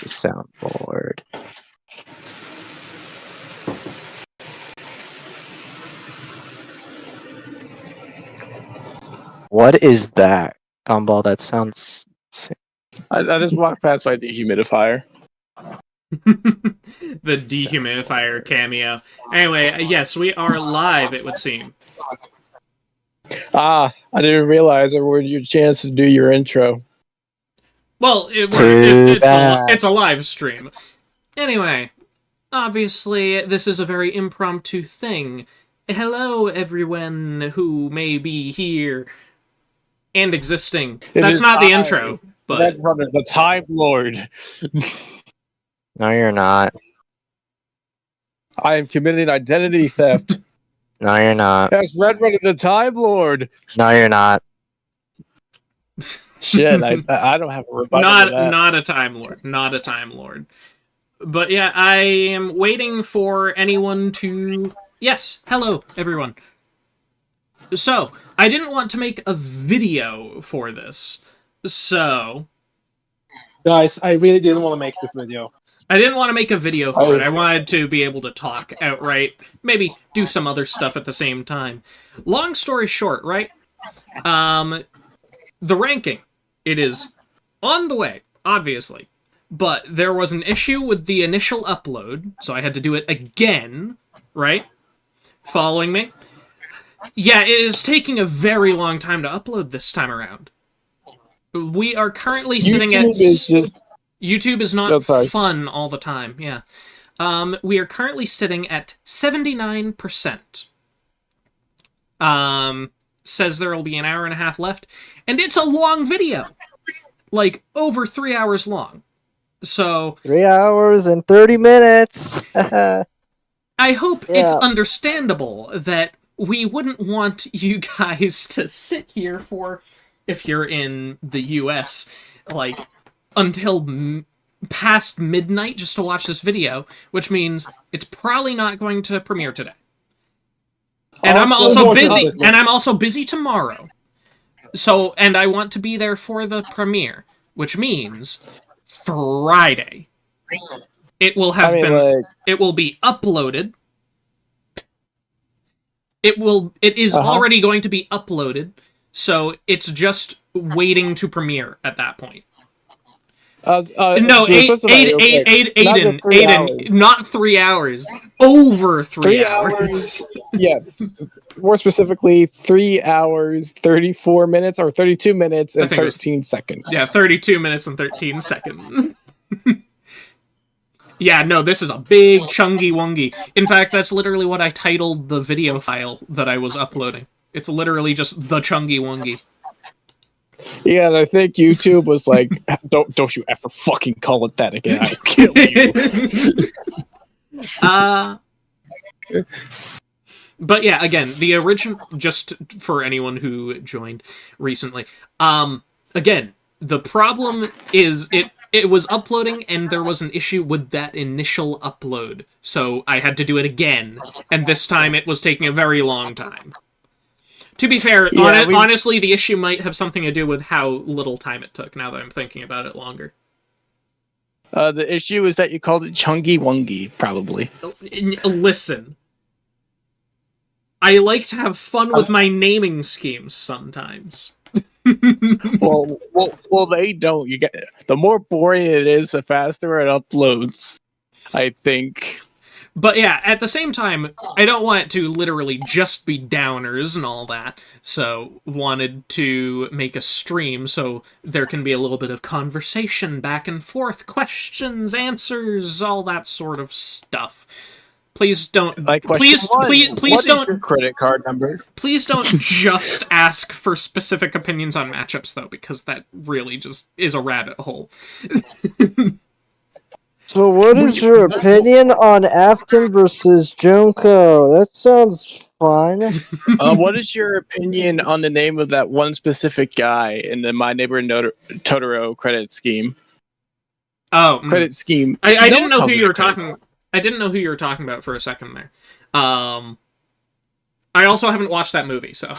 It's a soundboard. What is that? Gumball, that sounds... I just walked past my dehumidifier. The dehumidifier cameo. Anyway, yes, we are live, it would seem. I didn't realize I wanted your chance to do your intro. Well, it's a live stream. Anyway, obviously, this is a very impromptu thing. Hello, everyone who may be here and existing. That's not the intro, but... Red Runner, the Time Lord. No, you're not. I am committing identity theft. No, you're not. That's Red Runner, the Time Lord. No, you're not. Shit, I don't have a rebuttal to that. Not a Time Lord. Not a Time Lord. But yeah, I am waiting for anyone to... Yes, hello, everyone. So, I didn't want to make a video for this. So... Guys, I really didn't want to make this video. I didn't want to make a video for it. I wanted to be able to talk outright. Maybe do some other stuff at the same time. Long story short, right? The ranking. It is on the way, obviously. But there was an issue with the initial upload, so I had to do it again, right? Following me? Yeah, it is taking a very long time to upload this time around. We are currently sitting at... YouTube is not fun all the time, yeah. We are currently sitting at 79%. Says there will be an hour and a half left. And it's a long video! Like, over 3 hours long. So... 3 hours and 30 minutes! I hope it's understandable that we wouldn't want you guys to sit here for, if you're in the US, like, until past midnight just to watch this video, which means it's probably not going to premiere today. And I'm also busy tomorrow. So, and I want to be there for the premiere, which means Friday. It will have it will be uploaded. It is already going to be uploaded, so it's just waiting to premiere at that point. No, Aiden, not 3 hours. Over 3 hours. Yeah. More specifically, 3 hours, 34 minutes, or 32 minutes and 13 seconds. Yeah, 32 minutes and 13 seconds. Yeah, no, this is a big chungy wungy. In fact, that's literally what I titled the video file that I was uploading. It's literally just the chungy wungy. Yeah, and I think YouTube was like, don't you ever fucking call it that again. I'll kill you. But yeah, again, the original, just for anyone who joined recently, again, the problem is it was uploading and there was an issue with that initial upload. So I had to do it again, and this time it was taking a very long time. To be fair, honestly, the issue might have something to do with how little time it took, now that I'm thinking about it longer. The issue is that you called it Chungy Wungy, probably. Listen. I like to have fun with my naming schemes sometimes. well, they don't. You get the more boring it is, the faster it uploads, I think. But yeah, at the same time, I don't want it to literally just be downers and all that, so wanted to make a stream so there can be a little bit of conversation back and forth, questions, answers, all that sort of stuff. Please don't. Please don't. Your credit card number. Please don't just ask for specific opinions on matchups, though, because that really just is a rabbit hole. So what is your opinion on Afton versus Junko? That sounds fun. What is your opinion on the name of that one specific guy in the My Neighbor Totoro credit scheme? Oh, credit scheme. I didn't know who you were talking. I didn't know who you were talking about for a second there. I also haven't watched that movie, so.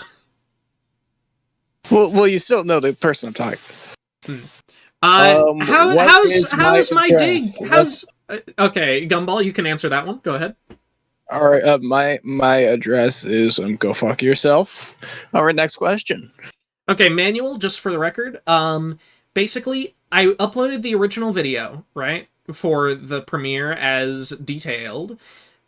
Well, you still know the person I'm talking. How's my dig? address? Okay, Gumball, you can answer that one. Go ahead. All right, my address is go fuck yourself. All right, next question. Okay, manual, just for the record. Basically, I uploaded the original video, right, for the premiere as detailed.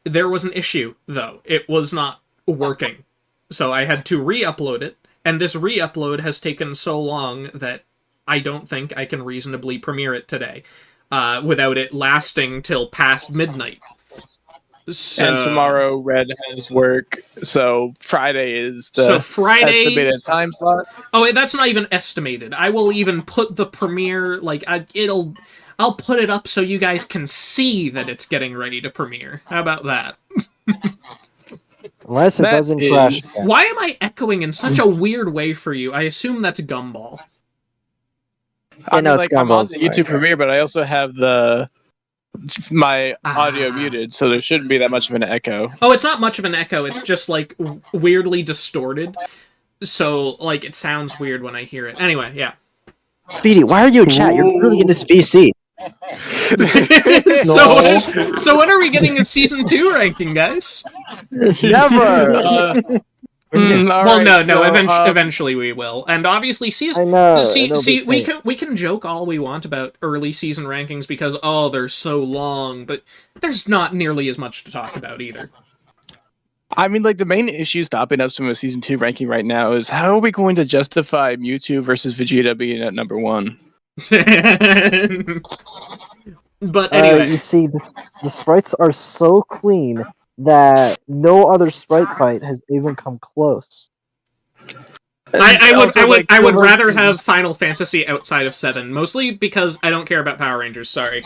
There was an issue, though. It was not working. So I had to re-upload it, and this re-upload has taken so long that I don't think I can reasonably premiere it today, without it lasting till past midnight. So, And tomorrow Red has work, so Friday is the estimated time slot. Oh, that's not even estimated. I will even put the premiere, like, I'll put it up so you guys can see that it's getting ready to premiere. How about that? Unless it doesn't crash. Why am I echoing in such a weird way for you? I assume that's Gumball. I'm on the YouTube premiere, but I also have my audio muted, so there shouldn't be that much of an echo. Oh, it's not much of an echo. It's just, like, weirdly distorted. So, like, it sounds weird when I hear it. Anyway, yeah. Speedy, why are you in chat? You're really in this PC. So when are we getting a season 2 ranking, guys? Never. Eventually we will, and obviously we can joke all we want about early season rankings because they're so long, but there's not nearly as much to talk about either. I mean, like, the main issue stopping us from a season 2 ranking right now is how are we going to justify Mewtwo versus Vegeta being at number 1? But anyway, you see, the sprites are so clean that no other sprite fight has even come close. I would rather have Final Fantasy outside of 7, mostly because I don't care about Power Rangers. Sorry.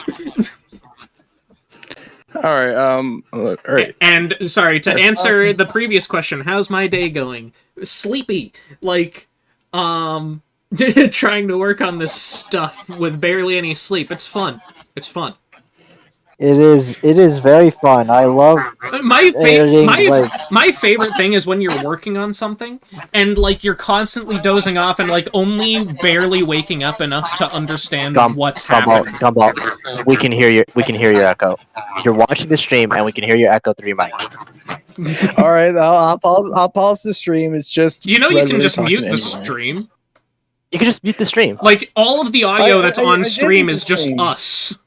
All right. And sorry to answer the previous question. How's my day going? Sleepy, like, trying to work on this stuff with barely any sleep. It's fun. It is very fun. I love my favorite thing is when you're working on something and, like, you're constantly dozing off and, like, only barely waking up enough to understand what's happening. Gumball, we can hear your echo. You're watching the stream and we can hear your echo through your mic. All right, I'll pause the stream. It's just you can just mute the stream. You can just mute the stream. Like, all of the audio that's on stream is just us.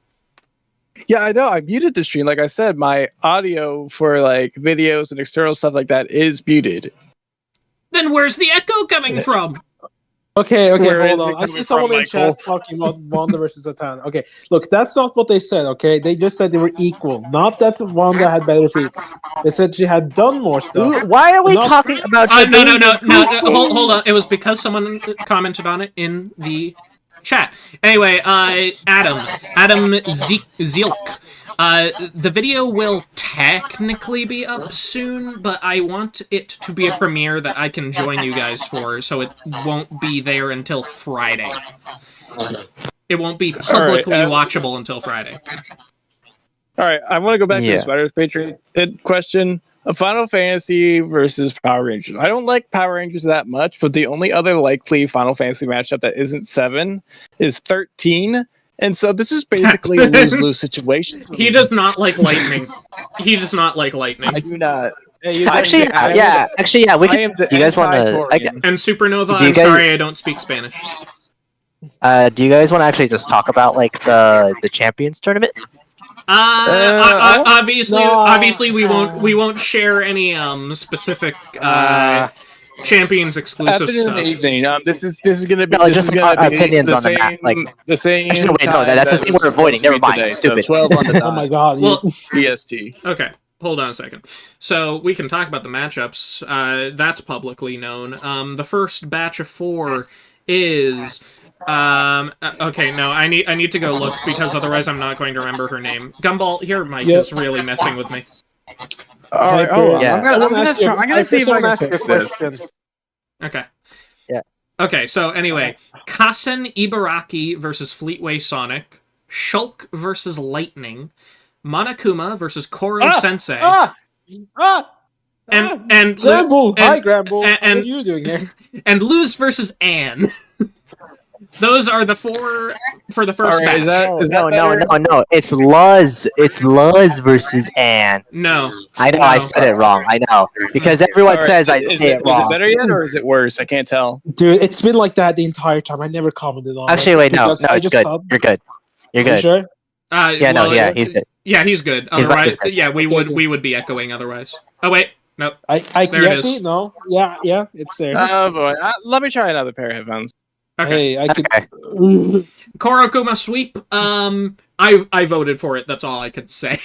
Yeah, I know. I muted the stream. Like I said, my audio for, like, videos and external stuff like that is muted. Then where's the echo coming from? Okay, Where hold is on. it I see coming someone from, in chat talking about Wanda versus Satan. Okay, look, that's not what they said, okay? They just said they were equal. Not that Wanda had better feats. They said she had done more stuff. Why are we talking about... No, hold on. It was because someone commented on it in the chat. Anyway, Adam Zielk. The video will technically be up soon, but I want it to be a premiere that I can join you guys for, so it won't be there until Friday. It won't be publicly watchable until Friday. Alright, I want to go back to the Spider's Patriot question. A Final Fantasy versus Power Rangers. I don't like Power Rangers that much, but the only other likely Final Fantasy matchup that isn't 7 is 13. And so this is basically a lose-lose situation. He does not like lightning. He does not like lightning. I do not. Actually, we can... Do you guys want to... And Supernova, I'm sorry I don't speak Spanish. Do you guys want to actually just talk about, like, the Champions tournament? Obviously, we won't share any specific Champions exclusive stuff. Evening. This is gonna be just opinions on the map, like the same. Actually, wait, no, that's the thing we're avoiding. Never mind. Today, Stupid. So 12 on the dot. Oh my god. Well, BST. Okay, hold on a second. So we can talk about the matchups. That's publicly known. The first batch of 4 is. Okay, no, I need to go look because otherwise I'm not going to remember her name. Gumball, your mic is really messing with me. Alright, hold on. Yeah. I'm gonna see if I can fix this. Okay. Yeah. Okay, so anyway, Kasen Ibaraki versus Fleetway Sonic, Shulk versus Lightning, Monokuma versus Koro Sensei. And Granbull! Hi, Granbull! What are and you doing here? And Luz versus Anne. Those are the 4 for the first match. Is that No. It's Luz. It's Luz versus Anne. No. I know. I said it wrong. I know because everyone says I say it wrong. Is it better yet, or is it worse? I can't tell. Dude, it's been like that the entire time. I never commented on it. Actually, wait, no, it's good. You're good. You're good. Sure? He's good. Yeah, he's good. Otherwise, yeah, we would be echoing otherwise. Oh wait, no. I there it is. See? No. Yeah, it's there. Oh boy, let me try another pair of headphones. Okay. Hey, I could. Kurokuma sweep. I voted for it. That's all I could say.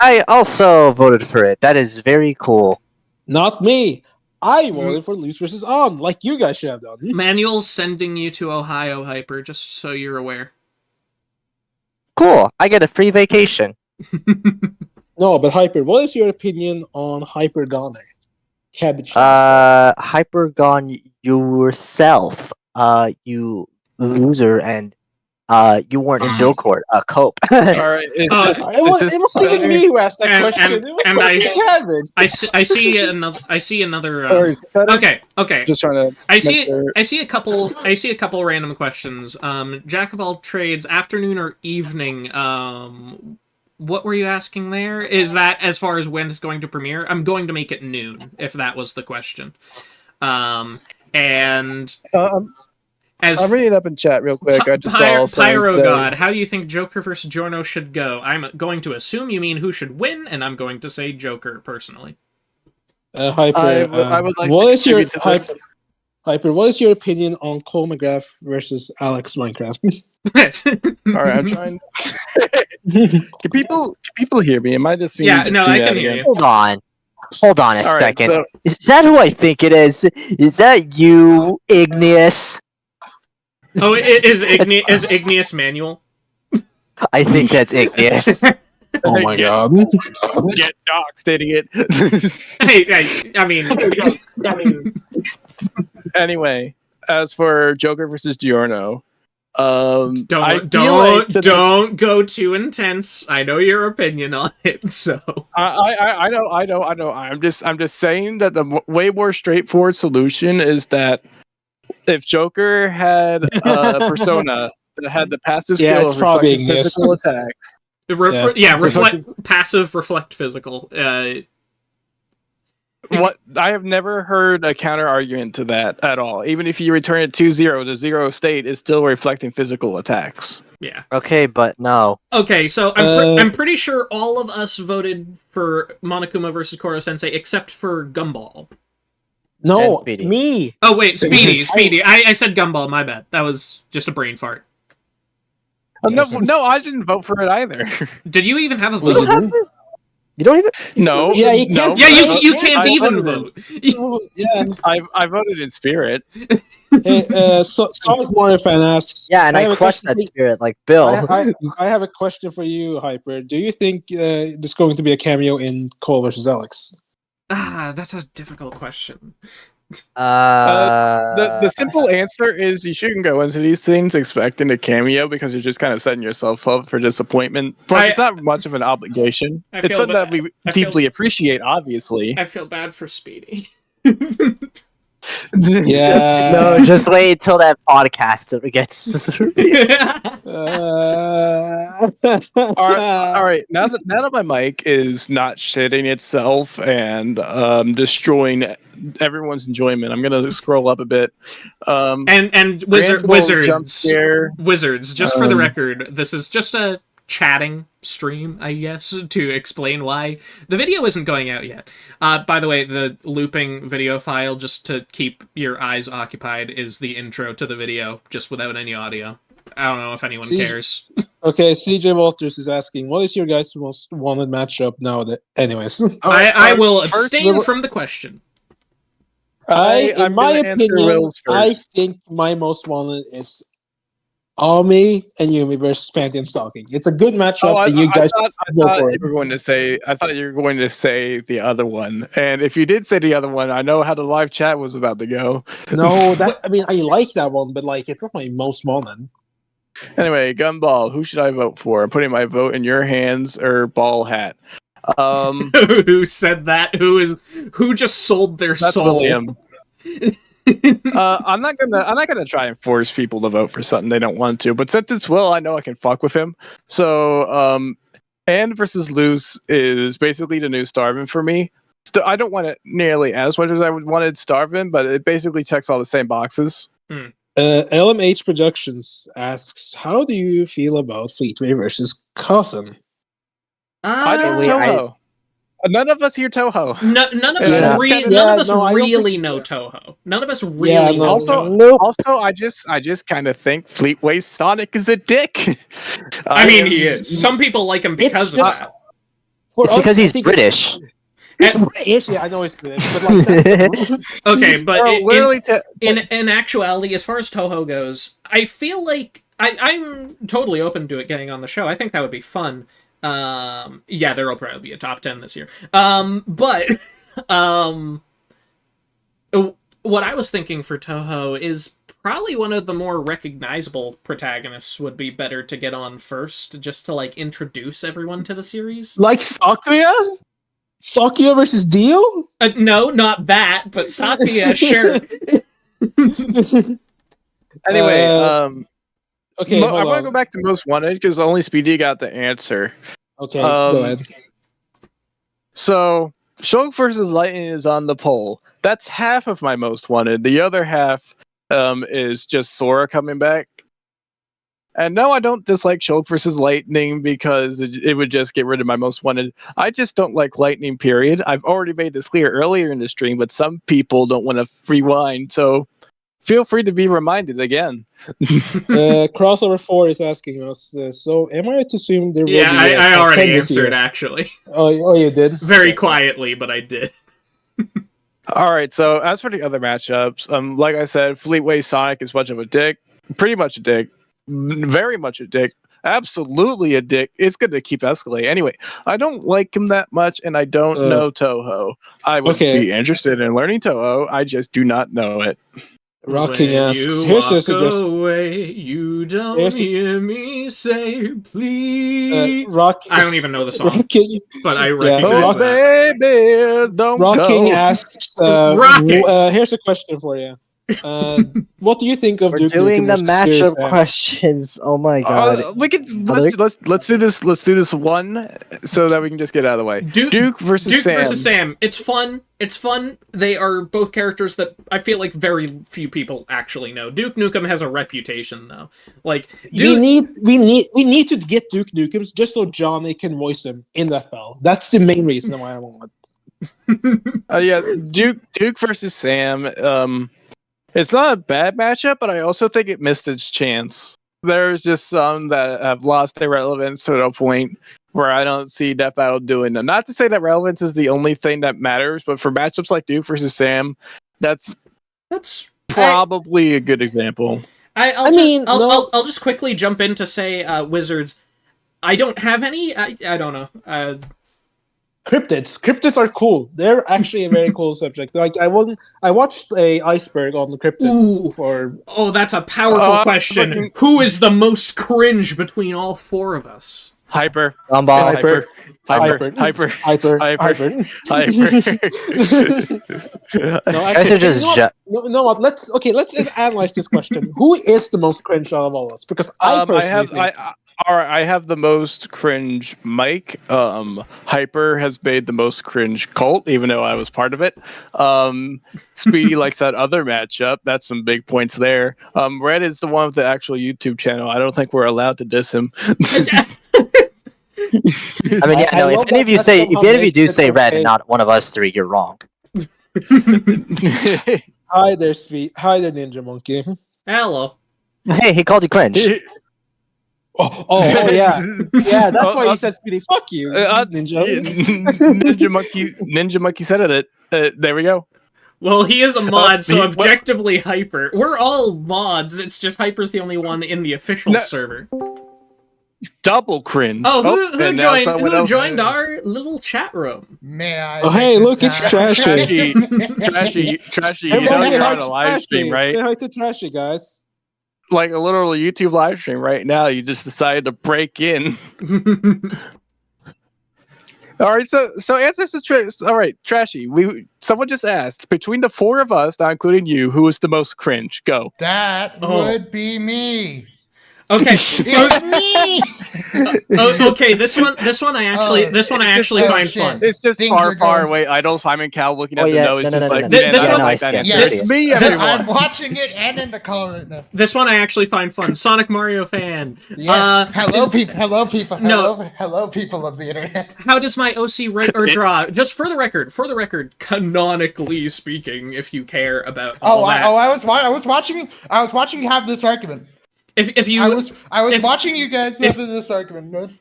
I also voted for it. That is very cool. Not me. I voted for Loose versus On, like you guys should have done. Manuel's sending you to Ohio, Hyper, just so you're aware. Cool. I get a free vacation. No, but Hyper, what is your opinion on Hyper Gone? Cabbage. Hyper gone yourself. You loser, and you weren't in Bill Court. Cope. All right. It wasn't even me who asked that question. I see another. Okay. Just trying to. I see a couple random questions. Jack of all trades, afternoon or evening? What were you asking there? Is that as far as when it's going to premiere? I'm going to make it noon, if that was the question. I'm reading it up in chat real quick. I just saw Pyro God, how do you think Joker versus Giorno should go? I'm going to assume you mean who should win, and I'm going to say Joker personally. Hyper, I would like what to is your Hyper? What is your opinion on Cole McGrath versus Alex Minecraft? All right, I'm trying. Can people hear me? Am I just being? Yeah, no, I can hear you. Hold on a second. So, is that who I think it is? Is that you, Igneous? Oh, is Igneous Manuel? I think that's Igneous. Oh my god! Get doxed, idiot. hey, I mean. Anyway, as for Joker versus Giorno, don't go too intense. I know your opinion on it, so I know. I'm just saying that the way more straightforward solution is that if Joker had a persona that had the passive skill of reflecting physical attacks, passive reflect physical. What I have never heard a counter argument to that at all. Even if you return it to 0, the 0 state is still reflecting physical attacks. Yeah. Okay, but no. Okay, so I'm pretty sure all of us voted for Monokuma versus Koro Sensei except for Gumball. No, me. Oh wait, Speedy. I said Gumball. My bad. That was just a brain fart. No, I didn't vote for it either. Did you even have a vote? You don't even. No. Yeah, you can't. Yeah, you can't even vote. Yeah, I voted in spirit. Hey, Sonic Mario fan asks. Yeah, and I crushed that spirit like Bill. I have a question for you, Hyper. Do you think there's going to be a cameo in Cole versus Alex? That's a difficult question. The simple answer is you shouldn't go into these things expecting a cameo because you're just kind of setting yourself up for disappointment. Plus, it's not much of an obligation. It's something that we deeply appreciate, obviously. I feel bad for Speedy. Yeah. No, just wait till that podcast gets. All right. Now that my mic is not shitting itself and destroying everyone's enjoyment, I'm gonna scroll up a bit. And wizards. Jump scare. Wizards. Just for the record, this is just a chatting stream, I guess, to explain why the video isn't going out yet. By the way, the looping video file, just to keep your eyes occupied, is the intro to the video, just without any audio. I don't know if anyone cares. Okay, CJ Walters is asking, what is your guys' most wanted matchup now? Anyways. I will abstain from the question. In my opinion, I think my most wanted is Ami and Yumi versus Panty and Stalking. It's a good matchup, and you guys go for it. I thought you were going to say the other one, and if you did say the other one, I know how the live chat was about to go. No, I like that one, but it's not my most wanted. Anyway, Gumball, who should I vote for? I'm putting my vote in your hands, or Ball Hat. Who said that? Who just sold their soul? William. I'm not gonna try and force people to vote for something they don't want to. But since it's Will, I know I can fuck with him. So and versus Loose is basically the new Starvin for me. I don't want it nearly as much as I would wanted Starvin, but it basically checks all the same boxes. LMH Productions asks, how do you feel about Fleetway versus Cousin? I don't Toho. None of us hear Toho. None of us really know Toho. None of us really know Toho. Also, I just kind of think Fleetway's Sonic is a dick. I mean, he is. Some people like him because of that. It's because he's British. Yeah, I know he's British. But like, okay, but in actuality, as far as Toho goes, I feel like I'm totally open to it getting on the show. I think that would be fun. Yeah, there will probably be a top 10 this year. But what I was thinking for Toho is probably one of the more recognizable protagonists would be better to get on first, just to like introduce everyone to the series. Like Sakuya? Sakuya versus Dio? No, not that, but Sakuya, sure. Anyway, okay, I want to go back to Most Wanted because only Speedy got the answer. Okay, go ahead. So, Shulk versus Lightning is on the poll. That's half of my Most Wanted. The other half is just Sora coming back. And no, I don't dislike Shulk versus Lightning because it would just get rid of my Most Wanted. I just don't like Lightning, period. I've already made this clear earlier in the stream, but some people don't want to rewind, so feel free to be reminded again. Crossover 4 is asking us, so am I to assume there will be I already answered, actually. Oh, you did? Very quietly, but I did. Alright, so as for the other matchups, like I said, Fleetway Sonic is much of a dick. Pretty much a dick. Very much a dick. Absolutely a dick. It's going to keep escalating. Anyway, I don't like him that much, and I don't know Toho. I would be interested in learning Toho. I just do not know it. Rocking asks, here's a suggestion. Away, you don't hear me say, please. I don't even know the song, but I recognize that. Baby, don't Rocking go. asks, here's a question for you. What do you think of We're doing the matchup questions? Oh my god! We can let's do this. Let's do this one so that we can just get out of the way. Duke versus Sam. It's fun. It's fun. They are both characters that I feel like very few people actually know. Duke Nukem has a reputation, though. Like we need to get Duke Nukem just so Johnny can voice him in FL. That's the main reason why I want it. Yeah, Duke versus Sam. It's not a bad matchup, but I also think it missed its chance. There's just some that have lost their relevance to a point where I don't see that battle doing them. Not to say that relevance is the only thing that matters, but for matchups like Duke versus Sam, that's probably a good example. I'll just quickly jump in to say, Wizards, I don't have any. I don't know. Cryptids are cool. They're actually a very cool subject. Like I watched a iceberg on the cryptids for. Oh, that's a powerful question. Who is the most cringe between all four of us? Hyper. Hyper. Guys are just. No, what? Let's just analyze this question. Who is the most cringe out of all of us? Because I have the most cringe Mike. Hyper has made the most cringe Colt, even though I was part of it. Speedy likes that other matchup. That's some big points there. Red is the one with the actual YouTube channel. I don't think we're allowed to diss him. I mean, yeah, no. If any of you do say Red and not one of us three, you're wrong. Hi there, Speed. Hi there, Ninja Monkey. Hello. Hey, he called you cringe. Oh yeah, yeah. That's why he said, "Speedy, fuck you, Ninja." Ninja Monkey said it. There we go. Well, he is a mod, so objectively Hyper. We're all mods. It's just Hyper's the only one in the official server. Double cringe. Oh, who joined our little chat room? May I? Oh, hey, look, it's Trashy. Trashy. You know you're on a live stream, right? Say hi to Trashy, guys. Like a literal YouTube live stream right now. You just decided to break in. All right, so answers to all right, Trashy. Someone just asked between the four of us, not including you, who is the most cringe? Go. That would be me. Okay, it's me. Okay, this one I actually find fun. It's just far away. Idol Simon Cowell looking at the nose, just like It's me. Everyone. I'm watching it and in the call right now. This one I actually find fun. Sonic Mario fan. Yes. Hello, people. Hello, people. No. Hello, people of the internet. How does my OC write or draw? Just for the record, canonically speaking, if you care about all that. I was watching you have this argument. If you, I was watching you guys have this argument. Hold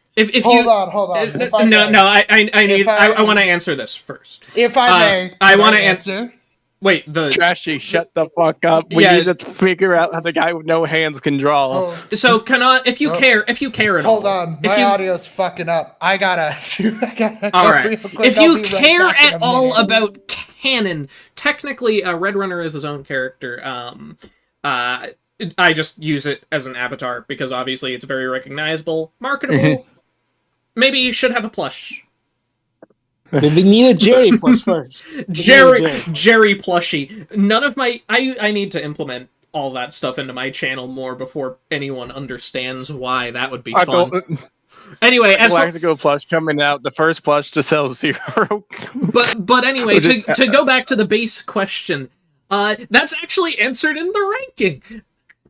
on. I want to answer this first. If I may, I want to answer. Wait, Trashy, shut the fuck up. We need to figure out how the guy with no hands can draw. So if you care at all. Hold on, my audio's fucking up. I gotta all right. If you care at all about canon, technically, Red Runner is his own character. I just use it as an avatar because obviously it's very recognizable, marketable. Maybe you should have a plush. We need a Jerry plush first. Jerry plushie. None of my I need to implement all that stuff into my channel more before anyone understands why that would be fun. Anyway, as Galactico plush coming out, the first plush to sell 0. But anyway, to go back to the base question, that's actually answered in the ranking.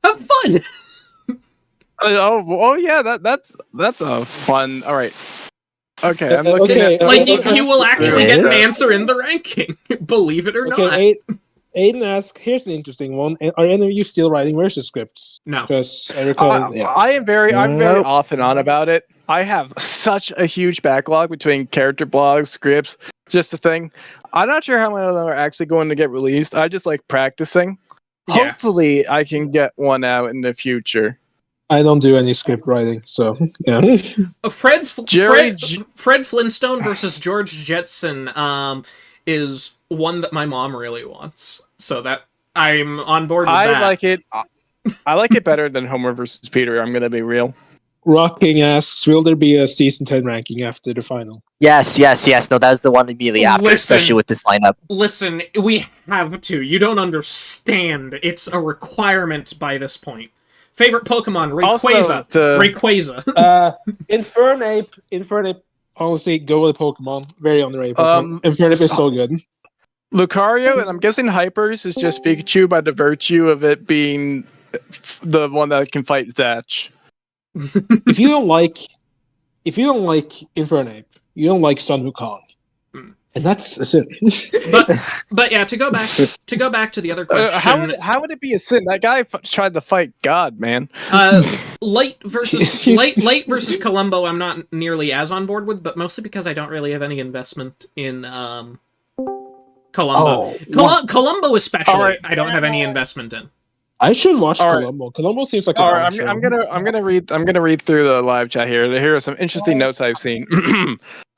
Have fun. Yeah, that's a fun. All right. Okay, I'm looking at like you will actually get an answer in the ranking, believe it or not. Aiden asks, here's an interesting one. Are any of you still writing versus scripts? No. Because I recall I'm very off and on about it. I have such a huge backlog between character blogs, scripts, just a thing. I'm not sure how many of them are actually going to get released. I just like practicing. Yeah. Hopefully I can get one out in the future. I don't do any script writing, so yeah. Fred Flintstone versus George Jetson is one that my mom really wants. So that I'm on board with that. I like it. I like it better than Homer versus Peter, I'm gonna be real. Rocking asks, will there be a season 10 ranking after the final? Yes. No, that's the one immediately after, especially with this lineup. Listen, we have to. You don't understand. It's a requirement by this point. Favorite Pokemon, Rayquaza. Infernape, honestly, go with Pokemon. Very underrated Pokemon. Infernape is so good. Lucario, and I'm guessing Hypers is just Pikachu by the virtue of it being the one that can fight Zatch. If you don't like Infernape, you don't like Sun Wukong. And that's a sin. but yeah, to go back to the other question. How would it be a sin? That guy tried to fight God, man. Light versus Columbo, I'm not nearly as on board with, but mostly because I don't really have any investment in Columbo. Columbo especially, I don't have any investment in. I should watch Columbo. Columbo seems like a fun show. I'm gonna read through the live chat here. Here are some interesting notes I've seen.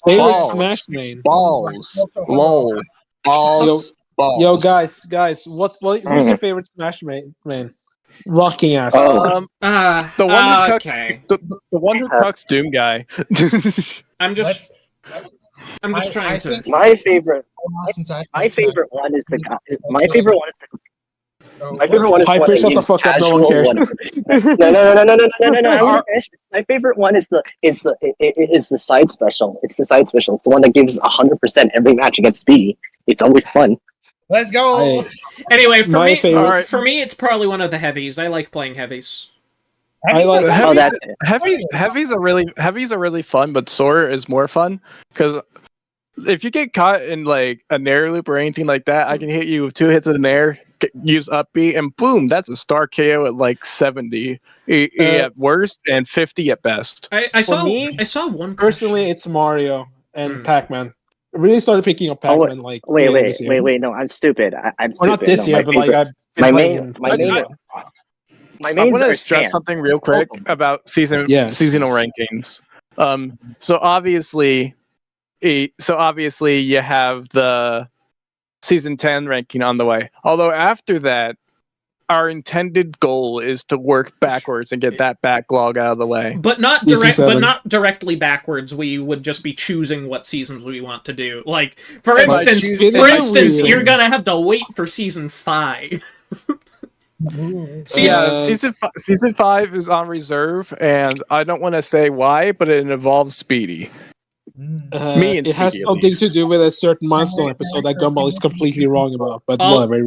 Favorite Smash main. Balls. Lol. Balls. Yo, guys, who's your favorite Smash main? Rocking ass. The one who cucks Doom guy. I'm just trying to. My favorite one is my favorite one is Hyper, shut the fuck up, no one cares. No. My favorite one is the side special. It's the side special. It's the one that gives 100% every match against Speedy. It's always fun. Let's go. Anyway, for me, it's probably one of the heavies. I like playing heavies. Heavies are really fun, but Sora is more fun because if you get caught in like a nair loop or anything like that, I can hit you with 2 hits of the nair, use up B, and boom, that's a star KO at like 70 at worst and 50 at best. I saw one. Personally, it's Mario and Pac-Man. I really started picking up Pac-Man wait, no, I'm stupid. I'm stupid. Or not this year, but like my main. I want to stress something real quick about seasonal rankings. So obviously you have the season 10 ranking on the way. Although after that, our intended goal is to work backwards and get that backlog out of the way. But not directly backwards. We would just be choosing what seasons we want to do. Like, for instance, you're gonna have to wait for season 5. Season 5 is on reserve, and I don't want to say why, but it involves Speedy. It has something to do with a certain milestone episode that Gumball is completely wrong about, but whatever.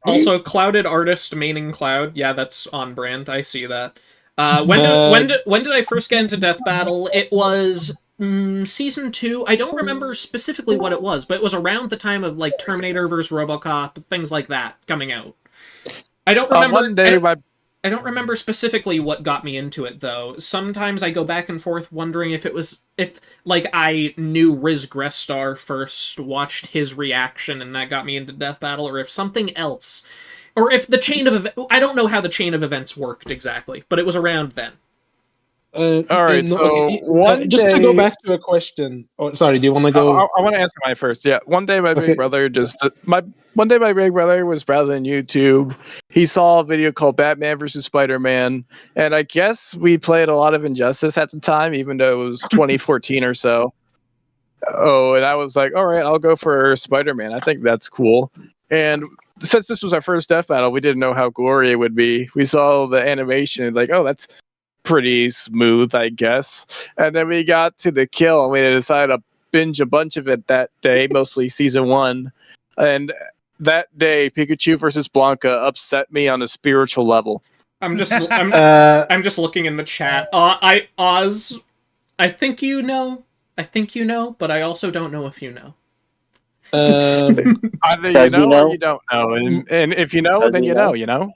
Also, Clouded Artist maining Cloud. Yeah, that's on brand. I see that. When did I first get into Death Battle? It was season 2. I don't remember specifically what it was, but it was around the time of like Terminator vs. RoboCop, things like that coming out. I don't remember. I don't remember specifically what got me into it, though. Sometimes I go back and forth wondering if I knew Riz Grestar first, watched his reaction, and that got me into Death Battle, or if something else. Or if the chain of I don't know how the chain of events worked exactly, but it was around then. Alright, so to go back to a question. Oh, sorry, do you want to go? I want to answer mine first. Yeah, one day my big brother was browsing YouTube. He saw a video called Batman vs. Spider-Man, and I guess we played a lot of Injustice at the time, even though it was 2014 or so. Oh, and I was like, all right, I'll go for Spider-Man. I think that's cool. And since this was our first Death Battle, we didn't know how gory it would be. We saw the animation, like, oh, that's pretty smooth, I guess. And then we got to the kill, and we decided to binge a bunch of it that day, mostly season 1. And that day, Pikachu versus Blanca upset me on a spiritual level. I'm just looking in the chat. Oz, I think you know, but I also don't know if you know. Either you know or you don't know, and if you know, then you know.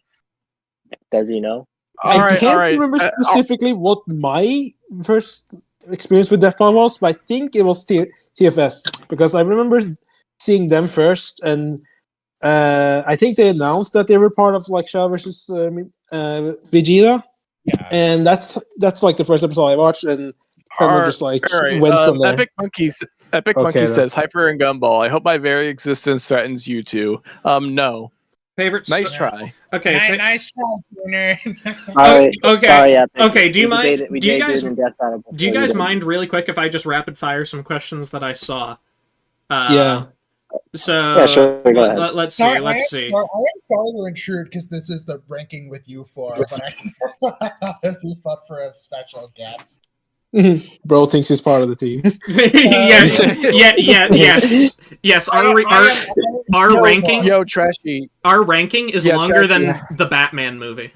Does he know? I can't remember specifically what my first experience with Death Battle was, but I think it was TFS, because I remember seeing them first, and I think they announced that they were part of like Shadow vs. Vegeta, and that's like the first episode I watched, and I just like went from there. Epic Monkey says, Hyper and Gumball, I hope my very existence threatens you two. No. Nice try. Okay. Nice try, Tuner. Okay. Sorry, okay. Do you guys mind really quick if I just rapid fire some questions that I saw? So yeah, sure, go ahead. Let's see. I am sorry to intrude because this is the ranking with you for, but I thought it'd be fun for a special guest. Bro thinks he's part of the team. Yes. Our ranking. Yo, trashy. Our ranking is longer than the Batman movie.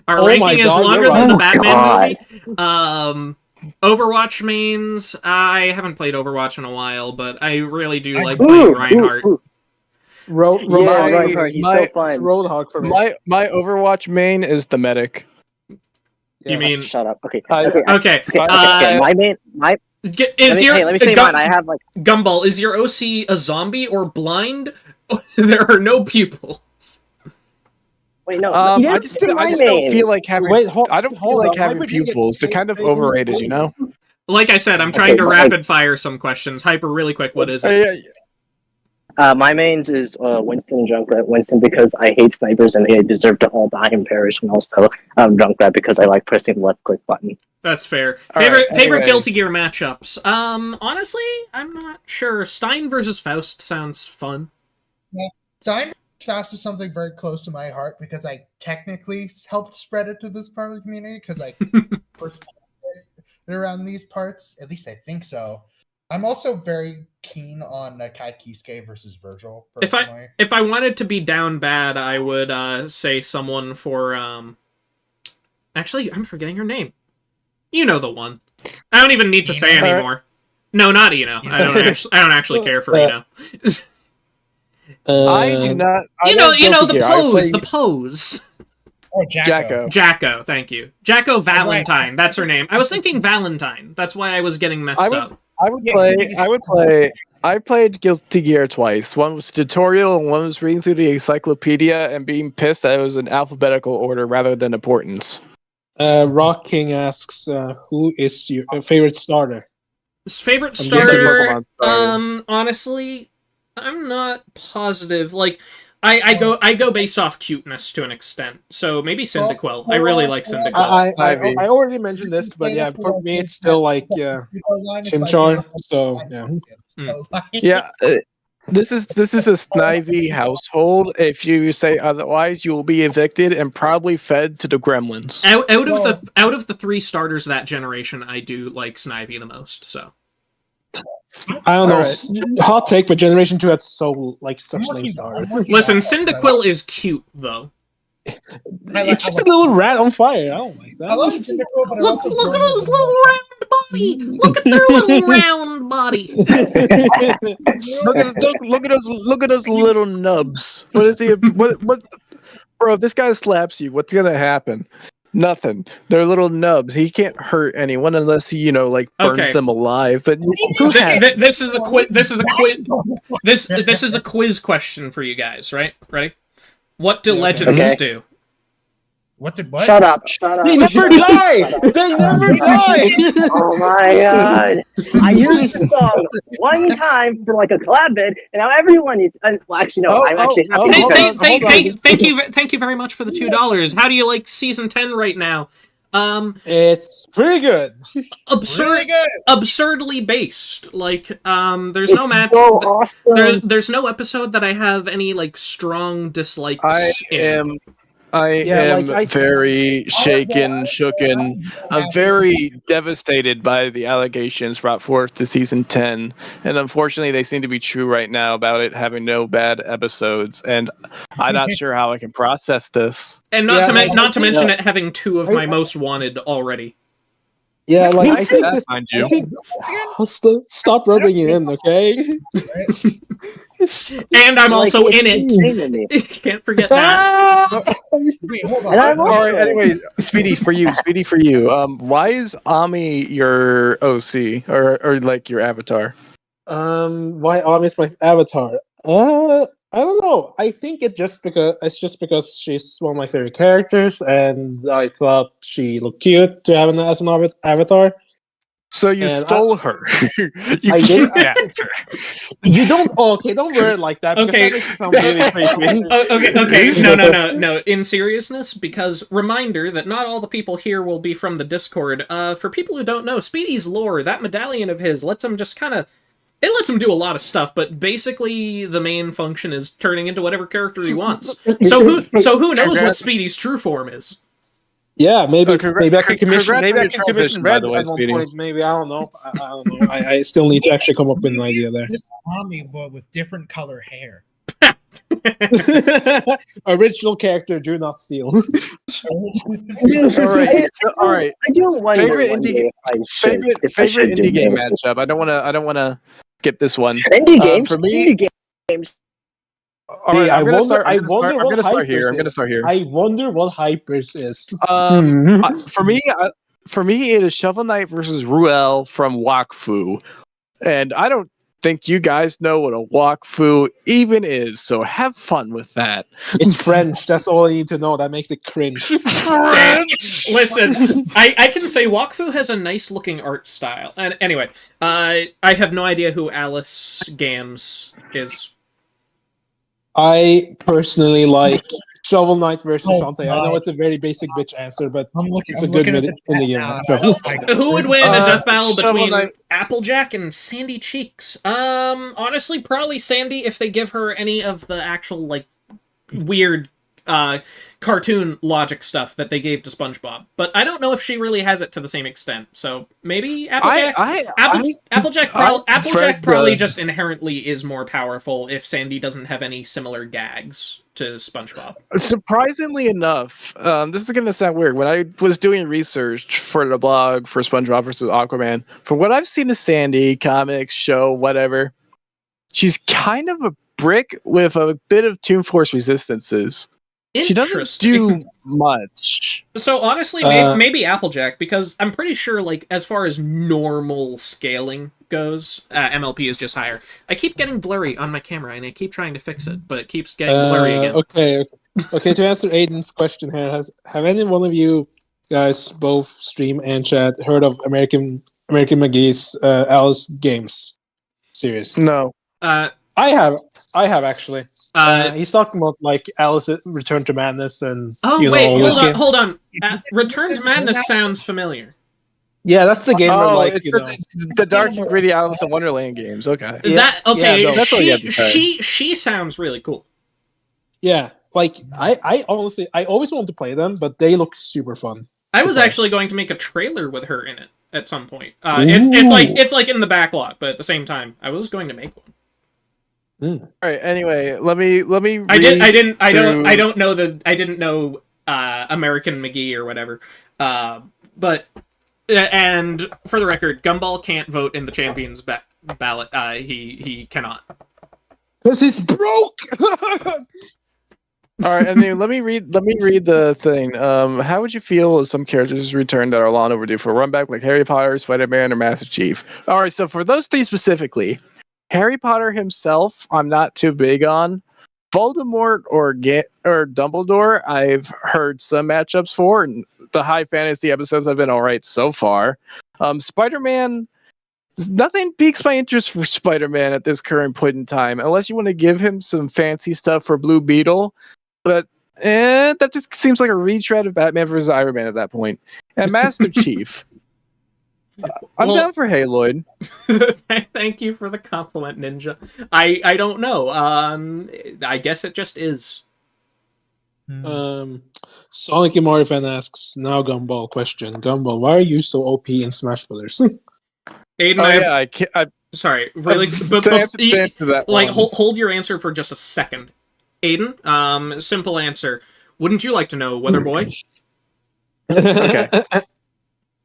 Our ranking is longer than the Batman movie. Overwatch mains. I haven't played Overwatch in a while, but I really do like playing Reinhardt. Reinhardt, he's so fun. Roadhog for me. My Overwatch main is the medic. You mean? Shut up. Okay. My main. Let me say mine. I have like Gumball. Is your OC a zombie or blind? There are no pupils. Wait, no. I just don't feel like having. Having pupils. They're kind of overrated, you know. Like I said, I'm trying to rapid fire some questions. Hyper, really quick. What is it? My mains is Winston and Junkrat. Winston because I hate snipers and they deserve to all die and perish, and also Junkrat because I like pressing the left click button. That's fair. Favorite Guilty Gear matchups? Honestly, I'm not sure. Stein versus Faust sounds fun. Yeah, Stein versus Faust is something very close to my heart because I technically helped spread it to this part of the community because I first put it around these parts. At least I think so. I'm also very keen on Kai Kisuke versus Virgil. Personally. If I wanted to be down bad, I would say someone for Actually, I'm forgetting her name. You know the one. I don't even need to say anymore. No, not Eno. I don't actually care for Eno. I do not. The pose. Oh, Jacko. Jacko, thank you. Jacko Valentine. That's her name. I was thinking Valentine. That's why I was getting messed up. I played Guilty Gear twice. One was tutorial, and one was reading through the encyclopedia and being pissed that it was in alphabetical order rather than importance. Rock King asks, who is your favorite starter? Favorite starter? Honestly, I'm not positive. Like, I go based off cuteness to an extent. So maybe Cyndaquil. I really like Cyndaquil. I already mentioned this, but yeah, for me it's still like Chimchar. So Yeah. This is a Snivy household. If you say otherwise, you will be evicted and probably fed to the gremlins. Out of the 3 starters that generation, I do like Snivy the most. So I don't know. Right. Hot take, but Generation 2 had such lame starters. Listen, Cyndaquil is cute though. It's just a little rat on fire. I don't like that. I love Cyndaquil, but look at his little round body. Look at their little round body. Look at those little nubs. What is he? What? Bro, if this guy slaps you, what's gonna happen? Nothing. They're little nubs. He can't hurt anyone unless he, burns them alive. But this is a quiz. This is a quiz. This is a quiz question for you guys. Right? Ready? What do legends do? What did what? Shut up. They never die! They never die! Oh my god. I used the song one time for like a collab bid, and now everyone is well, actually no, I'm actually happy. Thank you very much for the $2. How do you like season 10 right now? It's pretty good. Absurdly based. Like, there's no match. So awesome. There's no episode that I have any like strong dislikes in. I am very shooken. I'm very devastated by the allegations brought forth to season 10, and unfortunately, they seem to be true right now about it having no bad episodes. And I'm not sure how I can process this. And not to mention it having 2 of my most wanted already. Yeah, like I think stop rubbing it in, okay? And I'm also in it. Can't forget that. Wait, hold on. All right. Anyway, Speedy for you. Why is Ami your OC or like your avatar? Why Ami is my avatar? I don't know. I think it's just because she's one of my favorite characters, and I thought she looked cute to have as an avatar. So you stole her. I did. You don't. Okay, don't wear it like that. Okay. That makes it sound really crazy. Okay. No. In seriousness, because reminder that not all the people here will be from the Discord. For people who don't know, Speedy's lore, that medallion of his lets him just kind of. It lets him do a lot of stuff, but basically the main function is turning into whatever character he wants. So who knows what Speedy's true form is? Yeah, maybe I can commission Red at one point. Maybe I don't know. I still need to actually come up with an idea there. This Ami, but with different color hair. Original character, do not steal. All right. I do wonder favorite indie game matchup. I don't want to skip this one. Indie games for me. Indie games. All right, I'm gonna start here. I wonder what Hypers is. For me, it is Shovel Knight versus Ruel from Wakfu, and I don't think you guys know what a Wakfu even is. So have fun with that. It's French. That's all I need to know. That makes it cringe. French. Listen, I can say Wakfu has a nice looking art style. And anyway, I have no idea who Alice Gams is. I personally like Shovel Knight versus Shantae. I know it's a very basic bitch answer, but it's a good minute in the game. Who would win a death battle between Applejack and Sandy Cheeks? Honestly, probably Sandy if they give her any of the actual like weird cartoon logic stuff that they gave to SpongeBob. But I don't know if she really has it to the same extent. So maybe Applejack. Applejack probably just inherently is more powerful if Sandy doesn't have any similar gags to SpongeBob. Surprisingly enough, this is gonna sound weird. When I was doing research for the blog for SpongeBob versus Aquaman, from what I've seen of Sandy, comics, show, whatever, she's kind of a brick with a bit of Toon Force resistances. She doesn't do much. So honestly, maybe Applejack, because I'm pretty sure, like, as far as normal scaling goes, MLP is just higher. I keep getting blurry on my camera, and I keep trying to fix it, but it keeps getting blurry again. Okay. To answer Aiden's question here, have any one of you guys, both stream and chat, heard of American McGee's Alice Games series? No. I have actually. He's talking about like Alice Return to Madness and hold on. Return to Madness sounds familiar. Yeah, that's the game where like the dark and gritty Alice in Wonderland games. Okay. She sounds really cool. Yeah, like I honestly I always wanted to play them, but they look super fun. I was actually going to make a trailer with her in it at some point. It's like in the backlog, but at the same time, I was going to make one. All right. Anyway, let me. I didn't know American McGee or whatever. But and for the record, Gumball can't vote in the champions ballot. He cannot. Because he's broke. All right, anyway, let me read the thing. How would you feel if some characters return that are long overdue for a run back, like Harry Potter, Spider-Man, or Master Chief? All right, so for those three specifically, Harry Potter himself, I'm not too big on. Voldemort or Dumbledore, I've heard some matchups for, and the high fantasy episodes have been all right so far. Spider-Man, nothing piques my interest for Spider-Man at this current point in time, unless you want to give him some fancy stuff for Blue Beetle. But that just seems like a retread of Batman vs. Iron Man at that point. And Master Chief. I'm down for Haloid. Thank you for the compliment, Ninja. I don't know. I guess it just is. Sonic and Mario fan asks, now Gumball question. Gumball, why are you so OP in Smash Brothers? Aiden, sorry, really, but to answer that like hold your answer for just a second. Aiden, simple answer. Wouldn't you like to know, Weather Boy? Okay.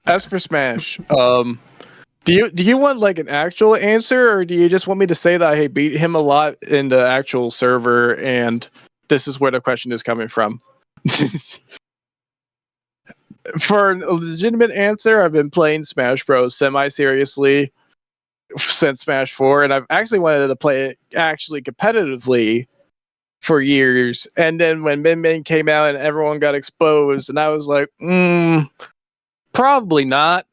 As for Smash, do you want like an actual answer, or do you just want me to say that I beat him a lot in the actual server, and this is where the question is coming from? For a legitimate answer, I've been playing Smash Bros. Semi-seriously since Smash 4, and I've actually wanted to play it actually competitively for years. And then when Min Min came out and everyone got exposed, and I was like, probably not.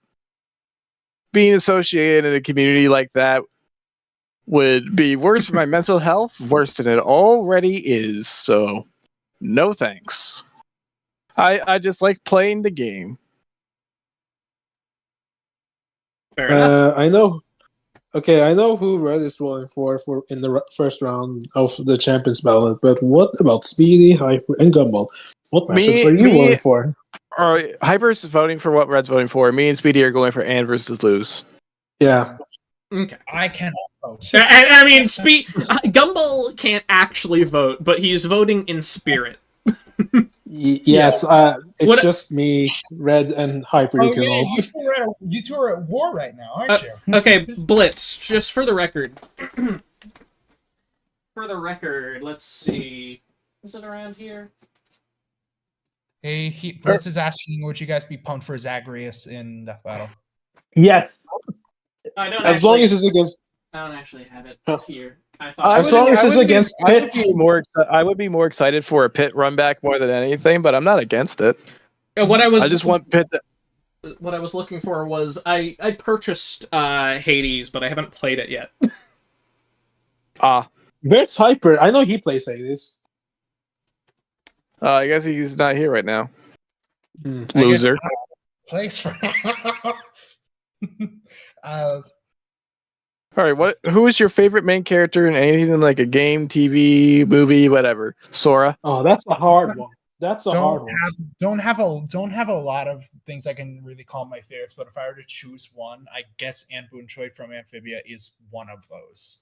Being associated in a community like that would be worse for my mental health, worse than it already is. So, no thanks. I just like playing the game. Fair enough. I know. Okay, I know who Red is rolling for in the first round of the Champions Ballot, but what about Speedy, Hyper, and Gumball? What matchups are you rolling for? All right, Hyper's voting for what Red's voting for. Me and Speedy are going for and versus lose. Yeah. Okay. I cannot vote. I mean, Gumball can't actually vote, but he's voting in spirit. Yes, it's just me, Red, and Hyper. You two are at war right now, aren't you? Okay, Blitz, just for the record. Let's see. Is it around here? Hey, Blitz is asking, would you guys be pumped for Zagreus in Death Battle? Yes. As long as it's against... I don't actually have it here. As long as it's against Pit. I would be more excited for a Pit run back more than anything, but I'm not against it. I just want Pit to... What I was looking for was I purchased Hades, but I haven't played it yet. Where's Hyper? I know he plays Hades. I guess he's not here right now. Loser. Place for All right, who is your favorite main character in anything like a game, TV, movie, whatever? Sora. Oh, that's a hard one. Hard one. Don't have a lot of things I can really call my favorites, but if I were to choose one, I guess Anne Boonchoi from Amphibia is one of those.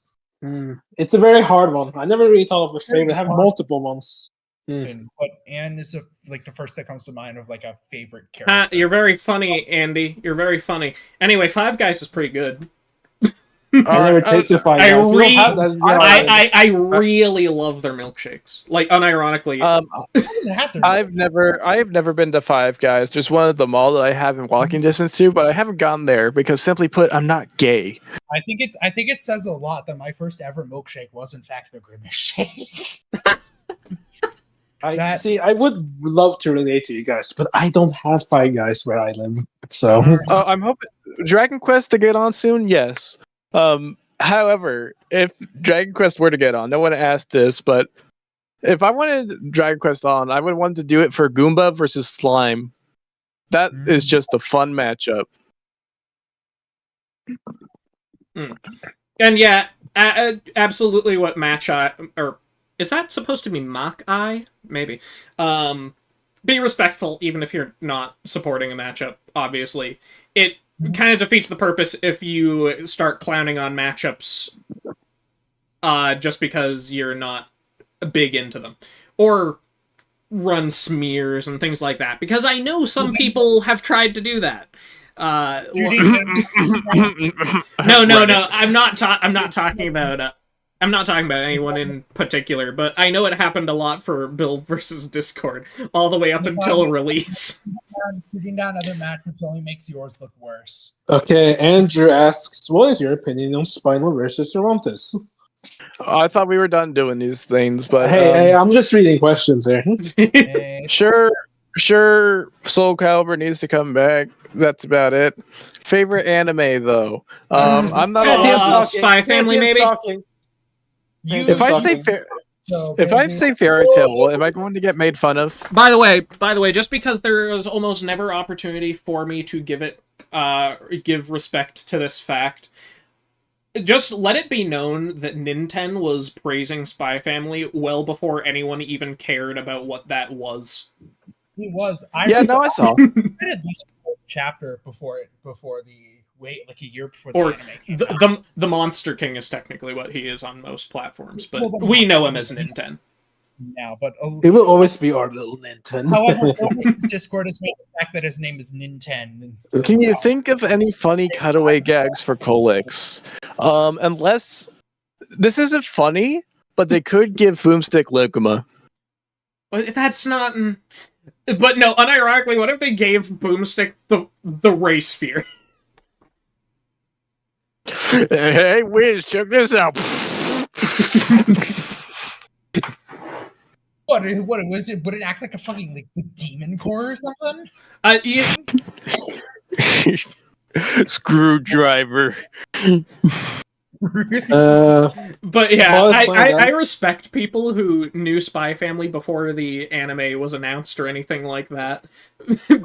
It's a very hard one. I never really thought of a favorite. I have multiple ones. But Anne is the first that comes to mind of like a favorite character. You're very funny, Andy. You're very funny. Anyway, Five Guys is pretty good. I never tasted Five Guys. I really love their milkshakes. Like unironically. I've never been to Five Guys. Just one of the mall that I have in walking distance to, but I haven't gone there because simply put, I'm not gay. I think it says a lot that my first ever milkshake was in fact the Grimace shake. I would love to relate to you guys, but I don't have Five Guys where I live. So I'm hoping Dragon Quest to get on soon. Yes. However, if Dragon Quest were to get on, no one asked this, but if I wanted Dragon Quest on, I would want to do it for Goomba versus Slime. That is just a fun matchup. And yeah, absolutely what match I... Or is that supposed to be mock eye? Maybe. Be respectful, even if you're not supporting a matchup, obviously. It kind of defeats the purpose if you start clowning on matchups just because you're not big into them. Or run smears and things like that. Because I know some people have tried to do that. No. I'm not talking about anyone in particular, but I know it happened a lot for Bill versus Discord, all the way up until release. Shooting down other matches only makes yours look worse. Okay, Andrew asks, what is your opinion on Spinal versus Cervantes? I thought we were done doing these things, but hey, I'm just reading questions here. Sure, Soul Calibur needs to come back. That's about it. Favorite anime, though. I'm not a Spy Family, maybe. If I say Fairy Tail, am I going to get made fun of? By the way, just because there is almost never opportunity for me to give respect to this fact, just let it be known that Ninten was praising Spy Family well before anyone even cared about what that was. He was. I saw. I read a decent chapter before the like a year before the anime came out. The Monster King is technically what he is on most platforms, but we know him as Ninten. Now, but he will always be our little Ninten. However, Discord has made the fact that his name is Ninten. Can you think of any funny cutaway gags for Colix? Unless this isn't funny, but they could give Boomstick Logoma. But that's not. But no, unironically, what if they gave Boomstick the Ray Sphere? Hey, Wiz, check this out. What was it? Would it act like a fucking like the Demon Core or something? Yeah. Screwdriver. But yeah, I respect people who knew Spy Family before the anime was announced or anything like that,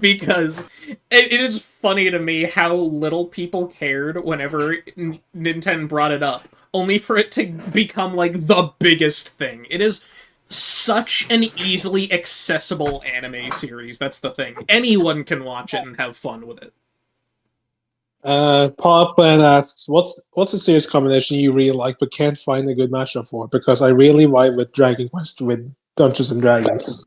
because it is funny to me how little people cared whenever Nintendo brought it up, only for it to become like the biggest thing. It is such an easily accessible anime series. That's the thing. Anyone can watch it and have fun with it. Paul Plan asks, what's a series combination you really like but can't find a good matchup for? Because I really vibe with Dragon Quest with Dungeons and Dragons.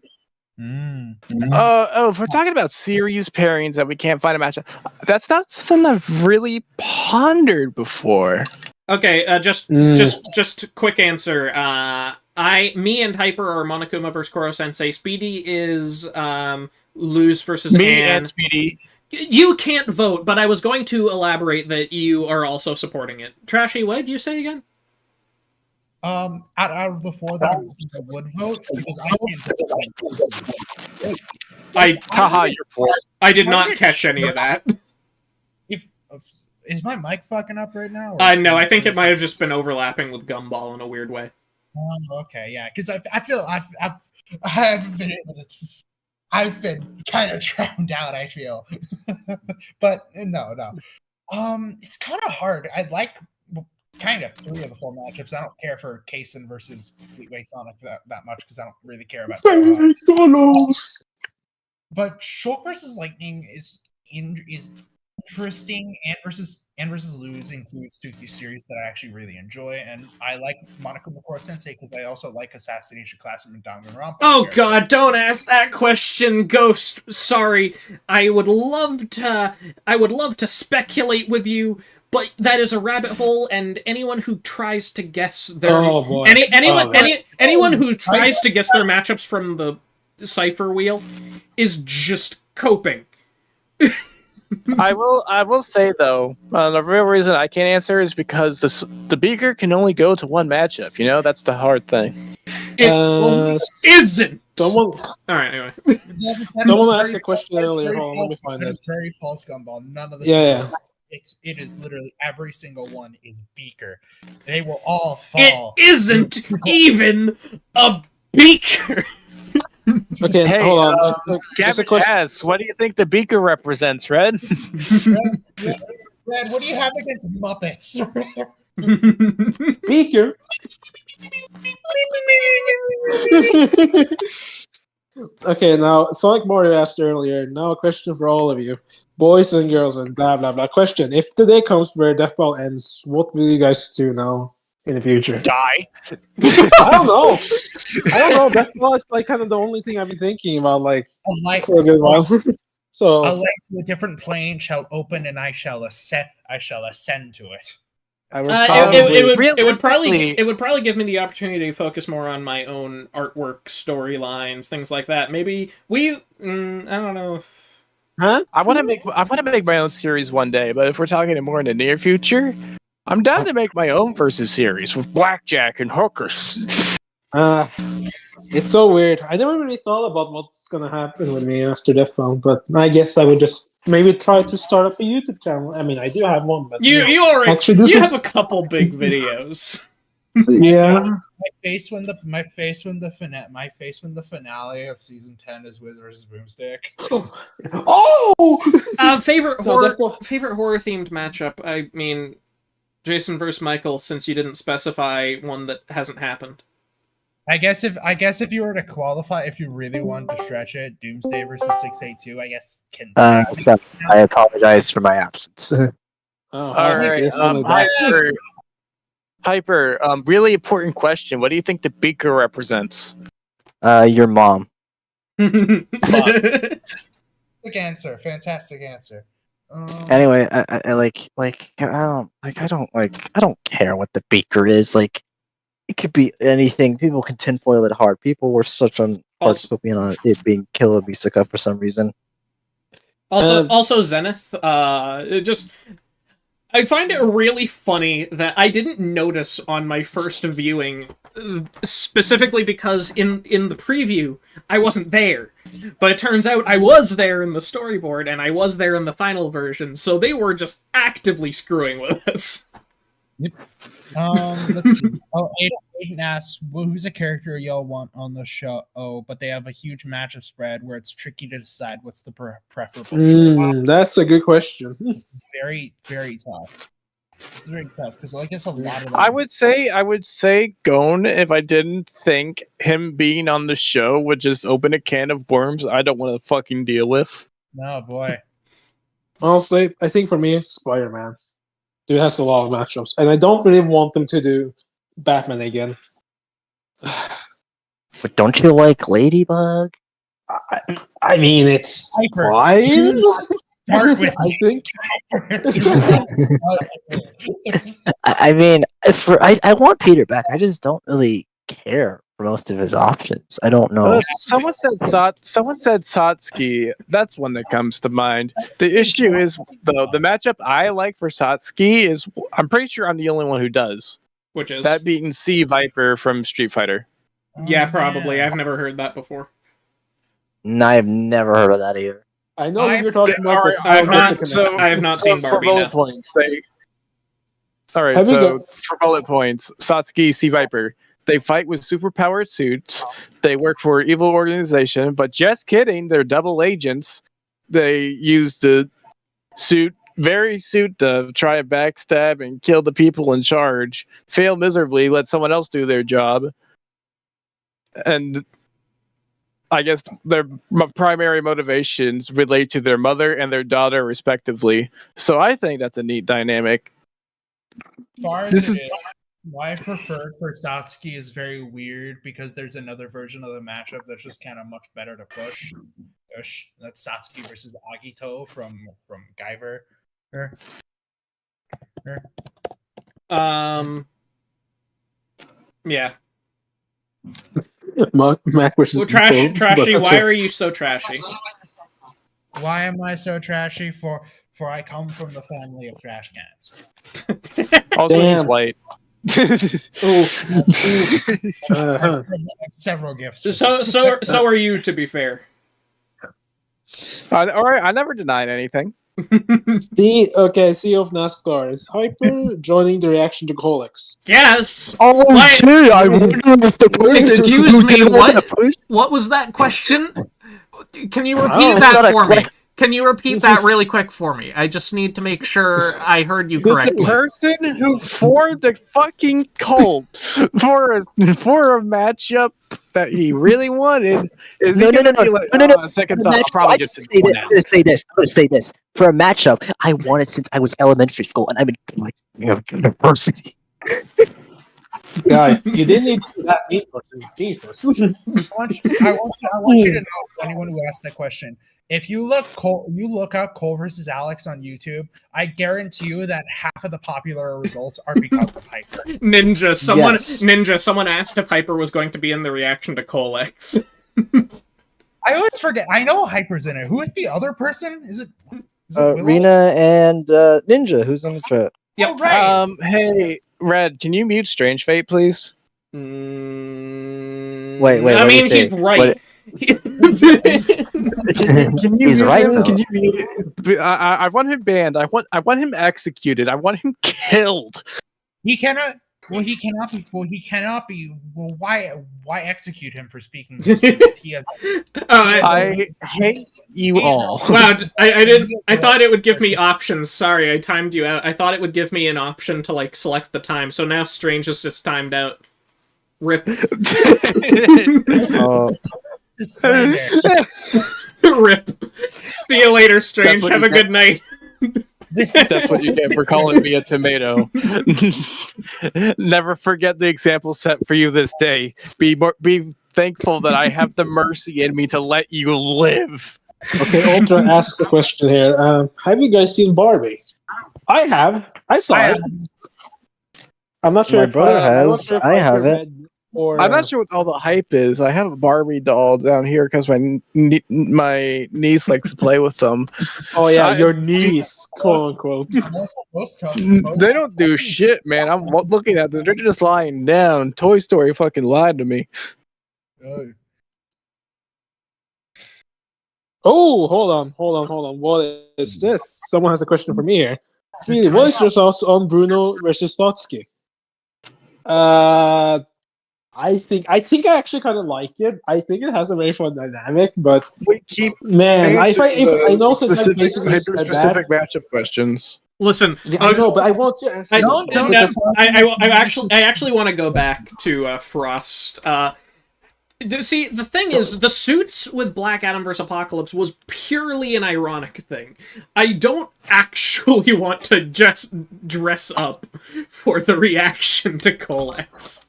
If we're talking about series pairings that we can't find a matchup, that's not something I've really pondered before. Okay, just quick answer. Me and Hyper are Monokuma versus Koro Sensei. Speedy is Luz versus Me Anne. and Speedy. You can't vote, but I was going to elaborate that you are also supporting it. Trashy, what did you say again? Out of the four that I would vote, because I did not catch any of that. Is my mic fucking up right now? No, I think it might have just been overlapping with Gumball in a weird way. Okay, yeah, because I feel I haven't been able to. I've been kind of drowned out, I feel. But no. It's kind of hard. I like kind of 3 of the 4 matchups. I don't care for Kaysen versus Fleetway Sonic that much because I don't really care about that. But Shulk versus Lightning is interesting, and versus Luz includes 2 series that I actually really enjoy, and I like Monokuma Koro Sensei because I also like Assassination Classroom and Danganronpa. Oh god, don't ask that question, Ghost. Sorry, I would love to speculate with you, but that is a rabbit hole, and anyone who tries to guess their anyone who tries to guess their matchups from the Cypher wheel is just coping. I will say though, the real reason I can't answer is because the Beaker can only go to one matchup. You know, that's the hard thing. It isn't. Someone. All right. Anyway, someone asked a question earlier. Hold on, let me find that it. is very false, Gumball. None of the. Yeah. it is literally every single one is Beaker. They will all fall. It isn't even a beaker. Okay, Hey, hold on. Just a Cabbage question. asks, what do you think the beaker represents, Red? Red, what do you have against Muppets? Beaker. Okay, now Sonic Mario asked earlier. Now a question for all of you, boys and girls, and blah blah blah. Question: if the day comes where Death Ball ends, what will you guys do now in the future? Die. I don't know. Death Ball is like kind of the only thing I've been thinking about, like for a good while. So a light to a different plane shall open, and I shall ascend to it. I would it would probably give me the opportunity to focus more on my own artwork, storylines, things like that. Maybe I don't know. Huh? I want to make my own series one day, but if we're talking more in the near future, I'm down to make my own versus series with blackjack and hookers. It's so weird. I never really thought about what's gonna happen with me after Deathbound, but I guess I would just maybe try to start up a YouTube channel. I mean, I do have one, but You already actually have a couple big videos. Yeah. My face when the finale of season 10 is Wiz vs. Boomstick. Oh! Favorite horror themed matchup. I mean, Jason versus Michael. Since you didn't specify one that hasn't happened. I guess if you were to qualify, if you really wanted to stretch it, Doomsday versus 682, I guess can. So I apologize for my absence. All right, Hyper. Really important question. What do you think the beaker represents? Your mom. Fantastic answer. Anyway, I don't care what the beaker is. Like, it could be anything. People can tinfoil it hard. People were such on being on it being Killer Bisaka for some reason. Also Zenith. I find it really funny that I didn't notice on my first viewing, specifically because in the preview I wasn't there, but it turns out I was there in the storyboard and I was there in the final version, so they were just actively screwing with us. Yep. Let's see. Aiden asks, who's a character y'all want on the show? But they have a huge matchup spread where it's tricky to decide what's the preferable. That's a good question. It's very, very tough. It's very tough because I guess a lot of them... I would say Gon if I didn't think him being on the show would just open a can of worms I don't want to fucking deal with. No, boy. Honestly, I think for me, Spider-Man. Dude has a lot of matchups, and I don't really want them to do Batman again. But don't you like Ladybug? I mean, it's fine. Start with I think. I mean, I want Peter back. I just don't really care for most of his options. I don't know. Someone said Satsuki. That's one that comes to mind. The issue is though the matchup I like for Satsuki is I'm pretty sure I'm the only one who does. Which is that beating Sea Viper from Street Fighter. Yeah, probably. I've never heard that before. No, I've never heard of that either. I know what you're talking about. I have not seen Barbie. For bullet points, for bullet points, Satsuki, Sea Viper. They fight with superpowered suits. They work for an evil organization, but just kidding, they're double agents. They use the suit to try to backstab and kill the people in charge, fail miserably, let someone else do their job. And I guess their primary motivations relate to their mother and their daughter, respectively. So I think that's a neat dynamic. As far as my preferred for Satsuki is very weird because there's another version of the matchup that's just kind of much better to push. That's Satsuki versus Agito from Guyver. Yeah. Mac versus trashy. Why are you so trashy? Why am I so trashy? For I come from the family of trash cans. Also, he's white. Several gifts. So are you, to be fair. All right, I never denied anything. Sea of NASCAR. Is Hyper joining the reaction to Colex? Yes. Oh What? shit! I wonder if the person Excuse who me, did what? that push- What was that question? Can you Oh, repeat it's that not a for me? question. Can you repeat that really quick for me? I just need to make sure I heard you The correctly. person who formed a fucking cult for a matchup that he really wanted is he gonna be like, second thought, I'll probably just sit one out. I'm gonna say this. For a matchup, I won it since I was elementary school, and I'm in like university. Guys, you didn't need that meat button. Jesus. I want you to know, anyone who asked that question, if you look up Cole versus Alex on YouTube, I guarantee you that half of the popular results are because of Hyper. Ninja, someone asked if Hyper was going to be in the reaction to Colex. I always forget. I know Hyper's in it. Who is the other person? Is it Willow? Rena and Ninja, who's in the chat. Yep. Oh, right. Hey, Red, can you mute Strange Fate, please? Wait, I what mean, do you he's say? right. Can you He's mute right, him? though. Can you mute? I want him banned. I want him executed. I want him killed. He cannot. Well, he cannot be. Well, he cannot be. Well, why execute him for speaking his truth? He has. I hate you all. Wow, I didn't. I thought it would give me options. Sorry, I timed you out. I thought it would give me an option to like select the time. So now Strange is just timed out. Rip. Rip. See you later, Strange. Have a good night. That's what you get for calling me a tomato. Never forget the example set for you this day. Be thankful that I have the mercy in me to let you live. Okay, Ultra asks a question here. Have you guys seen Barbie? I have. I saw it. I'm not sure My if brother I'm not has. sure if I Hyper haven't. read or, I'm not sure what all the hype is. I have a Barbie doll down here because my niece likes to play with them. Oh yeah, your niece, quote unquote. They don't do shit, man. I'm looking at them. They're just lying down. Toy Story fucking lied to me. Oh, hold on. What is this? Someone has a question for me here. Really, what is your thoughts on Bruno versus Stotsky? I think I actually kind of like it. I think it has a very fun dynamic, but we keep if I know since I basically said specific matchup questions. Listen, I know, but I want to ask. I actually want to go back to Frost. See, the thing is, the suits with Black Adam vs. Apocalypse was purely an ironic thing. I don't actually want to just dress up for the reaction to Colex.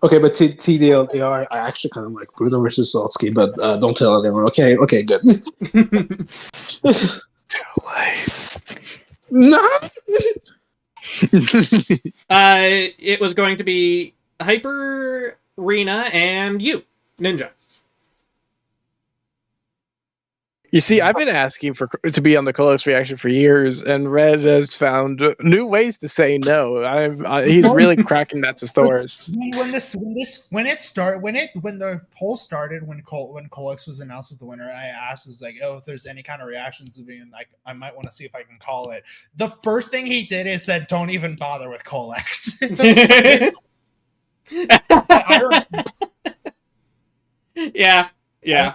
Okay, but TDLDR, I actually kind of like Bruno versus Stotsky, but don't tell anyone. Okay, good. No. It was going to be Hyper, Rena, and you, Ninja. You see, I've been asking to be on the Colex reaction for years, and Red has found new ways to say no. He's really cracking that thesaurus. When the poll started, when Colex was announced as the winner, I asked, was like, oh, if there's any kind of reactions to being like, I might want to see if I can call it. The first thing he did is said, don't even bother with Colex. Yeah.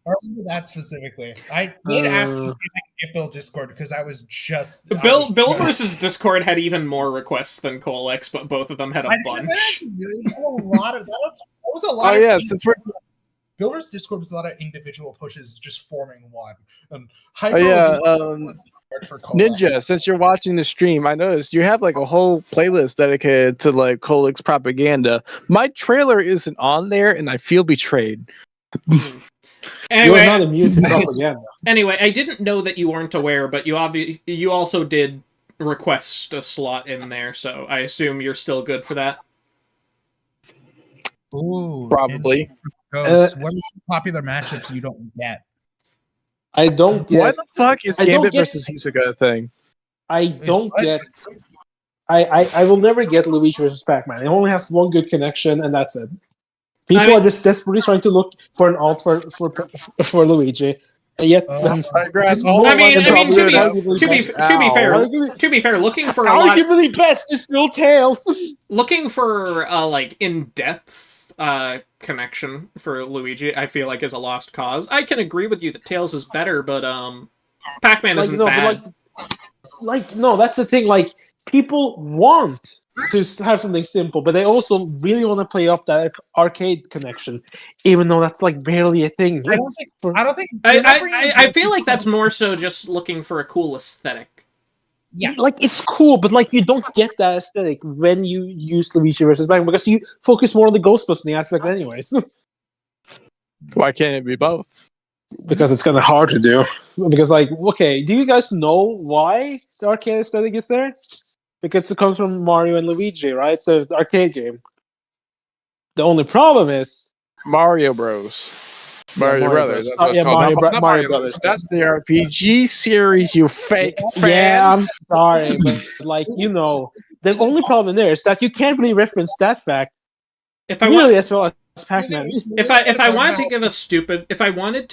I remember that specifically. I did ask to see if I could get Bill Discord because I was just Bill versus Discord had even more requests than Colex, but both of them had a bunch. Bill versus Discord was a lot of individual pushes just forming one. Ninja, since you're watching the stream, I noticed you have like a whole playlist dedicated to like Colex propaganda. My trailer isn't on there, and I feel betrayed. Anyway, you're not immune to propaganda. Anyway, I didn't know that you weren't aware, but you also did request a slot in there, so I assume you're still good for that. Ooh, probably. What are some popular matchups you don't get? I don't get. What the fuck is Gambit versus Hisoka a thing? I don't get. I will never get Luigi versus Pac-Man. It only has one good connection, and that's it. People are just desperately trying to look for an alt for Luigi. Yet, Grasp I mean, arguably to be fair, looking for a lot, arguably best is still Tails. looking for like in-depth connection for Luigi, I feel like is a lost cause. I can agree with you that Tails is better, but Pac-Man isn't bad. No, that's the thing. Like, people want to have something simple, but they also really want to play up that arcade connection, even though that's like barely a thing. I don't think. I feel like that's more so just looking for a cool aesthetic. Yeah, like it's cool, but like you don't get that aesthetic when you use Luigi versus Pac-Man because you focus more on the Ghostbusting aspect, anyways. Why can't it be both? Because it's kind of hard to do. Because, like, okay, do you guys know why the arcade aesthetic is there? Because it comes from Mario and Luigi, right? The arcade game. The only problem is Mario Bros. Mario Brothers. That's what it's called. Not Mario Brothers. That's the RPG series, you fake fan. Yeah, I'm sorry, but like, you know, the only problem there is that you can't really reference that back. If I really, as well as Pac-Man. If I wanted to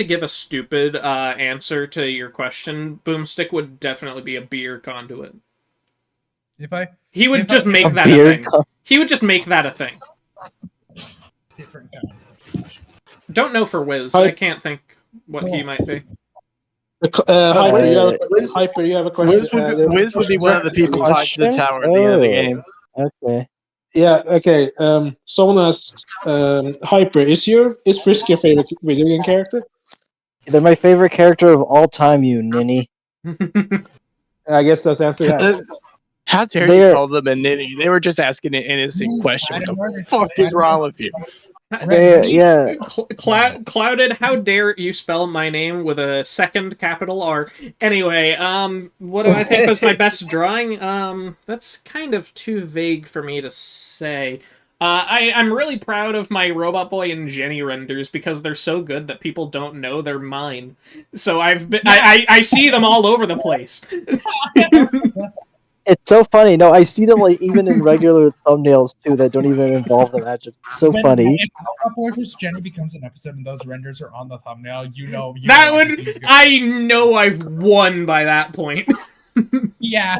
give a stupid answer to your question, Boomstick would definitely be a beer conduit. He would just make that a thing. He would just make that a thing. Different kind. Don't know for Wiz. I can't think what he might be. Hyper, you have a question. Wiz would be one of the people tied to the tower at the end of the game. Okay. Yeah, okay. Someone asks, Hyper, is Frisk your favorite video game character? They're my favorite character of all time, you ninny. I guess that's answer that. How dare you call them a ninny? They were just asking an innocent question. What the fuck is wrong with you? Yeah. Clouded, how dare you spell my name with a second capital R? Anyway, what do I think was my best drawing? That's kind of too vague for me to say. I'm really proud of my Robot Boy and Jenny renders because they're so good that people don't know they're mine. So I see them all over the place. It's so funny. No, I see them like even in regular thumbnails too that don't even involve the matchup. It's so funny. If Robot Boy vs. Jenny becomes an episode and those renders are on the thumbnail, I know I've won by that point. Yeah.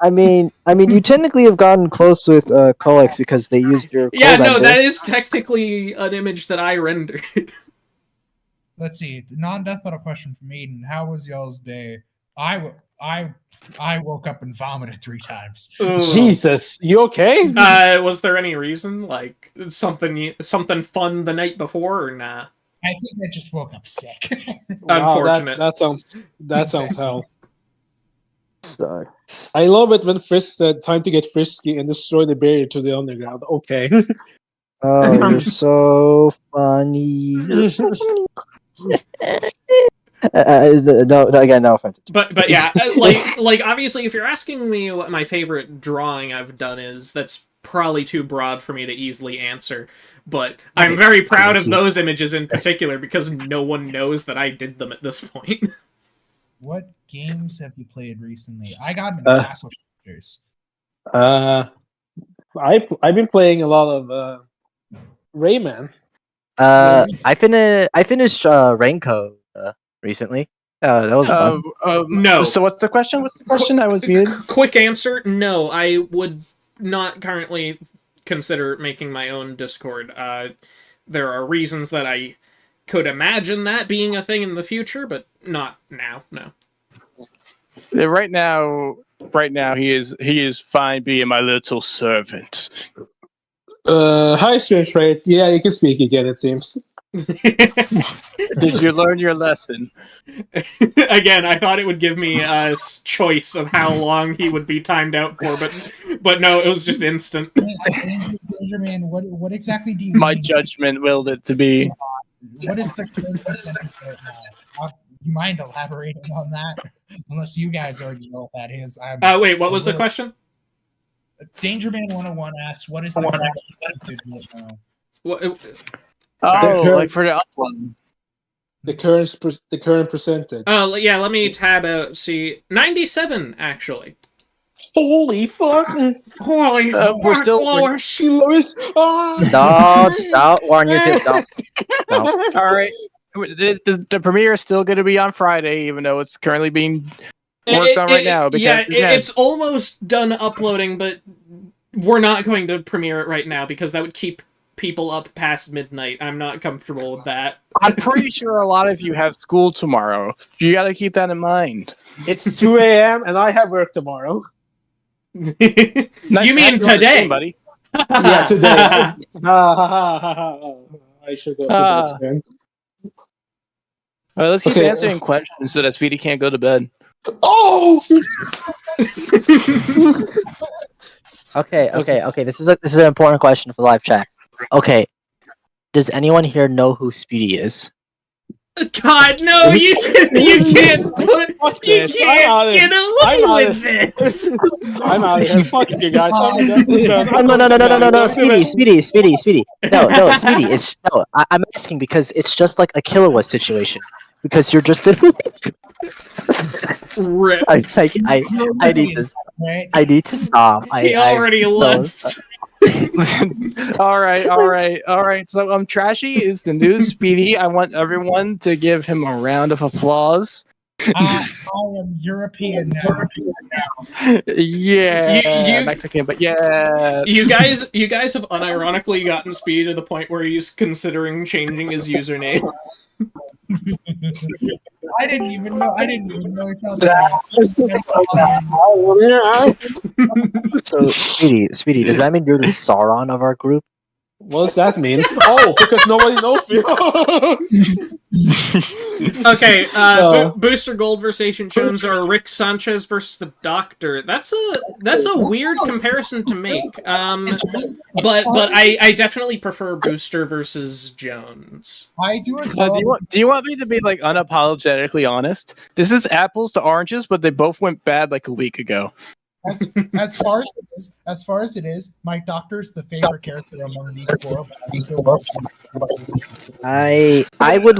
I mean, you technically have gotten close with Colex because they used your. Yeah, no, that is technically an image that I rendered. Let's see. The non-death battle question from Aiden. How was y'all's day? I woke up and vomited 3 times. Ooh. Jesus, you okay? Was there any reason, like something fun the night before, or nah? I think I just woke up sick. Unfortunate. That sounds hell. Sucks. I love it when Frisk said, "Time to get frisky and destroy the barrier to the underground." Okay. Oh, you're so funny. No offense. But yeah, like obviously, if you're asking me what my favorite drawing I've done is, that's probably too broad for me to easily answer. But I'm very proud of those images in particular because no one knows that I did them at this point. What games have you played recently? I got into Castle Shooters. I've been playing a lot of Rayman. I finished Raincoat recently. That was fun. No. So what's the question? I was muted. Quick answer: no. I would not currently consider making my own Discord. There are reasons that I could imagine that being a thing in the future, but not now. No. Right now, he is fine being my little servant. Hi, Strange Freight. Yeah, you can speak again, it seems. Did you learn your lesson? Again, I thought it would give me a choice of how long he would be timed out for, but no, it was just instant. Man, what exactly do you My mean? judgment willed it to be. What is the current percentage right now? You mind elaborating on that? Unless you guys already know what that is. Wait, what was the question? Danger Man 101 asks, what is the current percentage right now? Like for the upload. The current percentage. Oh, yeah, let me tab out. See, 97 actually. Holy fuck! Holy fuck! We're still. Lois. Don't warn you. Don't. All right. The premiere is still going to be on Friday, even though it's currently being worked on right now. Because it's almost done uploading, but we're not going to premiere it right now because that would keep people up past midnight. I'm not comfortable with that. I'm pretty sure a lot of you have school tomorrow. You got to keep that in mind. It's 2 a.m. and I have work tomorrow. You mean today, buddy? Yeah, today. I should go to bed then. All right, let's keep answering questions so that Speedy can't go to bed. Oh! Okay. This is an important question for the live chat. Okay, does anyone here know who Speedy is? God, no! You can't get away with this. I'm out of here. Fuck you guys. No. Speedy. No, Speedy. I'm asking because it's just like a Killua situation. Because you're just Rip. I need to stop. He already left. All right. So Trashy is the new Speedy. I want everyone to give him a round of applause. I am European now. Yeah, Mexican, but yeah. You guys have unironically gotten Speedy to the point where he's considering changing his username. I didn't even know he found that. So, Speedy, does that mean you're the Sauron of our group? What does that mean? Oh, because nobody knows me. Okay, Booster Gold versus Ancient Jones or Rick Sanchez versus the Doctor. That's a weird comparison to make. But I definitely prefer Booster versus Jones. I do as Do well. you want me to be like unapologetically honest? This is apples to oranges, but they both went bad like a week ago. As far as it is, my Doctor's the favorite character among these four. I would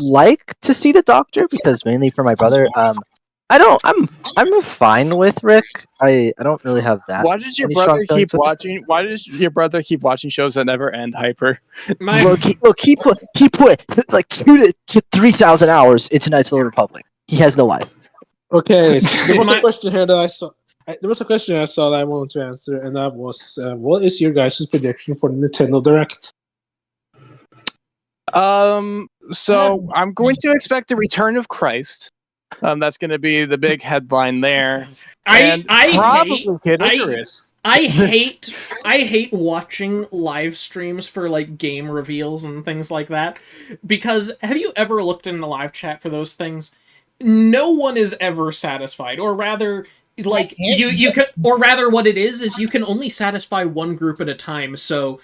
like to see the Doctor because mainly for my brother. I'm fine with Rick. I don't really have that. Why does your brother keep watching? Why does your brother keep watching shows that never end? Hyper. He put like 2,000 to 3,000 hours into Knights of the Republic. He has no life. Okay, so there was a question here that I saw. There was a question I saw that I wanted to answer, and that was, what is your guys' prediction for the Nintendo Direct? So I'm going to expect the return of Christ. That's going to be the big headline there. I hate watching live streams for like game reveals and things like that, because have you ever looked in the live chat for those things? No one is ever satisfied, or rather, like you can, or rather, what it is you can only satisfy one group at a time. So,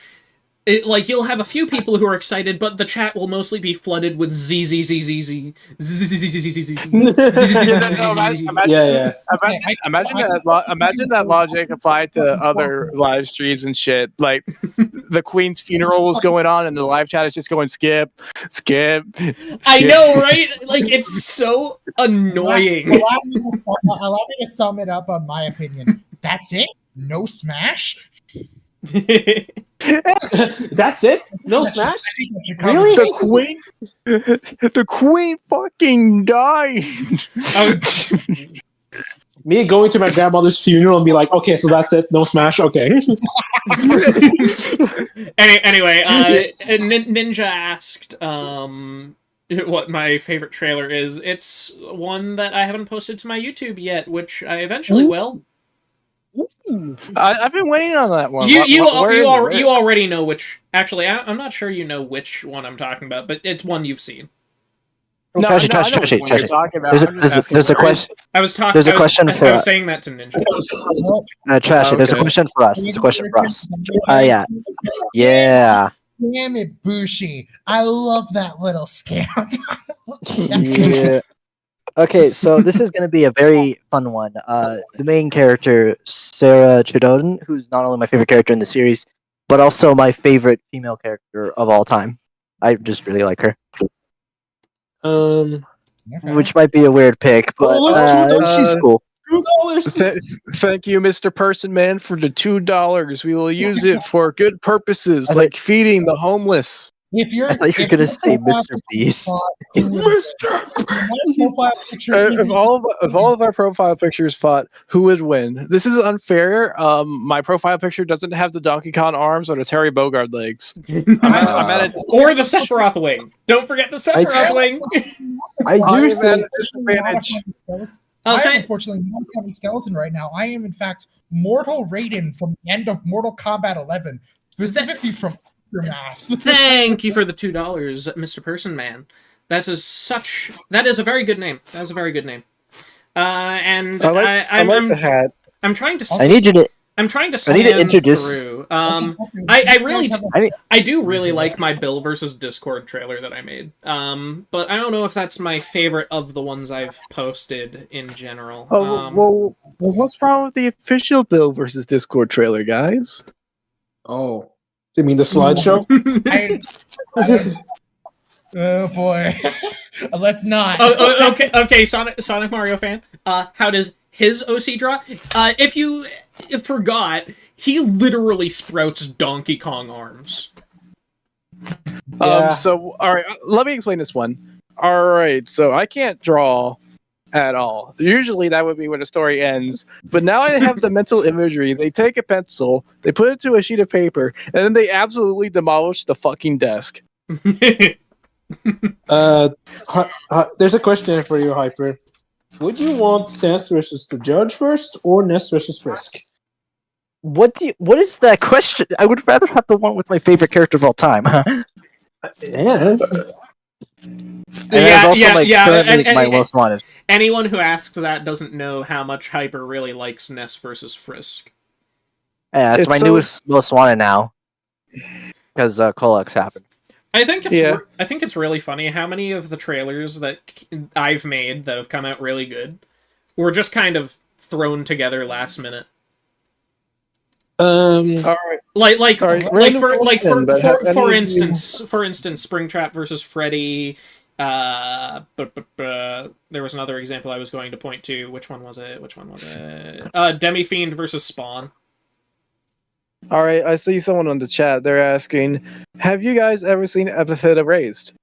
you'll have a few people who are excited, but the chat will mostly be flooded with Imagine that logic applied to other live streams and shit. Like the Queen's funeral was going on, and the live chat is just going skip. I know, right? Like it's so annoying. Allow me to sum it up on my opinion. That's it. No Smash. That's it? No Smash? Really? The Queen fucking died. Me going to my grandmother's funeral and be like, okay, so that's it, no Smash, okay. Anyway, Ninja asked what my favorite trailer is. It's one that I haven't posted to my YouTube yet, which I eventually will. I've been waiting on that one. You already know which. Actually, I'm not sure you know which one I'm talking about, but it's one you've seen. Trash. There's a question. I was saying that to Ninja. Trashy. There's a question for us. There's a question for us. Yeah. Damn it, Bushi! I love that little scamp. Yeah. Okay, so this is going to be a very fun one. The main character, Sarah Chidoden, who's not only my favorite character in the series, but also my favorite female character of all time. I just really like her. Which might be a weird pick, but she's cool. Thank you, Mr. Person Man, for the $2. We will use it for good purposes, like feeding the homeless. If you're, I thought you were gonna say Mr. Beast. If all of our profile pictures fought, who would win? This is unfair. My profile picture doesn't have the Donkey Kong arms or the Terry Bogard legs. I'm at a Or the Sephiroth wing. Don't forget the Sephiroth wing. I do think. I am unfortunately not a heavy skeleton right now. I am in fact Mortal Raiden from the end of Mortal Kombat 11, specifically from Aftermath. Thank you for the $2, Mr. Person Man. That is a very good name. That is a very good name. And I like the hat. I'm trying to. I need you to. I'm trying to I need to scan introduce. through. I do really like my Bill versus Discord trailer that I made. But I don't know if that's my favorite of the ones I've posted in general. Well, what's wrong with the official Bill versus Discord trailer, guys? Oh, you mean the slideshow? Oh boy, let's not. Okay, Sonic Mario fan. How does his OC draw? If you forgot, he literally sprouts Donkey Kong arms. Yeah. So, all right, let me explain this one. All right, so I can't draw at all. Usually that would be when the story ends, but now I have the mental imagery. They take a pencil, they put it to a sheet of paper, and then they absolutely demolish the fucking desk. There's a question for you, Hyper. Would you want Sans versus the Judge first, or Ness versus Frisk? What is that question? I would rather have the one with my favorite character of all time. Yeah. Currently my most wanted. Anyone who asks that doesn't know how much Hyper really likes Ness versus Frisk. Yeah, it's my newest most wanted now, because Colex happened. I think it's really funny how many of the trailers that I've made that have come out really good were just kind of thrown together last minute. All right. For instance, Springtrap versus Freddy. There was another example I was going to point to. Which one was it? Demi-Fiend versus Spawn. All right, I see someone on the chat. They're asking, have you guys ever seen an episode of Raised?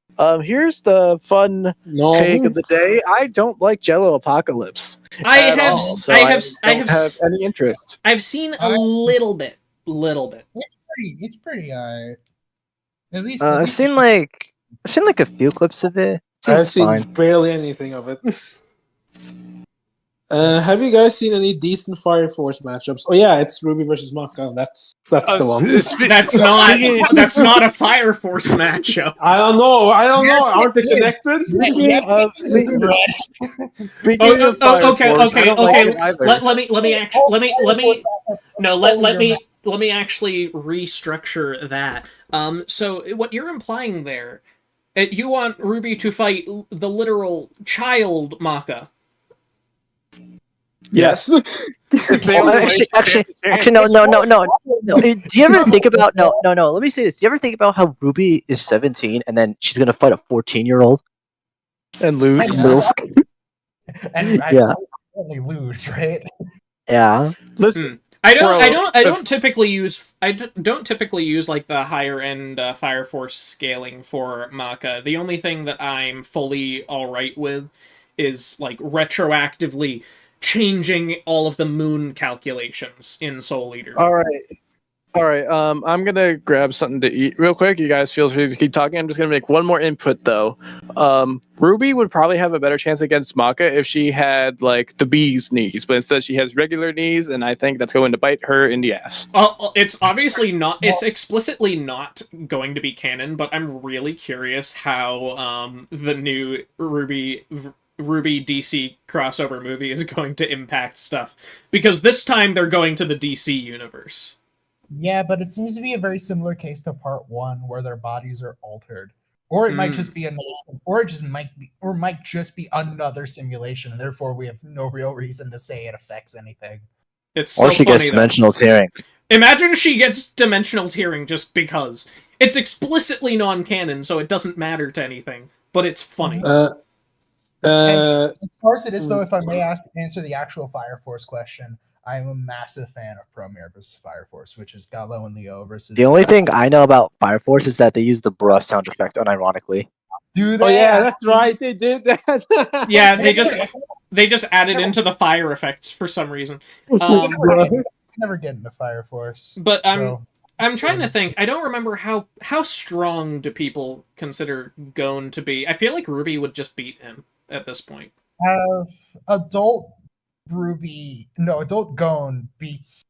Here's the fun take of the day. I don't like Jello Apocalypse. I have any interest. I've seen a little bit. It's pretty. At least I've seen like a few clips of it. I've seen barely anything of it. Have you guys seen any decent Fire Force matchups? Oh yeah, it's Ruby versus Maka. That's the one. That's not a Fire Force matchup. I don't know. Aren't they connected? Let me actually restructure that. So what you're implying there, you want Ruby to fight the literal child Maka. Yes. Actually, no. Do you ever think about no? Let me say this. Do you ever think about how Ruby is 17 and then she's gonna fight a 14-year-old and lose? And yeah, probably lose, right? Yeah. Listen, I don't typically use like the higher end Fire Force scaling for Maka. The only thing that I'm fully alright with is like retroactively changing all of the moon calculations in Soul Eater. All right. I'm gonna grab something to eat real quick. You guys feel free to keep talking. I'm just gonna make one more input though. Ruby would probably have a better chance against Maka if she had like the bee's knees, but instead she has regular knees, and I think that's going to bite her in the ass. It's obviously not. It's explicitly not going to be canon, but I'm really curious how the new Ruby DC crossover movie is going to impact stuff, because this time they're going to the DC universe. Yeah, but it seems to be a very similar case to part 1, where their bodies are altered, or it might just be might just be another simulation, and therefore we have no real reason to say it affects anything. Or she gets dimensional tearing. Imagine she gets dimensional tearing just because it's explicitly non-canon, so it doesn't matter to anything, but it's funny. As far as it is, though, if I may answer the actual Fire Force question, I'm a massive fan of Promare versus Fire Force, which is Gallo and Leo versus. The only thing I know about Fire Force is that they use the bruh sound effect unironically. Do they? Oh yeah, that's right. They did that. Yeah, they just added into the fire effects for some reason. Never get into Fire Force. But I'm trying to think. I don't remember how strong do people consider Gon to be. I feel like Ruby would just beat him at this point. Adult Gon beats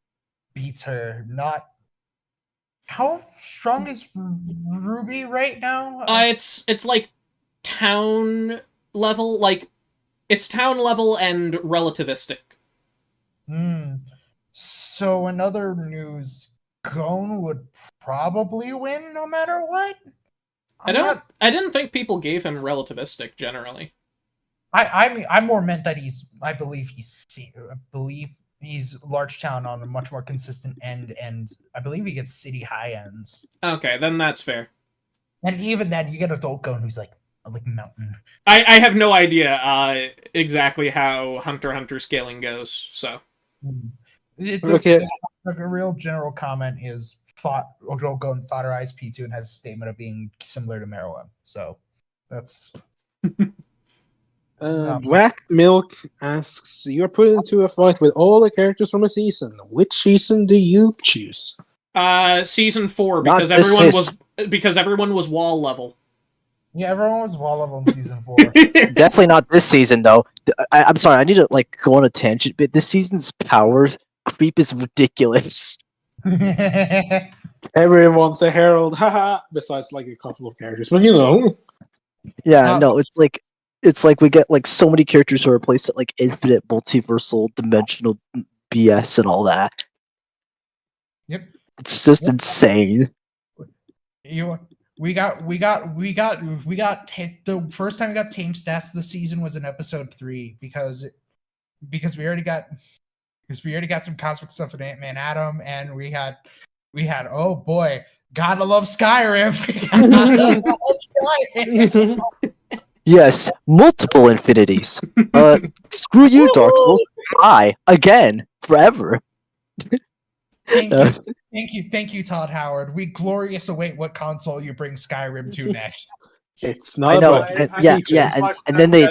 her. Not how strong is Ruby right now? It's like town level, like it's town level and relativistic. So in other news, Gon would probably win no matter what. I didn't think people gave him relativistic generally. I more meant that I believe he's large town on a much more consistent end, and I believe he gets city high ends. Okay, then that's fair. And even then, you get adult Gon who's like mountain. I have no idea exactly how Hunter x Hunter scaling goes, so. The real general comment is adult Gon fodderized P2 and has a statement of being similar to Meruem. So that's. Black Milk asks, you're put into a fight with all the characters from a season. Which season do you choose? Season 4, because everyone was wall level. Yeah, everyone was wall level in season 4. Definitely not this season, though. I'm sorry, I need to go on a tangent, but this season's powers creep is ridiculous. Everyone's a herald, haha. Besides, a couple of characters, but Yeah, no, it's like we get so many characters who are placed at infinite multiversal dimensional BS and all that. Yep. It's just insane. The first time we got tame stats this season was in episode 3 because we already got some cosmic stuff in Ant-Man Atom, and we had oh boy, gotta love Skyrim. Yes, multiple infinities. Screw you, Dark Souls. I again, forever. Thank you, Todd Howard. We glorious await what console you bring Skyrim to next. It's not. I know. And then they.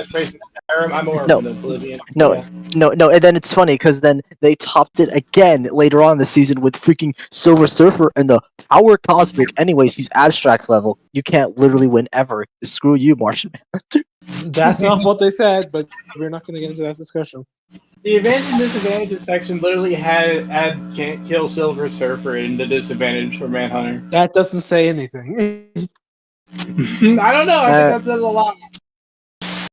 No, and then it's funny because then they topped it again later on in the season with freaking Silver Surfer and the Power Cosmic. Anyways, he's abstract level. You can't literally win ever. Screw you, Martian Manhunter. That's not what they said, but we're not going to get into that discussion. The advantage and disadvantages section literally had can't kill Silver Surfer in the disadvantage for Manhunter. That doesn't say anything. I don't know. I think that says a lot.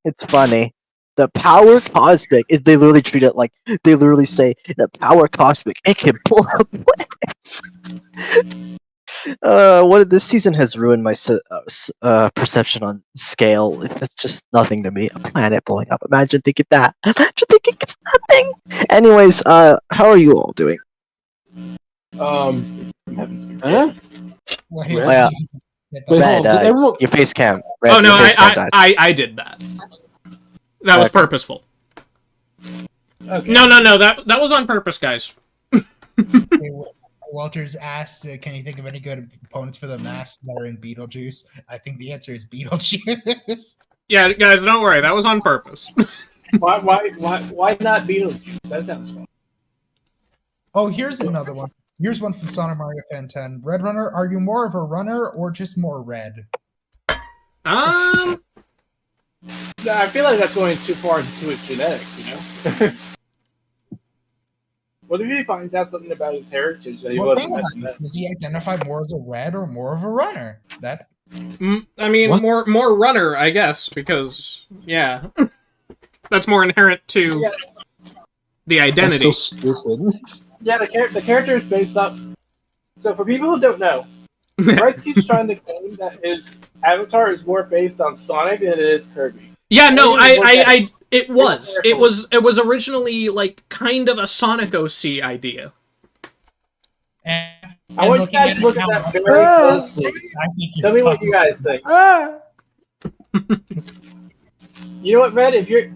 It's funny. The Power Cosmic is they literally treat it like they literally say the Power Cosmic. It can pull up planets. This season has ruined my perception on scale. That's just nothing to me. A planet blowing up. Imagine thinking that. Imagine thinking it's nothing. Anyways, how are you all doing? Red, your face cam. Red, oh no, I did that. That was purposeful. Okay. No, that was on purpose, guys. Walters asked, can you think of any good opponents for the masks that are in Beetlejuice? I think the answer is Beetlejuice. Yeah, guys, don't worry. That was on purpose. Why not Beetlejuice? That sounds fun. Oh, here's another one. Here's one from Sonic Mario Fan 10. Red Runner, are you more of a runner or just more red? I feel like that's going too far into its genetics, you know? What if he finds out something about his heritage that he wasn't messing up? Does he identify more as a red or more of a runner? I mean, more runner, I guess, because, yeah. That's more inherent to the identity. That's so stupid. Yeah, the character is based up. So for people who don't know, Red keeps trying to claim that his avatar is more based on Sonic than it is Kirby. Yeah, no, it was originally kind of a Sonic OC idea. I want you guys to look at that very closely. Tell me what you guys think. You know what, Red? If you're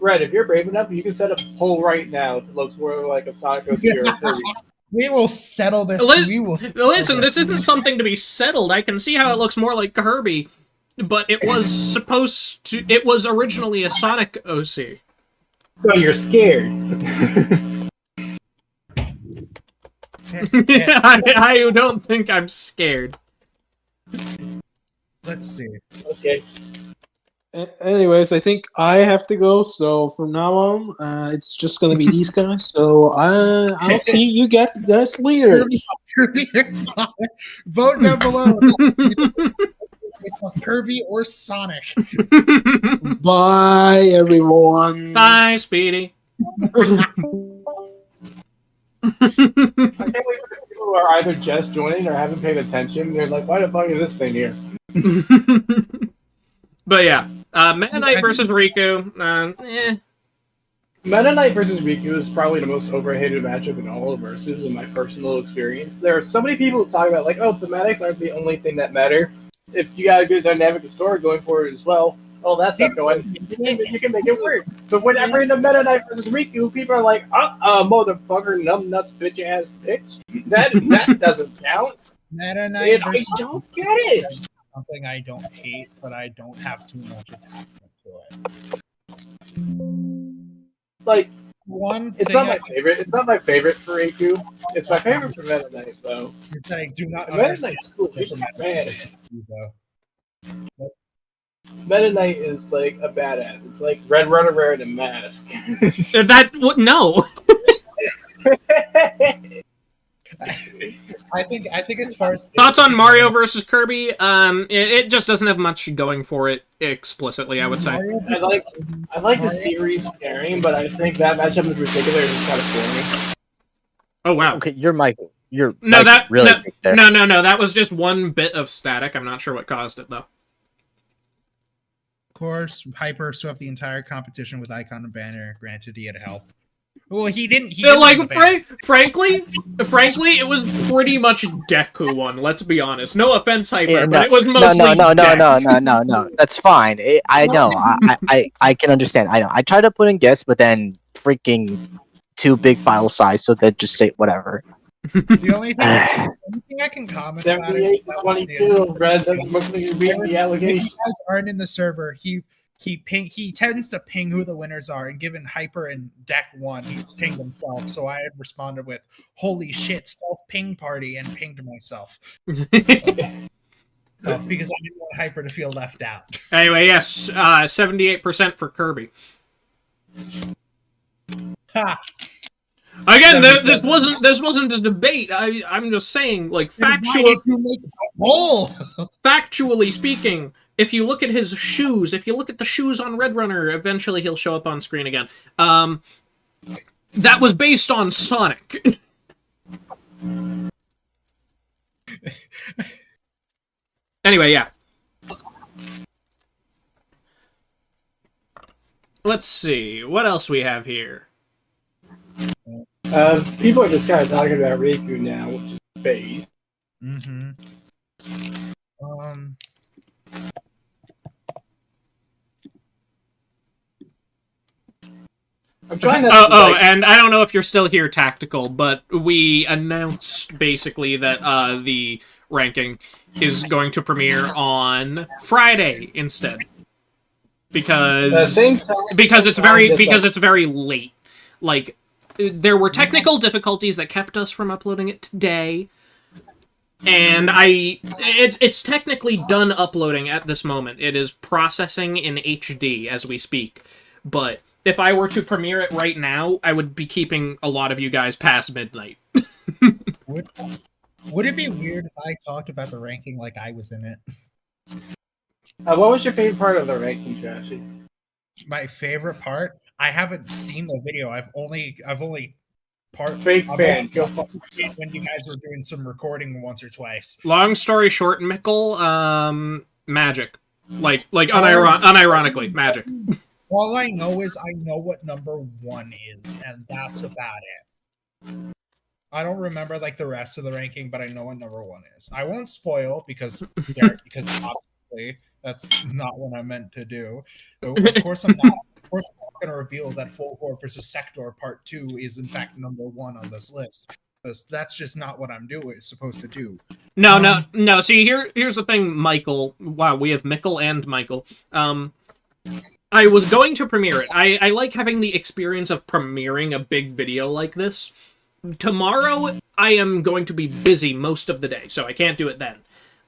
brave enough, you can set up a poll right now that looks more like a Sonic OC or a Kirby. We will settle this. Listen, this isn't something to be settled. I can see how it looks more like Kirby, but it was supposed to. It was originally a Sonic OC. So you're scared. Yes. I don't think I'm scared. Let's see. Okay. Anyways, I think I have to go. So from now on, it's just gonna be these guys. So I'll see you guys later. Kirby or Sonic? Vote down below. Based off Kirby or Sonic. Bye, everyone. Bye, Speedy. I can't wait for people who are either just joining or haven't paid attention. They're like, why the fuck is this thing here? But yeah, Meta Knight versus Riku. Meta Knight versus Riku is probably the most overhated matchup in all of Versus in my personal experience. There are so many people who talk about, like, oh, thematics aren't the only thing that matter. If you got a good dynamic story going for it as well, all that stuff going, you can make it work. But whenever in the Meta Knight versus Riku, people are like, motherfucker, numbnuts, bitch ass bitch. That doesn't count. Meta Knight I versus don't get it. something I don't hate, but I don't have too much attachment to it. Like, It's not my favorite. It's not my favorite for Riku. It's my favorite for Meta Knight, though. Is that I do not Meta understand. Knight's cool. It's Meta badass. though. Meta Knight is like a badass. It's like Red Runner wearing a mask. No. I think as far as Thoughts on Mario versus Kirby? It just doesn't have much going for it explicitly, I would say. I like the series pairing, but I think that matchup in particular is kind of boring. Oh wow. Okay, your mic. Your No, mic that really no, big there. no. That was just one bit of static. I'm not sure what caused it though. Of course, Hyper swept the entire competition with Icon and Banner. Granted, he had help. Well, he didn't. Frankly, it was pretty much Deck who won. Let's be honest. No offense, Hyper, Yeah, but it was mostly Deck. No. That's fine. I know. I can understand. I know. I tried to put in guess, but then freaking too big file size, so then just say whatever. The only thing I can comment about it 78-22, Red. That's mostly beating the allegation. you guys aren't in the server. He tends to ping who the winners are, and given Hyper and Deck won, he pinged himself. So I had responded with, "Holy shit, self-ping party," and pinged myself because I didn't want Hyper to feel left out. Anyway, yes, 78% for Kirby. Ha! Again, this wasn't a debate. I'm just saying, like, factually speaking, if you look at his shoes, if you look at the shoes on Red Runner, eventually he'll show up on screen again. That was based on Sonic. Anyway, yeah. Let's see what else we have here. People are just kind of talking about Riku now, which is phase. Mm-hmm. I'm trying to. And I don't know if you're still here, Tactical, but we announced basically that the ranking is going to premiere on Friday instead, because it's very late. Like, there were technical difficulties that kept us from uploading it today, and it's technically done uploading at this moment. It is processing in HD as we speak, but if I were to premiere it right now, I would be keeping a lot of you guys past midnight. Would it be weird if I talked about the ranking like I was in it? What was your favorite part of the ranking, Trashy? My favorite part? I haven't seen the video. I've only fake fan. When you guys were doing some recording once or twice. Long story short, Mickle, magic. Like unironically, magic. All I know is I know what number 1 is, and that's about it. I don't remember like the rest of the ranking, but I know what number 1 is. I won't spoil because obviously that's not what I meant to do. Of course, I'm not of course, I'm not going to reveal that Fulgor versus Sector Part 2 is in fact #1 on this list. Because that's just not what I'm supposed to do. No. See, here's the thing, Michael. Wow, we have Mickle and Michael. I was going to premiere it. I like having the experience of premiering a big video like this. Tomorrow, I am going to be busy most of the day, so I can't do it then.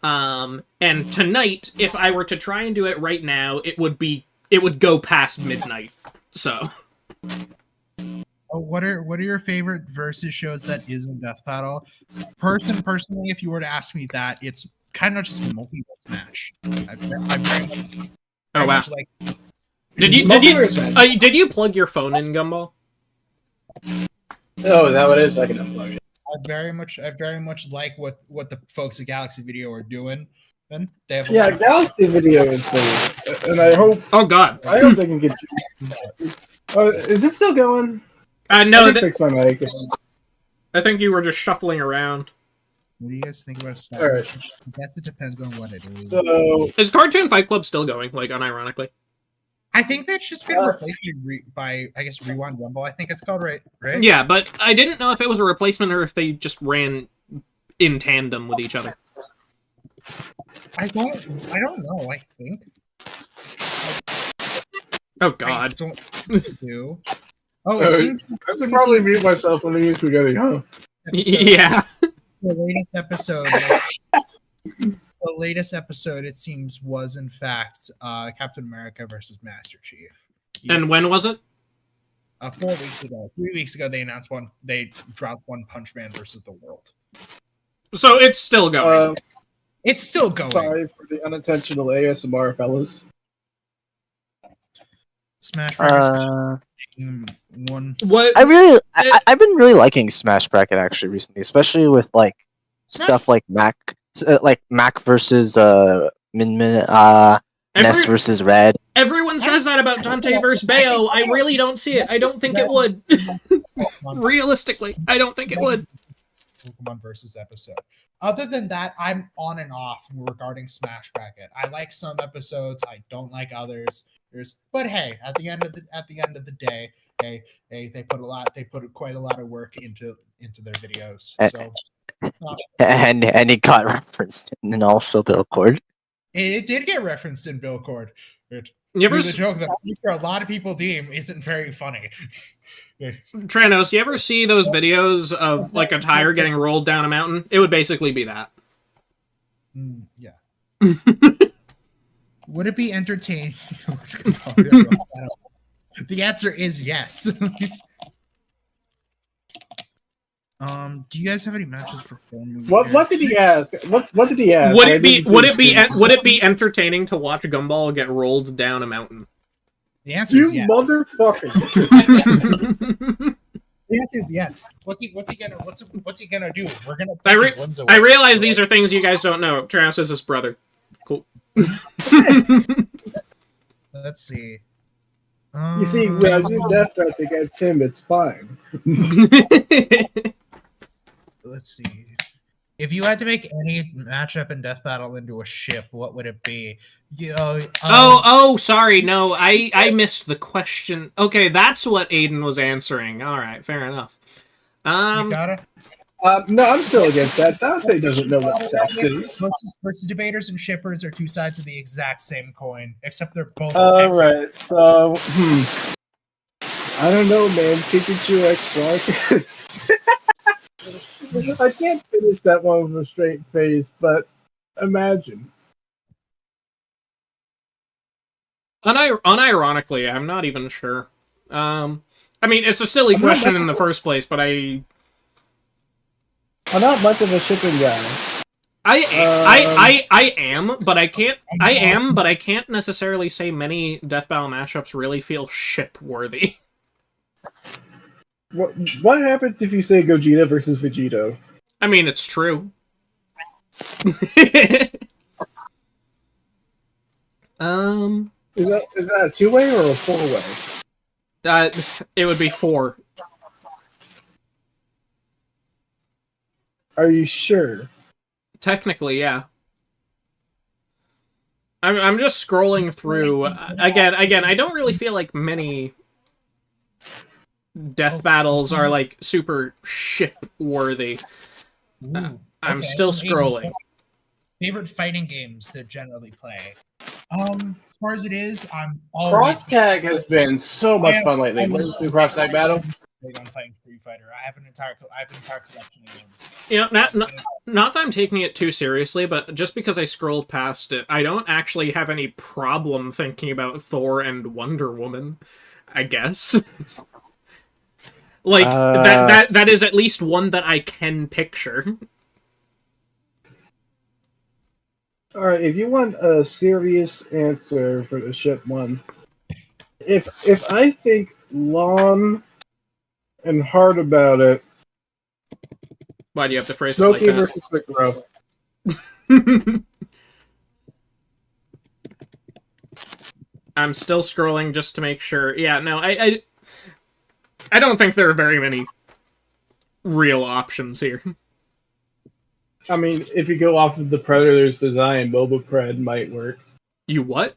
And tonight, if I were to try and do it right now, it would go past midnight. So. What are your favorite versus shows that isn't Death Battle? Personally, if you were to ask me that, it's kind of just multi match. I very Wow. much like. Did you plug your phone in, Gumball? Oh, is that what it is? I can unplug it. I very much like what the folks at Galaxy Video are doing. Then they have Galaxy Video is thing, and I hope. Oh God! I hope they can get. Is it still going? No. I fix my mic. I think you were just shuffling around. What do you guys think about Star All Wars? right. I guess it depends on what it is. So, Is Cartoon Fight Club still going? Like, unironically. I think that's just been replaced by I guess Rewind Rumble. I think it's called right. Yeah, but I didn't know if it was a replacement or if they just ran in tandem with each other. I don't know. I think. Oh God. I don't do. Oh, it seems. I should probably mute myself when we spaghetti, huh? Yeah. The latest episode. The latest episode, it seems, was in fact Captain America versus Master Chief. And when was it? 4 weeks ago. 3 weeks ago, they announced one. They dropped One Punch Man versus the World. So it's still going. It's still going. Sorry for the unintentional ASMR, fellas. Smash Bracket. One. What? I've been really liking Smash Bracket actually recently, especially with like stuff like Mac versus Min Ness versus Red. Everyone says that about Dante versus Bayo. I really don't see it. I don't think it would. Realistically, I don't think it would. Pokemon versus episode. Other than that, I'm on and off regarding Smash Bracket. I like some episodes, I don't like others. But hey, at the end of the day, they put quite a lot of work into their videos. So and it got referenced and also Billboard. it did get referenced in Billboard. You ever The joke that a lot of people deem isn't very funny. Tranos, you ever see those videos of like a tire getting rolled down a mountain? It would basically be that. Yeah. Would it be entertaining? The answer is yes. Do you guys have any matches for film? What did he ask? What did he ask? Would it be entertaining to watch Gumball get rolled down a mountain? The answer is yes. Motherfucker. The answer is yes. What's he gonna do? We're gonna. I realize these are things you guys don't know. Tranos is his brother. Cool. Let's see. You see, when I do death threats against him, it's fine. Let's see. If you had to make any matchup in Death Battle into a ship, what would it be? Sorry. No, I missed the question. Okay, that's what Aiden was answering. All right, fair enough. You got it. No, I'm still against that. Dante doesn't know what sex is. Versus debaters and shippers are two sides of the exact same coin, except they're both. All right, so I don't know, man. Pikachu X Shark. I can't finish that one with a straight face, but imagine. Unironically, I'm not even sure. I mean, it's a silly question in the first place, but I'm not much of a shipping guy. I am, but I can't necessarily say many Death Battle mashups really feel ship worthy. What happens if you say Gogeta versus Vegito? I mean, it's true. Is that a two-way or a four-way? It would be 4. Are you sure? Technically, yeah. I'm just scrolling through again. I don't really feel like many death battles are like super ship worthy. I'm still scrolling. Favorite fighting games to generally play. As far as it is, I'm always Cross tag has been so much fun lately. Let's do cross tag battle. Big on playing Street Fighter. I have an entire collection of games. You know, not that I'm taking it too seriously, but just because I scrolled past it, I don't actually have any problem thinking about Thor and Wonder Woman, I guess. Like, that is at least one that I can picture. Alright, if you want a serious answer for the ship one, if I think long and hard about it, why do you have to phrase it like that? versus McGraw. I'm still scrolling just to make sure. Yeah, no, I don't think there are very many real options here. I mean, if you go off of the Predator's design, Boba Pred might work. You what?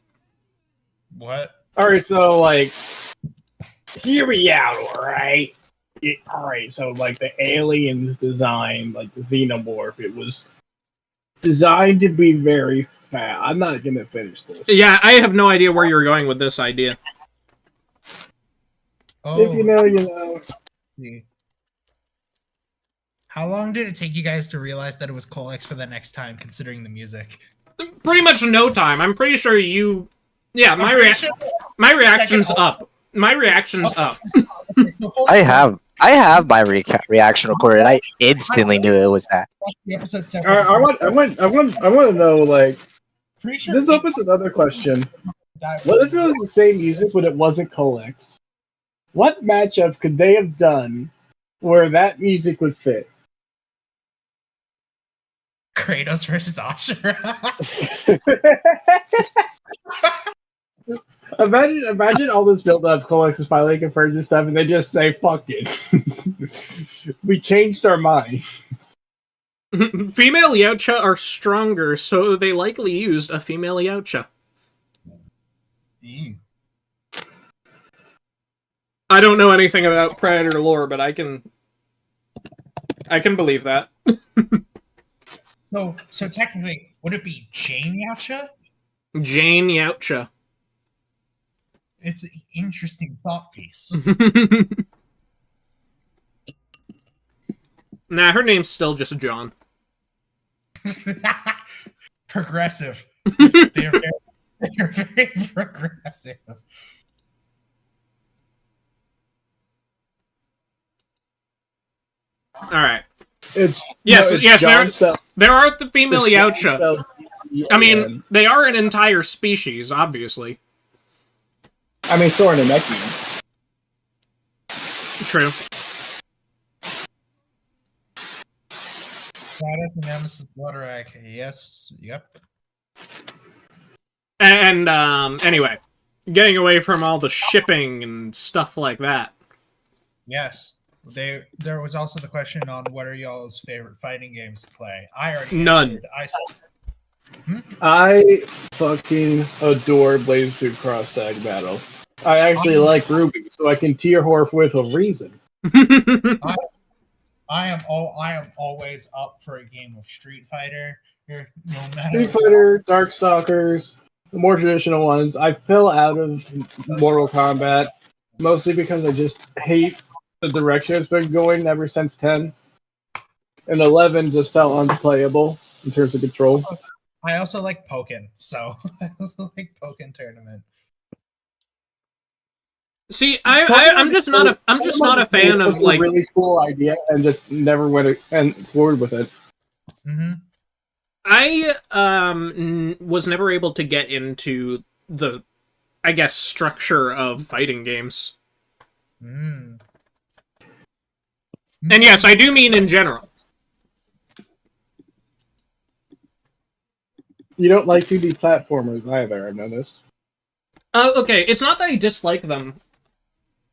What? Alright, so, like, hear me out, alright? Alright, so, like, the aliens design, like, the Xenomorph, it was designed to be very fast. I'm not gonna finish this. Yeah, I have no idea where you're going with this idea. If you know, you know. How long did it take you guys to realize that it was Colex for the next time, considering the music? Pretty much no time. I'm pretty sure you... Yeah, my reaction's up. My reaction's up. I have my reaction recorded. I instantly knew it was that. The episode I want to know, like, sure this opens another question. What if it was the same music but it wasn't Colex? What matchup could they have done where that music would fit? Kratos versus Ashura. Imagine all this build up. Colex is finally confirmed and stuff, and they just say, "Fuck it, we changed our mind." Female Yautja are stronger, so they likely used a female Yautja. I don't know anything about Predator lore, but I can believe that. So technically, would it be Jane Yautja? Jane Yautja. It's an interesting thought piece. Nah, her name's still just John. Progressive. They're very progressive. Alright. Yes, there are the female Yautja. I mean, they are an entire species, obviously. I mean, Thor and Namekian. True. Shout out to Nemesis Bloodrak. Yes, yep. And, anyway, getting away from all the shipping and stuff like that. Yes. There was also the question on what are y'all's favorite fighting games to play. I already None. I fucking adore Blaze Cross Tag Battle. I actually like Ruby, so I can tier Horf with a reason. I am always up for a game of Street Fighter. No matter Street Fighter, Darkstalkers, the more traditional ones. I fell out of Mortal Kombat mostly because I just hate the direction it's been going ever since 10. And 11 just felt unplayable in terms of control. I also like Pokken, so I also like Pokken Tournament. See, I'm just not a fan of like a really cool idea and just never went forward with it. Mm-hmm. I was never able to get into the, I guess, structure of fighting games. Mm. And yes, I do mean in general. You don't like 2D platformers either, I've noticed. Okay, it's not that I dislike them,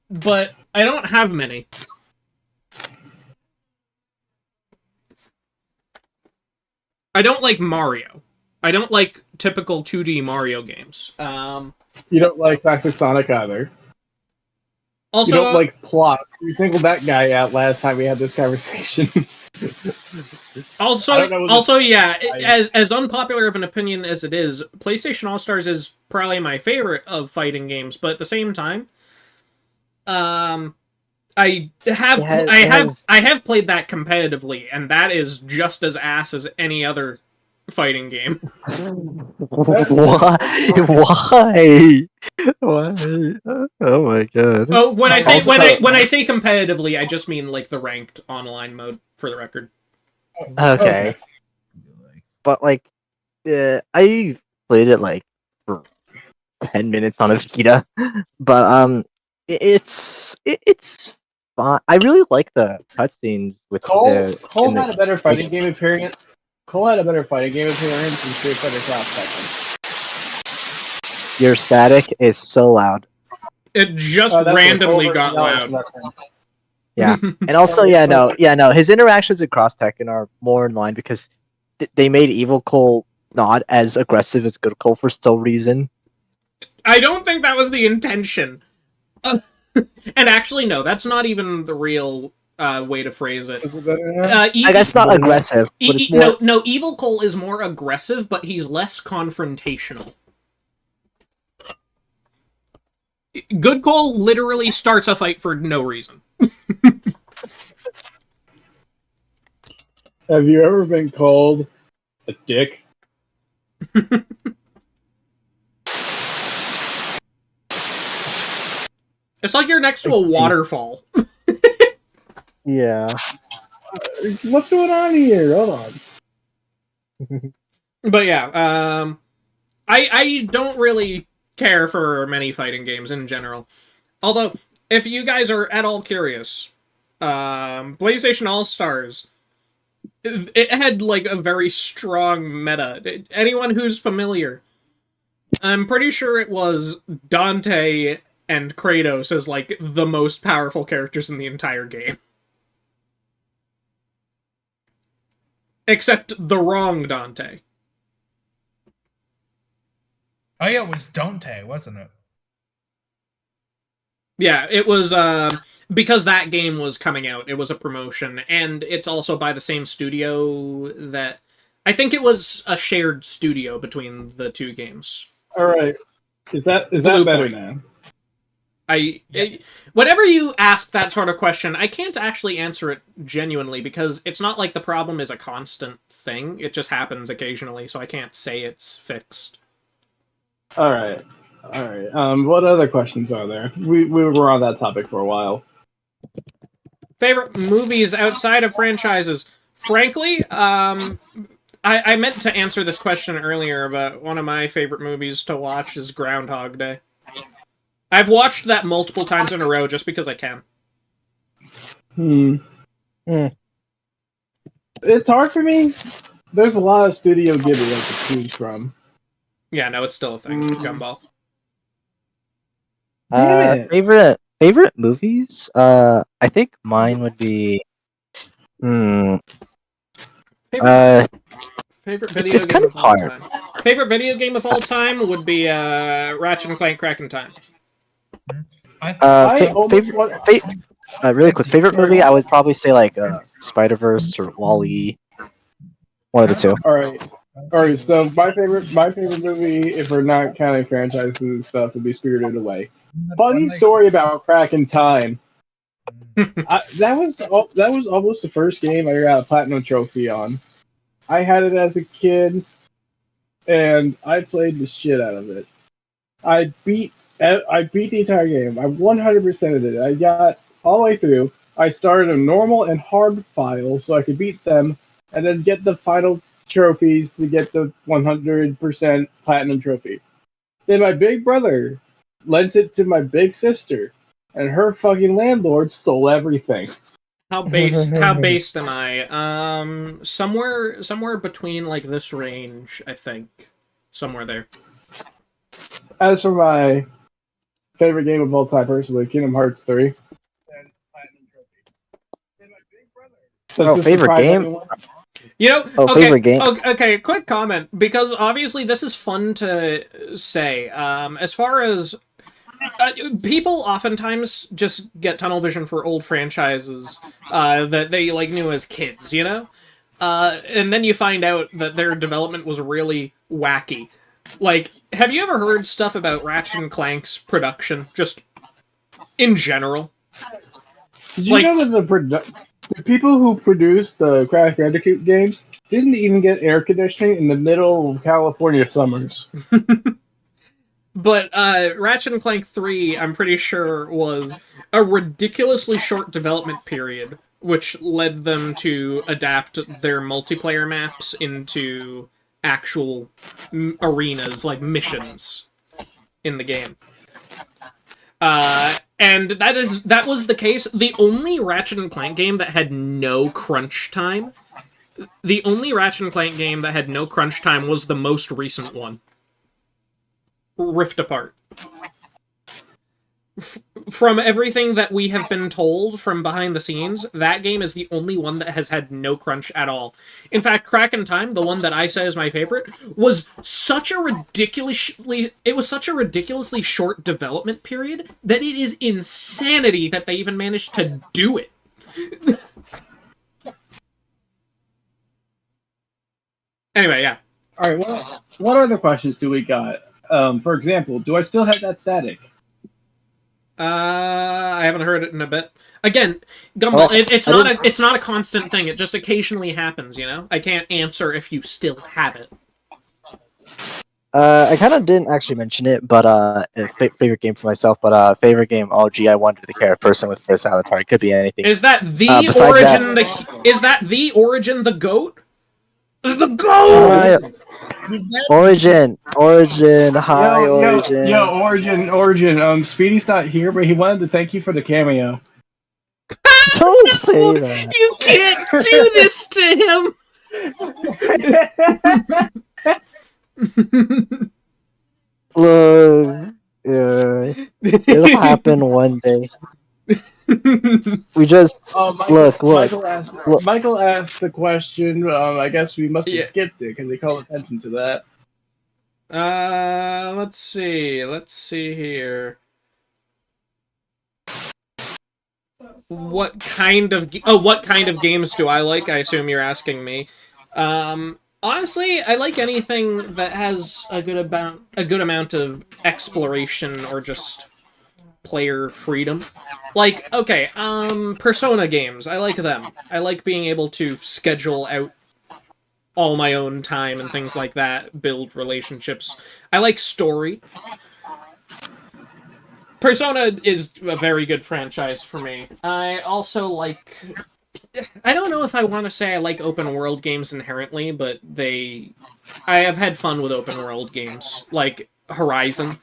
but I don't have many. I don't like Mario. I don't like typical 2D Mario games. You don't like classic Sonic either. Also, you don't like plot. You singled that guy out last time we had this conversation. Also, yeah, as unpopular of an opinion as it is, PlayStation All-Stars is probably my favorite of fighting games, but at the same time, I have played that competitively, and that is just as ass as any other fighting game. Why? Why? Why? Oh my god. Oh, when I say competitively, I just mean like the ranked online mode, for the record. Okay. But like, I played it like for 10 minutes on a Vita, but it's fine. I really like the cutscenes with Cole had a better fighting game appearance. Cole had a better fighting game appearance than Street Fighter Cross Tekken. Your static is so loud. It just randomly got loud. Yeah, and also, no. His interactions with Cross Tekken are more in line because they made Evil Cole not as aggressive as Good Cole for some reason. I don't think that was the intention. And actually, no, that's not even the real way to phrase it. I guess not aggressive. No, Evil Cole is more aggressive, but he's less confrontational. Good Cole literally starts a fight for no reason. Have you ever been called a dick? It's like you're next to a waterfall. Yeah. What's going on here? Hold on. But yeah, I don't really care for many fighting games in general. Although, if you guys are at all curious, PlayStation All-Stars, it had like a very strong meta. Anyone who's familiar, I'm pretty sure it was Dante and Kratos as like the most powerful characters in the entire game. Except the wrong Dante. Oh yeah, it was Dante, wasn't it? Yeah, it was because that game was coming out. It was a promotion, and it's also by the same studio that I think it was a shared studio between the two games. All right, is that better now? Whenever you ask that sort of question, I can't actually answer it genuinely because it's not like the problem is a constant thing. It just happens occasionally, so I can't say it's fixed. All right. What other questions are there? We were on that topic for a while. Favorite movies outside of franchises? Frankly, I meant to answer this question earlier, but one of my favorite movies to watch is Groundhog Day. I've watched that multiple times in a row just because I can. It's hard for me. There's a lot of Studio Ghibli I could choose from. Yeah, no, it's still a thing. Gumball. Favorite movies? I think mine would be. Favorite video it's game kind of hard. Favorite video game of all time would be Ratchet and Clank Crack in Time. Really quick, favorite movie? I would probably say like Spider-Verse or Wall-E. One of the two. All right. So my favorite movie, if we're not counting franchises and stuff, would be Spirited Away. Funny story about Crack in Time. That was almost the first game I got a platinum trophy on. I had it as a kid, and I played the shit out of it. I beat the entire game. I 100%ed it. I got all the way through. I started a normal and hard file so I could beat them, and then get the final trophies to get the 100% platinum trophy. Then my big brother lent it to my big sister, and her fucking landlord stole everything. How based am I? Somewhere between like this range, I think. Somewhere there. As for my favorite game of all time, personally, Kingdom Hearts 3. Favorite game? You know, favorite game. Okay, quick comment, because obviously this is fun to say. As far as people oftentimes just get tunnel vision for old franchises that they like knew as kids, you know? And then you find out that their development was really wacky. Like, have you ever heard stuff about Ratchet and Clank's production, just in general? Did you know that the people who produced the Crash Bandicoot games didn't even get air conditioning in the middle of California summers? But Ratchet and Clank 3, I'm pretty sure, was a ridiculously short development period, which led them to adapt their multiplayer maps into actual arenas, like missions in the game. And that was the case. The only Ratchet and Clank game that had no crunch time, the only Ratchet and Clank game that had no crunch time was the most recent one, Rift Apart. From everything that we have been told from behind the scenes, that game is the only one that has had no crunch at all. In fact, Crack in Time, the one that I say is my favorite, was such a ridiculously short development period that it is insanity that they even managed to do it. Anyway, yeah. All right, what other questions do we got? For example, do I still have that static? I haven't heard it in a bit. Again, Gumball, it's not a constant thing. It just occasionally happens, you know? I can't answer if you still have it. I kind of didn't actually mention it, but favorite game for myself. But favorite game. Oh, gee, I wonder the character person with first avatar. It could be anything. Is that the Origin? Is that the Origin the goat? The goat. Origin, hi, Origin. Origin. Speedy's not here, but he wanted to thank you for the cameo. Don't say that. You can't do this to him. Look, it'll happen one day. We just look. Michael asked the question. I guess we must have skipped it because they call attention to that. Let's see here. What kind of games do I like? I assume you're asking me. Honestly, I like anything that has a good amount of exploration or just player freedom. Like, okay, Persona games, I like them. I like being able to schedule out all my own time and things like that, build relationships. I like story. Persona is a very good franchise for me. I also like... I don't know if I want to say I like open world games inherently, but I have had fun with open world games, like Horizon.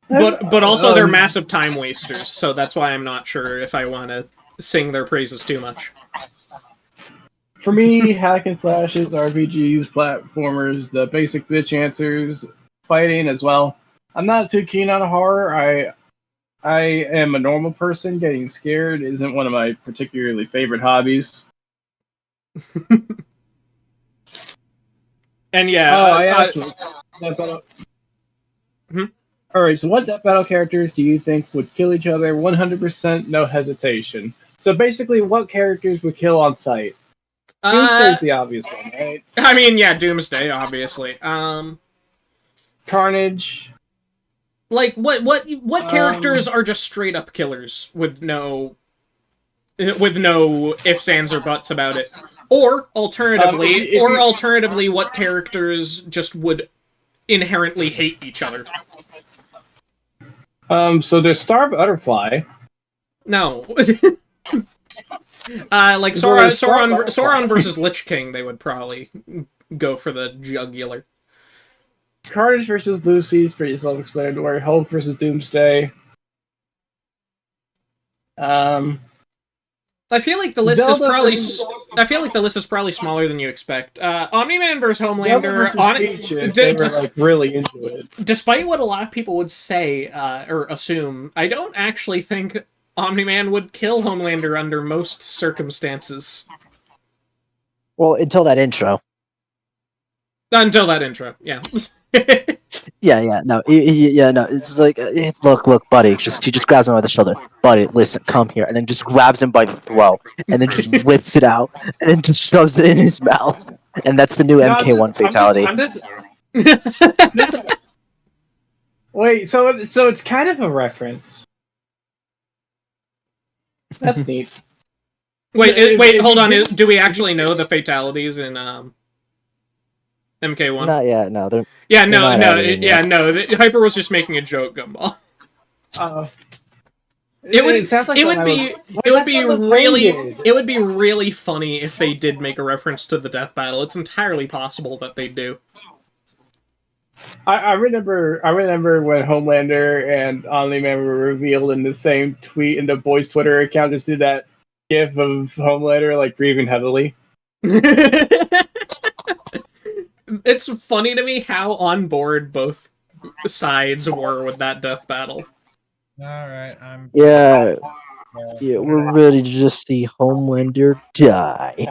But also they're massive time wasters, so that's why I'm not sure if I want to sing their praises too much. For me, hack and slashes, RPGs, platformers, the basic bitch answers, fighting as well. I'm not too keen on horror. I am a normal person. Getting scared isn't one of my particularly favorite hobbies. And yeah, I asked All right, so what Death Battle characters do you think would kill each other 100%, no hesitation? So basically, what characters would kill on sight? Doomsday's the obvious one, right? I mean, yeah, Doomsday, obviously. Carnage. Like, what characters are just straight up killers with no ifs, ands, or buts about it? Or alternatively, what characters just would inherently hate each other? So there's Star Butterfly. No. Like Sauron versus Lich King, they would probably go for the jugular. Carnage versus Lucy, pretty self-explanatory. Hulk versus Doomsday. I feel like the list is probably smaller than you expect. Omni-Man versus Homelander. They were like really into it. Despite what a lot of people would say or assume, I don't actually think Omni-Man would kill Homelander under most circumstances. Well, until that intro. Until that intro, yeah. Yeah, no, no. It's like, look, buddy. He just grabs him by the shoulder. Buddy, listen, come here, and then just grabs him by the throat, and then just whips it out, and then just shoves it in his mouth, and that's the new MK1 fatality. Wait, so it's kind of a reference. That's neat. Wait, hold on. Do we actually know the fatalities in MK1? Not yet. No, they're. Yeah, no. Hyper was just making a joke, Gumball. It would be really funny if they did make a reference to the death battle. It's entirely possible that they do. I remember when Homelander and Omni-Man were revealed in the same tweet, and the boys' Twitter account just did that gif of Homelander like breathing heavily. It's funny to me how on board both sides were with that death battle. Alright, Yeah, we're ready to just see Homelander die.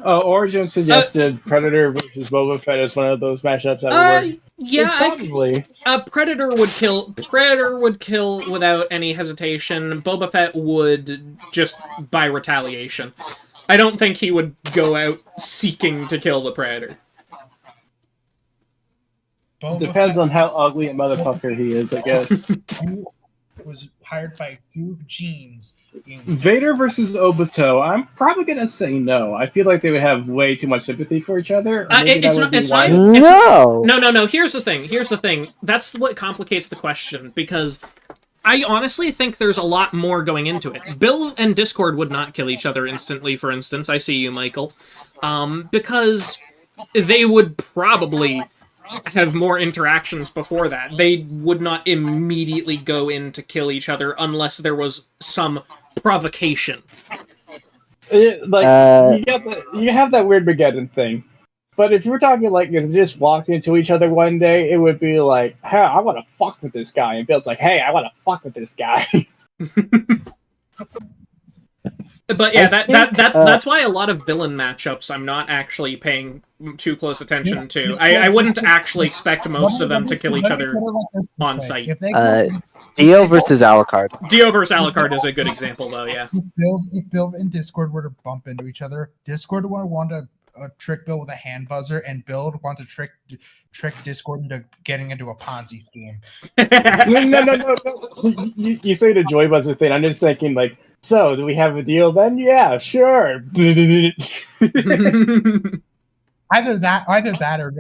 Origin suggested Predator versus Boba Fett as one of those matchups that would work. Yeah, probably. Predator would kill. Predator would kill without any hesitation. Boba Fett would just by retaliation. I don't think he would go out seeking to kill the Predator. Depends on how ugly a motherfucker he is, I guess. Was hired by Duke Jeans. Vader versus Obito. I'm probably gonna say no. I feel like they would have way too much sympathy for each other. No. Here's the thing. That's what complicates the question, because I honestly think there's a lot more going into it. Bill and Discord would not kill each other instantly, for instance. I see you, Michael. Because they would probably have more interactions before that. They would not immediately go in to kill each other unless there was some provocation. You have that weird Mageddon thing. But if we're talking like if they just walked into each other one day, it would be like, hey, I want to fuck with this guy. And Bill's like, hey, I want to fuck with this guy. But yeah, that's why a lot of villain matchups I'm not actually paying too close attention to. I wouldn't actually expect most of them to kill each other on site. Dio versus Alucard. Dio versus Alucard is a good example, though, yeah. If Bill and Discord were to bump into each other, Discord would want to trick Bill with a hand buzzer, and Bill would want to trick Discord into getting into a Ponzi scheme. No. You say the joy buzzer thing. I'm just thinking like, so, do we have a deal then? Yeah, sure. Either that, or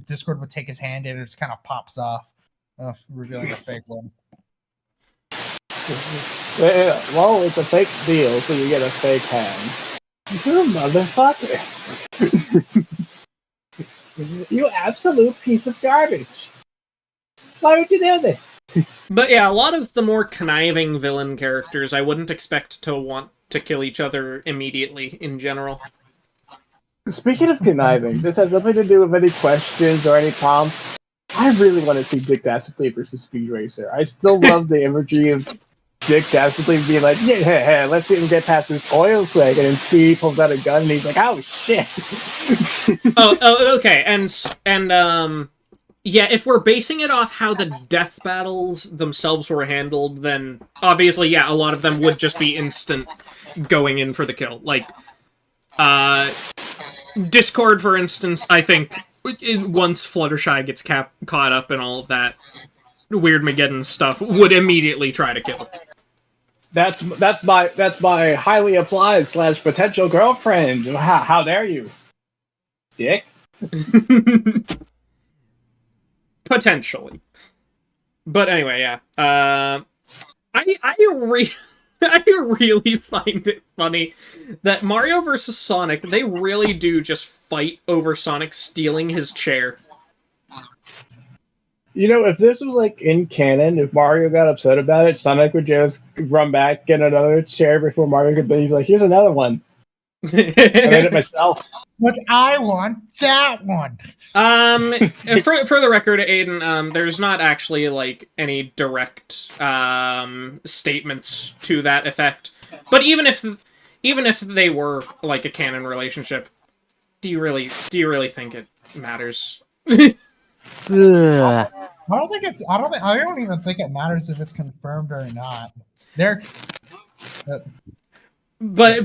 Discord would take his hand and it just kind of pops off, revealing a fake one. Well, it's a fake deal, so you get a fake hand. You motherfucker! You absolute piece of garbage! Why would you do this? But yeah, a lot of the more conniving villain characters I wouldn't expect to want to kill each other immediately in general. Speaking of conniving, this has nothing to do with any questions or any prompts. I really want to see Dick Dastardly versus Speed Racer. I still love the imagery of Dick Dastardly being like, yeah, let's see him get past this oil slick, and then Speed pulls out a gun and he's like, oh shit. Okay, and yeah, if we're basing it off how the death battles themselves were handled, then obviously, yeah, a lot of them would just be instant going in for the kill. Like, Discord, for instance, I think once Fluttershy gets caught up in all of that weird Mageddon stuff, would immediately try to kill. That's my highly applied / potential girlfriend. How dare you, Dick? Potentially. But anyway, yeah. I really find it funny that Mario vs. Sonic, they really do just fight over Sonic stealing his chair. You know, if this was like in canon, if Mario got upset about it, Sonic would just run back, get another chair before Mario could. He's like, "Here's another one." I made it myself. But I want that one. For the record, Aiden, there's not actually like any direct statements to that effect. But even if they were like a canon relationship, do you really think it matters? Ugh. I don't even think it matters if it's confirmed or not. But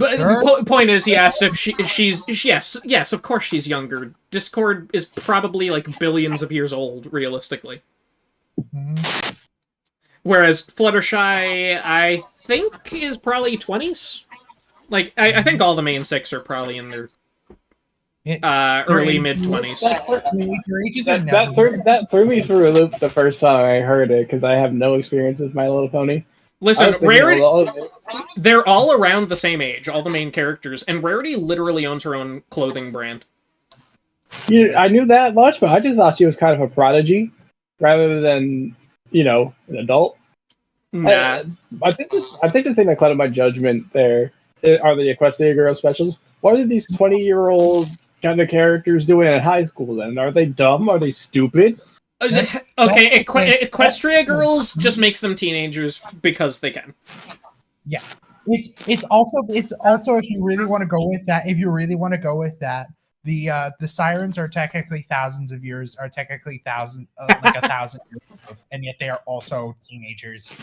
point is, he asked if she's yes, of course she's younger. Discord is probably like billions of years old, realistically. Mhm. Whereas Fluttershy, I think, is probably 20s. Like, I think all the main six are probably in their early mid-20s. That threw me through a loop the first time I heard it, because I have no experience with My Little Pony. Listen, Rarity, they're all around the same age, all the main characters, and Rarity literally owns her own clothing brand. Yeah, I knew that much, but I just thought she was kind of a prodigy, rather than, an adult. Nah. I think the thing that clouded my judgment there are the Equestria Girl specials. What are these 20-year-old kind of characters doing in high school then? Are they dumb? Are they stupid? Okay, Equestria Girls just makes them teenagers because they can. Yeah, it's also if you really want to go with that, the sirens are technically thousands of years, like 1,000 years old, and yet they are also teenagers.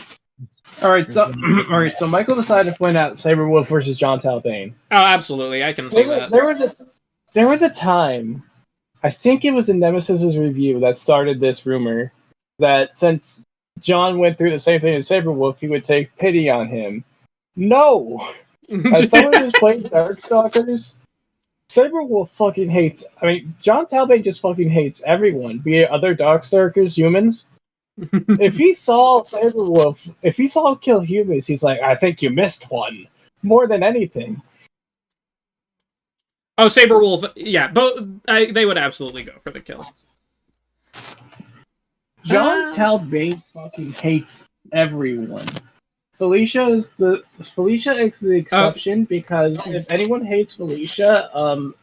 All right, so Michael decided to point out Saberwolf versus John Talbane. Oh, absolutely, I can see that. There was a time, I think it was in Nemesis's review, that started this rumor that since John went through the same thing as Saberwolf, he would take pity on him. No! As someone who's played Darkstalkers, Saberwolf fucking hates... John Talbane just fucking hates everyone, be it other Darkstalkers, humans. If he saw Saberwolf, if he saw him kill humans, he's like, I think you missed one. More than anything. Oh, Saberwolf, yeah, they would absolutely go for the kill. John Talbane fucking hates everyone. Felicia is the exception because if anyone hates Felicia,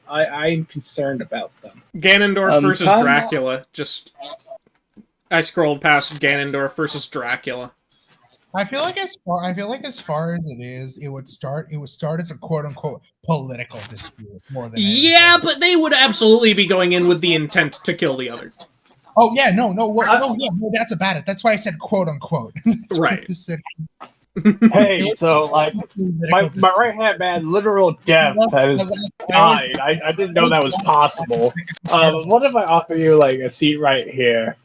I'm concerned about them. Ganondorf versus Dracula. I scrolled past Ganondorf versus Dracula. I feel like as far as it is, it would start as a quote unquote political dispute more than anything. Yeah, but they would absolutely be going in with the intent to kill the other. Oh yeah, no, that's about it. That's why I said quote unquote. Right. Hey, so like my right hand man, literal death has died. I didn't know that was possible. What if I offer you like a seat right here?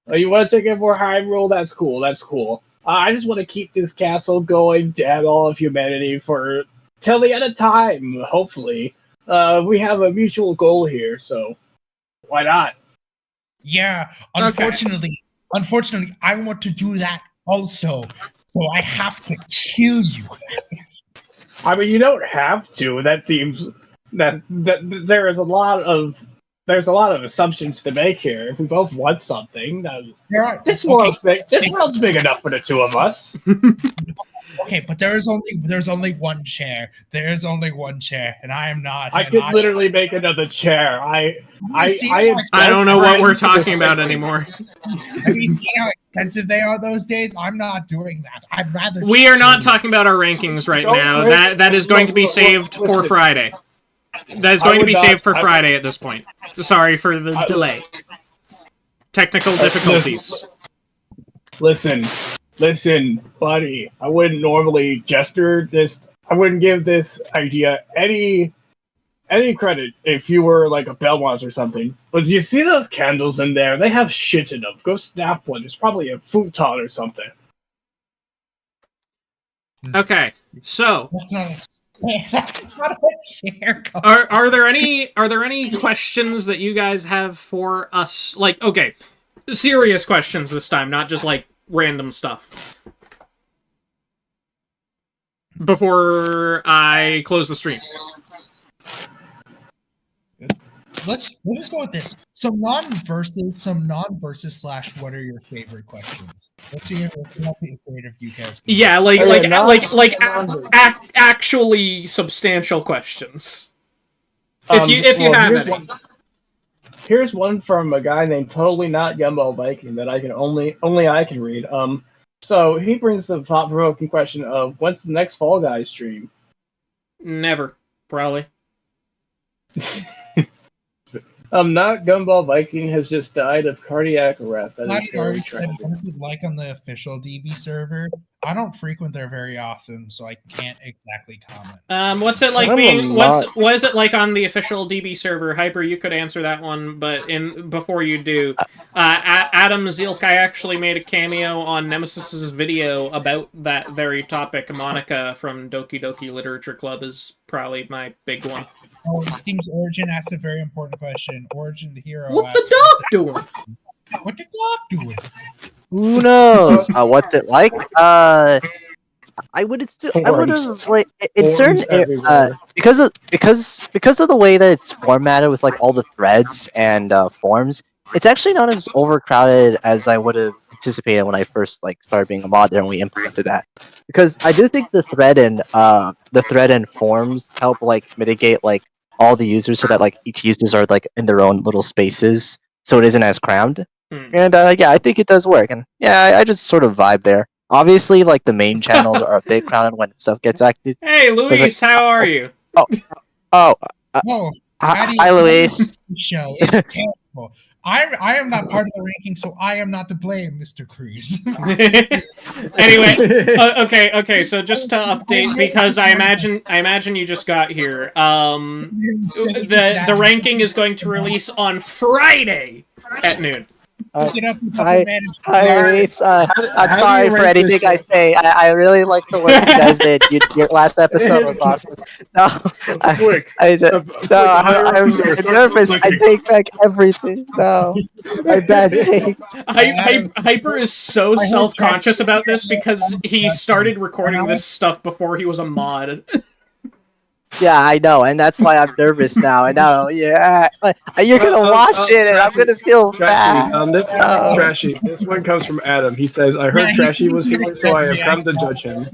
You want to take it for Hyrule? That's cool. That's cool. I just want to keep this castle going, damn all of humanity for till the end of time. Hopefully, we have a mutual goal here, so why not? Yeah. Unfortunately, I want to do that also. So I have to kill you. You don't have to. That seems that there's a lot of assumptions to make here. If we both want something, this world's big enough for the two of us. Okay, but there's only one chair. There's only one chair, and I am not. I could literally make another chair. I don't know what we're talking about anymore. Have you seen how expensive they are those days? I'm not doing that. I'd rather. We are not talking about our rankings right now. That is going to be saved for Friday. That is going to be saved for Friday at this point. Sorry for the delay. Technical difficulties. Listen, buddy. I wouldn't normally gesture this. I wouldn't give this idea any credit if you were like a Belmont or something. But you see those candles in there? They have shit in them. Go snap one. It's probably a futon or something. Okay, so that's not a chair. Are there any questions that you guys have for us? Like, okay, serious questions this time, not just like random stuff. Before I close the stream. we'll just go with this. Some non-versus / what are your favorite questions? Let's see how creative you guys can Yeah, actually substantial questions. If you have any. Here's one from a guy named Totally Not Gumball Viking that I can only I can read. So he brings the thought-provoking question of when's the next Fall Guys stream? Never, probably. Not Gumball Viking has just died of cardiac arrest. What is it like on the official DB server? I don't frequent there very often, so I can't exactly comment. What's it like what is it like on the official DB server? Hyper, you could answer that one, but before you do, Adam Zielk, I actually made a cameo on Nemesis's video about that very topic. Monica from Doki Doki Literature Club is probably my big one. Oh, it seems Origin asks a very important question. Origin the hero. What the dog doing? What the dog doing? Who knows? What's it like? I would have like in certain because of the way that it's formatted with like all the threads and forms. It's actually not as overcrowded as I would have anticipated when I first like started being a mod there and we implemented that. Because I do think the thread and forms help like mitigate like all the users so that like each users are like in their own little spaces, so it isn't as crammed. And yeah, I think it does work, and yeah, I just sort of vibe there. Obviously, like the main channels are a bit crowded when stuff gets active. Hey, Luis, how are you? Hi, Luis. Show it's terrible. I am not part of the ranking, so I am not to blame, Mr. Cruz. Anyway, okay. So just to update, because I imagine you just got here. The ranking is going to release on Friday at noon. Hi, Reese. I'm sorry for anything I say. I really like the work you guys did. Your last episode was awesome. I'm nervous. I take back everything. No, my bad take. Hyper is so self-conscious about this because he started recording this stuff before he was a mod. Yeah, I know, and that's why I'm nervous now. I know, yeah. You're gonna watch it, and I'm gonna feel bad. This is Trashy. This one comes from Adam. He says, "I heard Trashy was here, so I have come to judge him."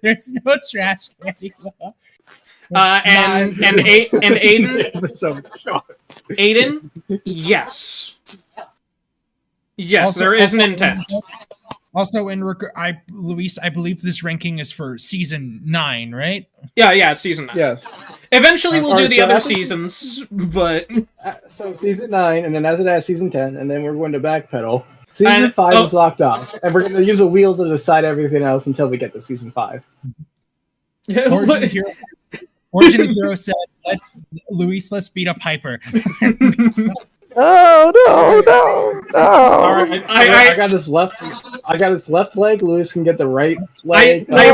There's no trash can. And Aiden, yes, also, there is an intent. Also, Luis, I believe this ranking is for season 9, right? Yeah, it's season 9. Yes. Eventually, we'll do the other seasons, but so season 9, and then after that, season 10, and then we're going to backpedal. Season 5 is locked off, and we're going to use a wheel to decide everything else until we get to season 5. Origin Hero said, let's beat up Hyper." No. All right, I got this left. I got his left leg. Lewis can get the right leg. I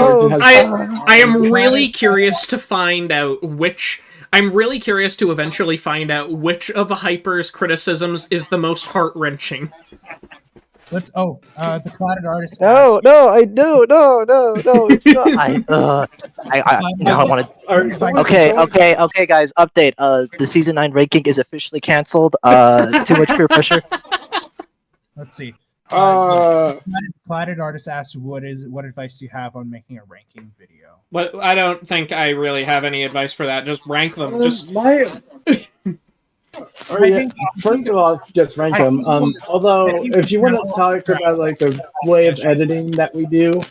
am really curious to find out which. I'm really curious to eventually find out which of Hyper's criticisms is the most heart-wrenching. The clouded artist. No, I do. No, it's not. I want to. Okay, guys. Update. The season 9 ranking is officially canceled. Too much peer pressure. Let's see. Clouded artist asks, "What advice do you have on making a ranking video?" But I don't think I really have any advice for that. Just rank them. First of all, just rank them. Although, if you want to talk about like the way of editing that we do,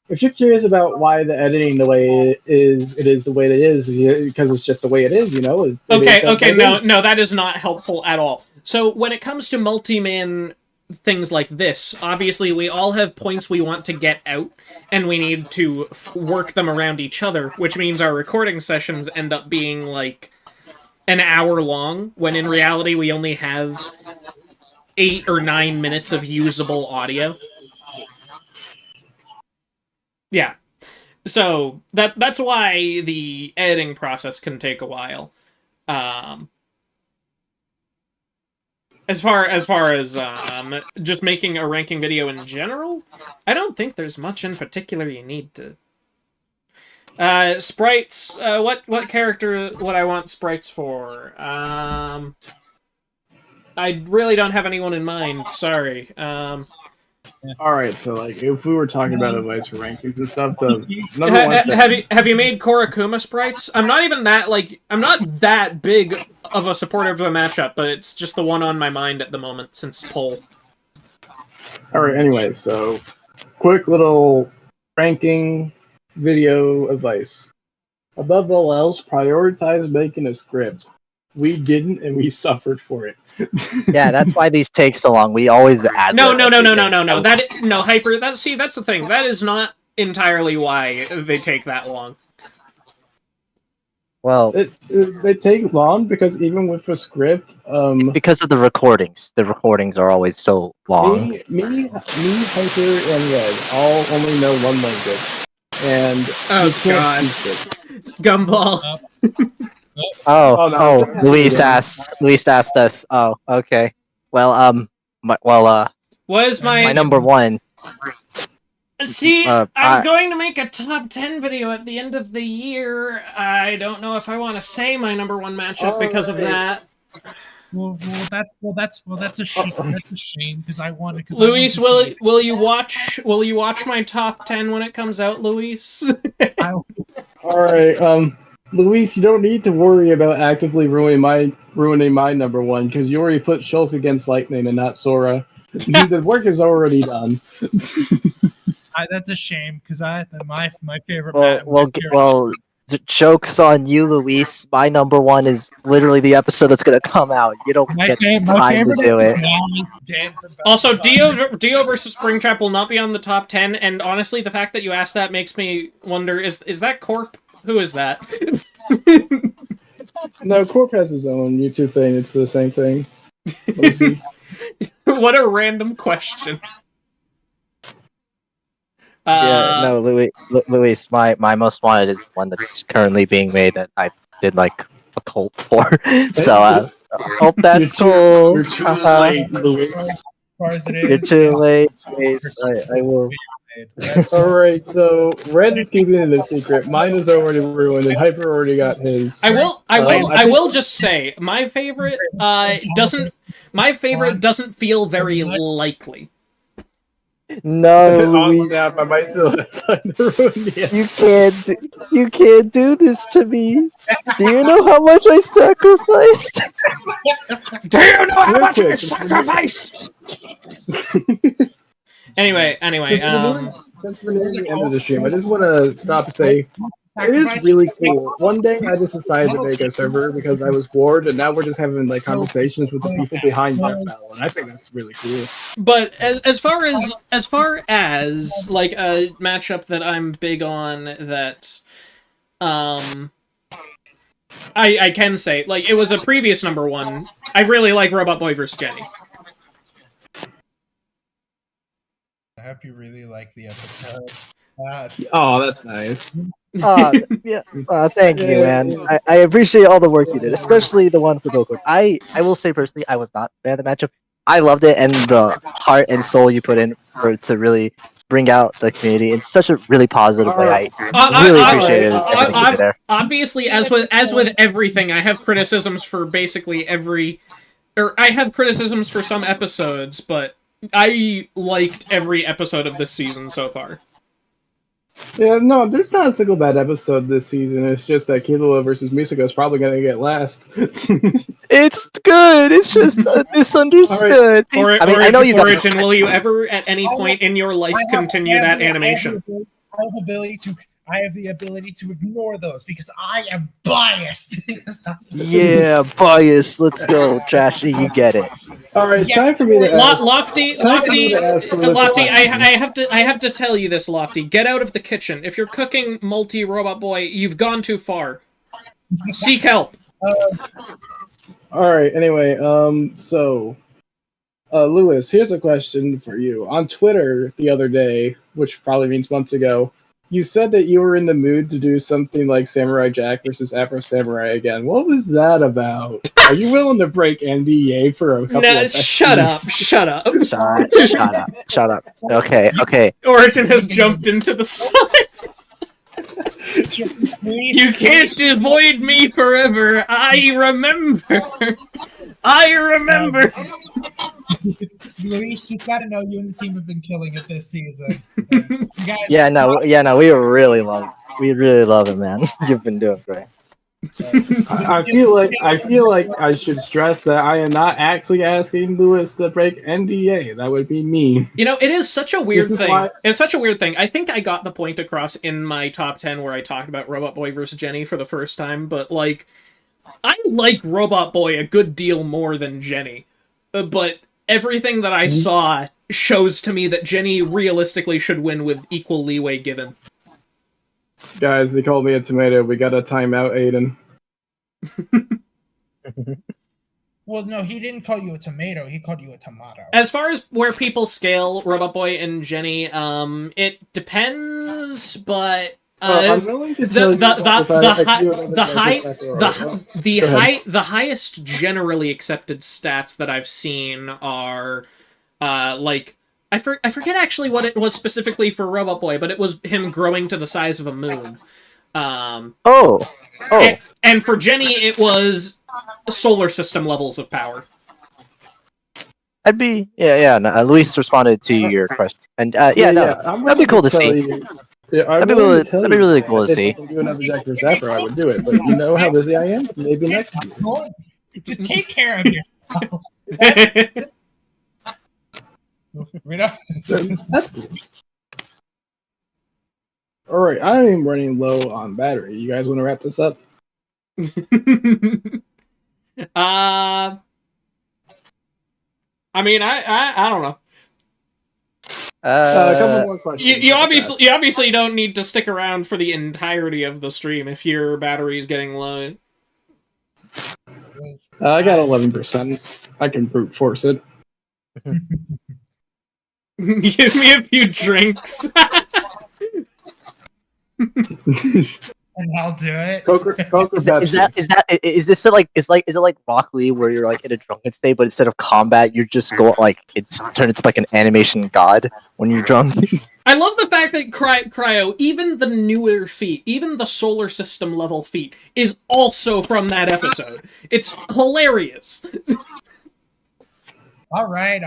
if you're curious about why the editing the way it is the way it is because it's just the way it is, you know. No, that is not helpful at all. So when it comes to multi-man things like this, obviously we all have points we want to get out, and we need to work them around each other, which means our recording sessions end up being like an hour long, when in reality we only have 8 or 9 minutes of usable audio. Yeah. So that's why the editing process can take a while. As far as just making a ranking video in general, I don't think there's much in particular you need to Sprites. What character would I want sprites for? I really don't have anyone in mind. Sorry. Alright, so like if we were talking about advice for rankings and stuff, the number one thing Have you made Korakuma sprites? I'm not that big of a supporter of the matchup, but it's just the one on my mind at the moment since poll. Alright, anyway, so quick little ranking video advice. Above all else, prioritize making a script. We didn't, and we suffered for it. Yeah, that's why these take so long. We always add. No. Hyper. That's the thing. That is not entirely why they take that long. Well, they take long because even with a script, because of the recordings. The recordings are always so long. Me, Hunter, and Red all only know one language, and oh god, Gumball. Luis asked us. Oh, okay. Well, was my number one. See, I'm going to make a top 10 video at the end of the year. I don't know if I want to say my number one matchup because of that. Well, that's a shame. That's a shame because I wanted. Luis, will you watch my top 10 when it comes out, Luis? All right, Luis, you don't need to worry about actively ruining my number one because you already put Shulk against Lightning and not Sora. The work is already done. That's a shame because my favorite. Joke's on you, Luis. My number one is literally the episode that's gonna come out. You don't get time to do it. Also, Dio versus Springtrap will not be on the top 10, and honestly, the fact that you asked that makes me wonder: is that Corp? Who is that? No, Corp has his own YouTube thing. It's the same thing. Let me see. What a random question. Luis, my most wanted is one that's currently being made that I did like a cult for. So hope that's cool. You're too late, Luis. You're too late, Luis. I will. Alright, so Red is keeping it a secret. Mine is already ruined, and Hyper already got his. I will just say my favorite doesn't feel very likely. No, Luis. Snap, I might still have time to ruin the episode. You can't do this to me. Do you know how much I sacrificed? Do you know how much I sacrificed? Anyway, since we're near the end of the stream, I just want to stop and say it is really cool. One day I just decided to make a server because I was bored, and now we're just having like conversations with the people behind Death Battle, and I think that's really cool. But as far as like a matchup that I'm big on that I can say, like, it was a previous number one. I really like Robot Boy vs. Jenny. I hope you really like the episode. Oh, that's nice. Thank you, man. I appreciate all the work you did, especially the one for Goku. I will say personally, I was not a fan of the matchup. I loved it and the heart and soul you put in to really bring out the community in such a really positive way. I really appreciated everything you did there. Obviously, as with everything, I have criticisms for basically I have criticisms for some episodes, but I liked every episode of this season so far. Yeah, no, there's not a single bad episode this season. It's just that Killua versus Misako is probably going to get last. It's good. It's just misunderstood. Right. I know you guys. Origin, will you ever, at any point in your life, continue that animation? I have the ability to ignore those because I am biased. Yeah, biased. Let's go, Trashy. You get it. All right, yes. Time for me to ask. Lofty. I have to tell you this, Lofty. Get out of the kitchen. If you're cooking multi-robot boy, you've gone too far. Seek help. All right. Anyway, Lewis, here's a question for you. On Twitter the other day, which probably means months ago, you said that you were in the mood to do something like Samurai Jack versus Afro Samurai again. What was that about? Are you willing to break NDA for a couple of seconds? Shut up. Shut up. Okay. Origin has jumped into the side. You can't avoid me forever. I remember. I remember. Luigi, just gotta know you and the team have been killing it this season. You guys, Yeah, no, we really love it, man. You've been doing great. I feel like I should stress that I am not actually asking Lewis to break NDA. That would be mean. You know, it is such a weird thing. Why... It's such a weird thing. I think I got the point across in my top 10 where I talked about Robot Boy versus Jenny for the first time, but, like, I like Robot Boy a good deal more than Jenny. But everything that I saw shows to me that Jenny realistically should win with equal leeway given. Guys, they called me a tomato. We got a timeout, Aiden. well, no, he didn't call you a tomato. He called you a tomato. As far as where people scale Robot Boy and Jenny, it depends, but I'm willing to tell the highest generally accepted stats that I've seen are like I forget actually what it was specifically for Robot Boy, but it was him growing to the size of a moon. And for Jenny, it was solar system levels of power. I'd be no, Luis responded to your question, and that'd be cool to see. That'd be really cool to see. If I do another Jack vs. Zephyr, I would do it, but you know how busy I am. Maybe next year. Just take care of yourself. That's cool. All right, I am running low on battery. You guys want to wrap this up? I mean, I don't know. A couple more questions. You obviously don't need to stick around for the entirety of the stream if your battery's getting low. I got 11%. I can brute force it. Give me a few drinks. And I'll do it. Is this like is it like Rock Lee where you're like in a drunken state, but instead of combat you're just going like it's turned into like an animation god when you're drunk? I love the fact that Cryo, even the newer feat, even the solar system level feat, is also from that episode. It's hilarious. All right.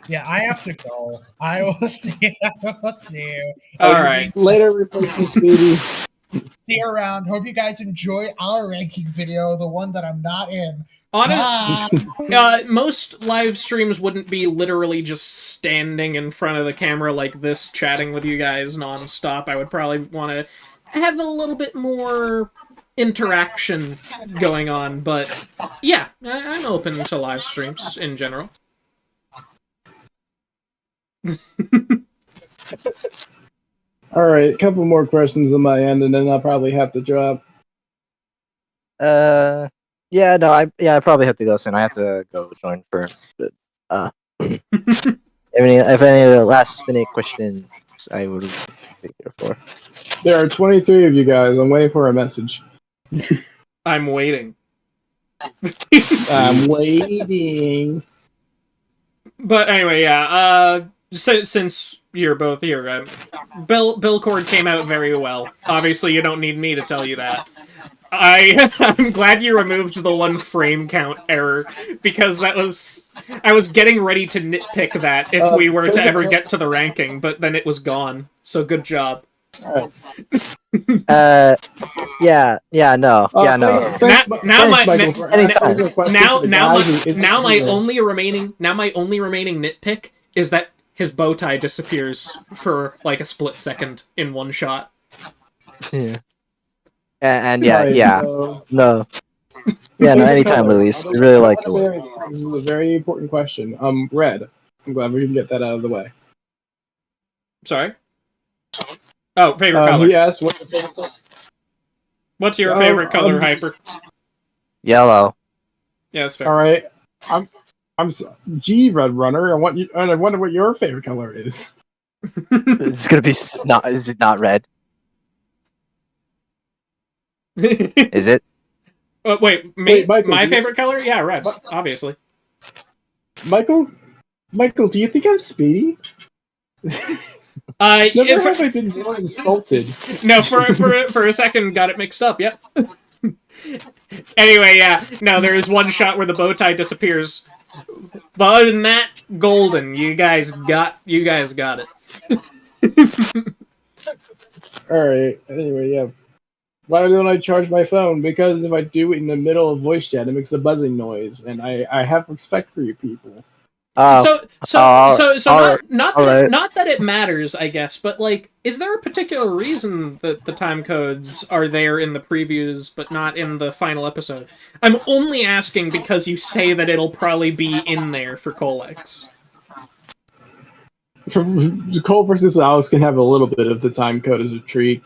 Yeah, I have to go. I will see you. All right. Later, replacement Speedy. See you around. Hope you guys enjoy our ranking video, the one that I'm not in. Most live streams wouldn't be literally just standing in front of the camera like this, chatting with you guys nonstop. I would probably want to have a little bit more interaction going on, but yeah, I'm open to live streams in general. Alright, a couple more questions on my end, and then I'll probably have to drop. I probably have to go soon. I have to go join for the if any other last minute questions I would be here for. There are 23 of you guys. I'm waiting for a message. I'm waiting. I'm waiting. But anyway, yeah, since you're both here, Bill Cord came out very well. Obviously, you don't need me to tell you that. I'm glad you removed the 1 frame count error, because I was getting ready to nitpick that if we were to ever get to the ranking, but then it was gone. So good job. Right. No. Now my only remaining nitpick is that his bow tie disappears for like a split second in one shot. Yeah. No, anytime, Luis. I really like it. This is a very important question. Red. I'm glad we can get that out of the way. Sorry? Oh, favorite color. He asked what your favorite color. What's your favorite color, Hyper? Yellow. Yeah, that's fair. All right. I'm G Red Runner. I wonder what your favorite color is. It's gonna be not. Is it not red? Is it? Wait, Michael, my favorite color? Yeah, red. Obviously. Michael, do you think I'm speedy? Never have I been more insulted. No, for a second, got it mixed up. Yep. Anyway, yeah. No, there is one shot where the bow tie disappears. But other than that, golden. You guys got it. Alright, anyway, yeah. Why don't I charge my phone? Because if I do it in the middle of voice chat, it makes a buzzing noise, and I have respect for you people. Not right. that it matters, I guess, but like, is there a particular reason that the time codes are there in the previews but not in the final episode? I'm only asking because you say that it'll probably be in there for Colex. Cole versus Alice can have a little bit of the time code as a treat.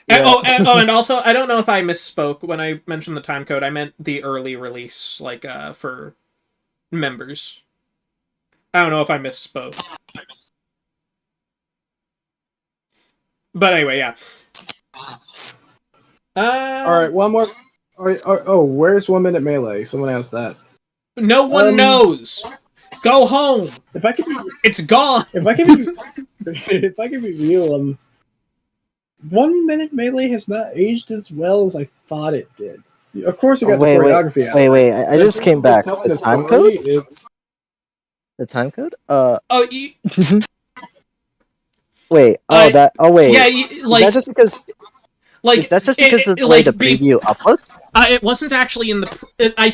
And also, I don't know if I misspoke when I mentioned the time code. I meant the early release, like for members. I don't know if I misspoke. But anyway, yeah. Alright, one more. Where's 1 Minute Melee? Someone asked that. No one knows. Go home. If I could be, it's gone. If I can be real, 1 Minute Melee has not aged as well as I thought it did. Of course, you got the choreography. Wait! I just came back. The time code? The time code? Wait. Wait. Yeah, is that just because? Like that's just because of the way the preview uploads. It wasn't actually in the. I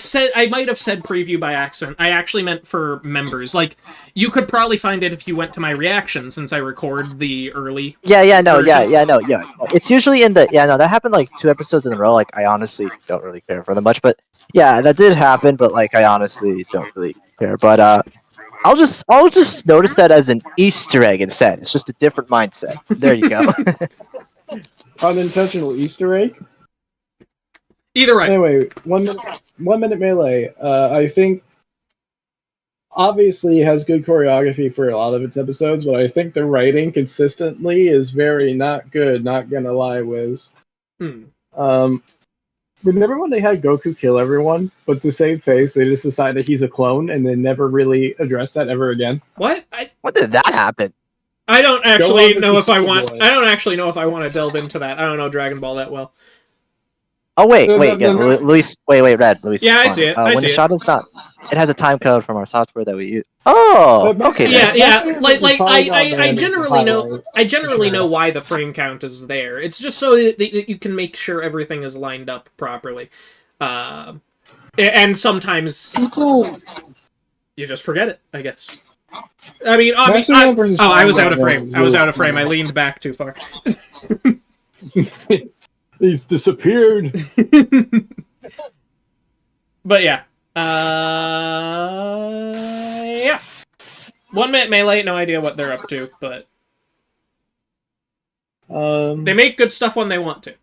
might have said preview by accident. I actually meant for members. Like, you could probably find it if you went to my reaction, since I record the early. Yeah. It's usually in the. Yeah, no, that happened like 2 episodes in a row. Like, I honestly don't really care for them much, but yeah, that did happen. But like, I honestly don't really care. But I'll just notice that as an Easter egg instead. It's just a different mindset. There you go. Unintentional Easter egg? Either way. Anyway, 1 minute Melee. I think obviously has good choreography for a lot of its episodes, but I think the writing consistently is very not good, not gonna lie, Wiz. Remember when they had Goku kill everyone, but to save face, they just decided he's a clone and then never really addressed that ever again? What? When did that happen? I don't actually know if I want. I don't actually know if I want to delve into that. I don't know Dragon Ball that well. Oh wait, Luis. Wait, Red. Luis. Yeah, I see it. When the shot is not, it has a time code from our software that we use. Oh, okay. Yeah. Like I generally know. I generally know why the frame count is there. It's just so that you can make sure everything is lined up properly. And sometimes you just forget it, I guess. I mean, obviously. I was out of frame. I leaned back too far. He's disappeared. But yeah. 1 Minute Melee, no idea what they're up to, but they make good stuff when they want to.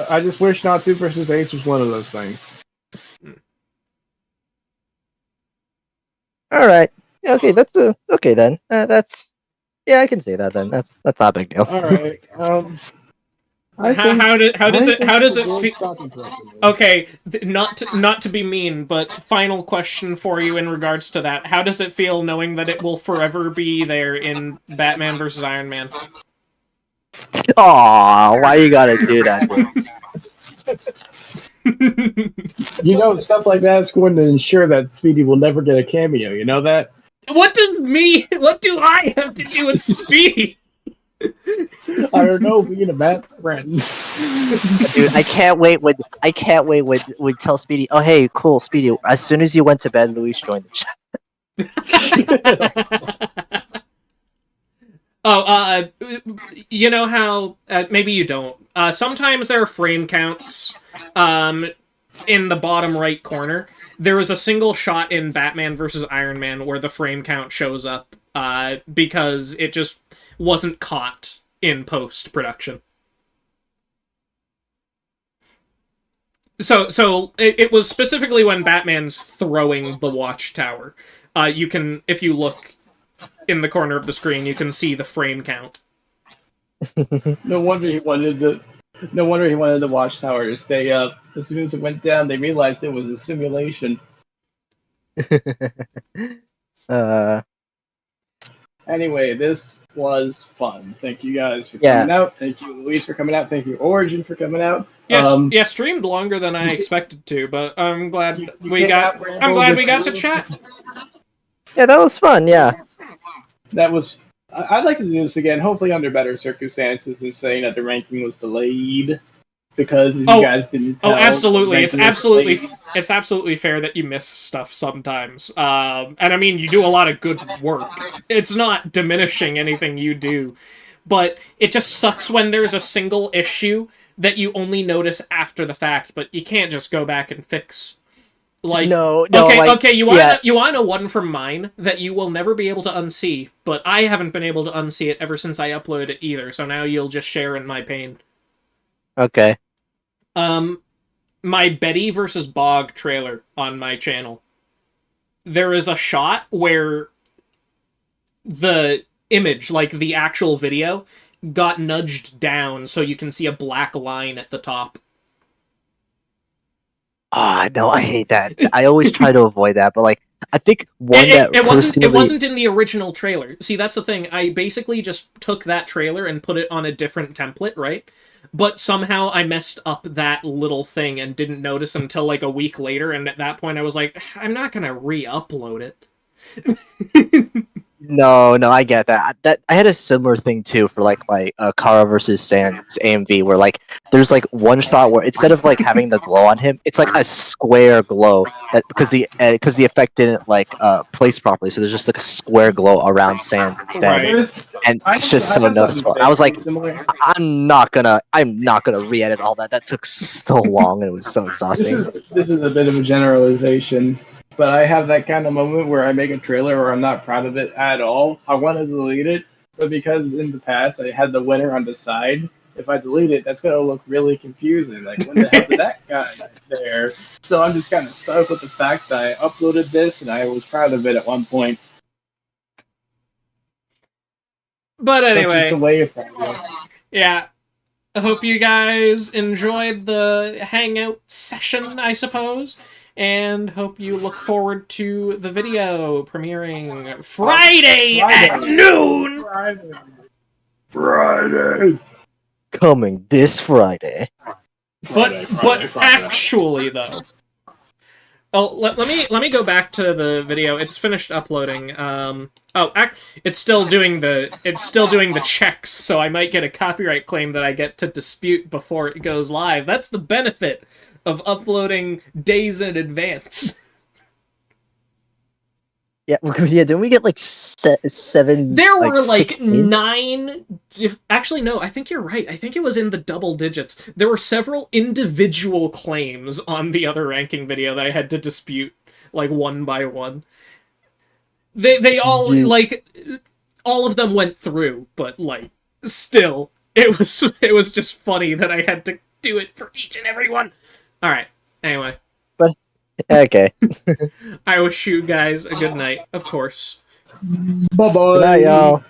I just wish Natsu vs. Ace was one of those things. All right. Okay, that's okay then. I can say that then. That's not a big deal. All right. How does it feel? Okay, not to be mean, but final question for you in regards to that: how does it feel knowing that it will forever be there in Batman vs. Iron Man? Aw, why you gotta do that? You know, stuff like that is going to ensure that Speedy will never get a cameo. You know that? What do I have to do with Speedy? I don't know, being a Bat friend. Dude, I can't wait when we tell Speedy, oh hey, cool, Speedy. As soon as you went to bed, Luis joined the chat. You know how maybe you don't. Sometimes there are frame counts. In the bottom right corner, there was a single shot in Batman vs. Iron Man where the frame count shows up because it just wasn't caught in post-production. So it was specifically when Batman's throwing the Watchtower. You can, if you look in the corner of the screen, you can see the frame count. No wonder he wanted the Watchtower to stay up. As soon as it went down, they realized it was a simulation. Anyway, this was fun. Thank you guys for coming out. Thank you, Luis, for coming out. Thank you, Origin, for coming out. Yes, streamed longer than I expected to, but I'm glad we got to chat. Yeah, that was fun. Yeah, that was. I'd like to do this again, hopefully under better circumstances than saying that the ranking was delayed. Because if you guys didn't tell, absolutely. It's absolutely fair that you miss stuff sometimes. And I mean, you do a lot of good work. It's not diminishing anything you do. But it just sucks when there's a single issue that you only notice after the fact, but you can't just go back and fix. Like, you want to know one from mine that you will never be able to unsee, but I haven't been able to unsee it ever since I uploaded it either, so now you'll just share in my pain. Okay. My Betty versus Bog trailer on my channel. There is a shot where the image, like the actual video, got nudged down so you can see a black line at the top. No, I hate that. I always try to avoid that, but like, I think it wasn't in the original trailer. See, that's the thing. I basically just took that trailer and put it on a different template, right? But somehow I messed up that little thing and didn't notice until like a week later, and at that point I was like, I'm not gonna re-upload it. No, I get that. I had a similar thing too for like my Kara versus Sans AMV, where like there's like one shot where instead of like having the glow on him, it's like a square glow because the effect didn't like place properly, so there's just like a square glow around Sans instead, and it's just so noticeable. I was like, I'm not gonna re-edit all that. That took so long and it was so exhausting. This is a bit of a generalization. But I have that kind of moment where I make a trailer where I'm not proud of it at all. I want to delete it, but because in the past I had the winner on the side, if I delete it, that's going to look really confusing. Like, when the hell did that guy there? So I'm just kind of stuck with the fact that I uploaded this and I was proud of it at one point. But anyway, yeah. I hope you guys enjoyed the hangout session, I suppose. And hope you look forward to the video premiering Friday at noon! Friday. Coming this Friday. But actually, though... Oh, let me go back to the video. It's finished uploading. It's still doing the checks, so I might get a copyright claim that I get to dispute before it goes live. That's the benefit of uploading days in advance. Yeah, didn't we get like 7? There were like 16? 9... Actually, no, I think you're right. I think it was in the double digits. There were several individual claims on the other ranking video that I had to dispute, like, one by one. They all, like, all of them went through, but, like, still, it was just funny that I had to do it for each and every one. Alright, anyway. But, okay. I wish you guys a good night, of course. Bye-bye. Good night, y'all.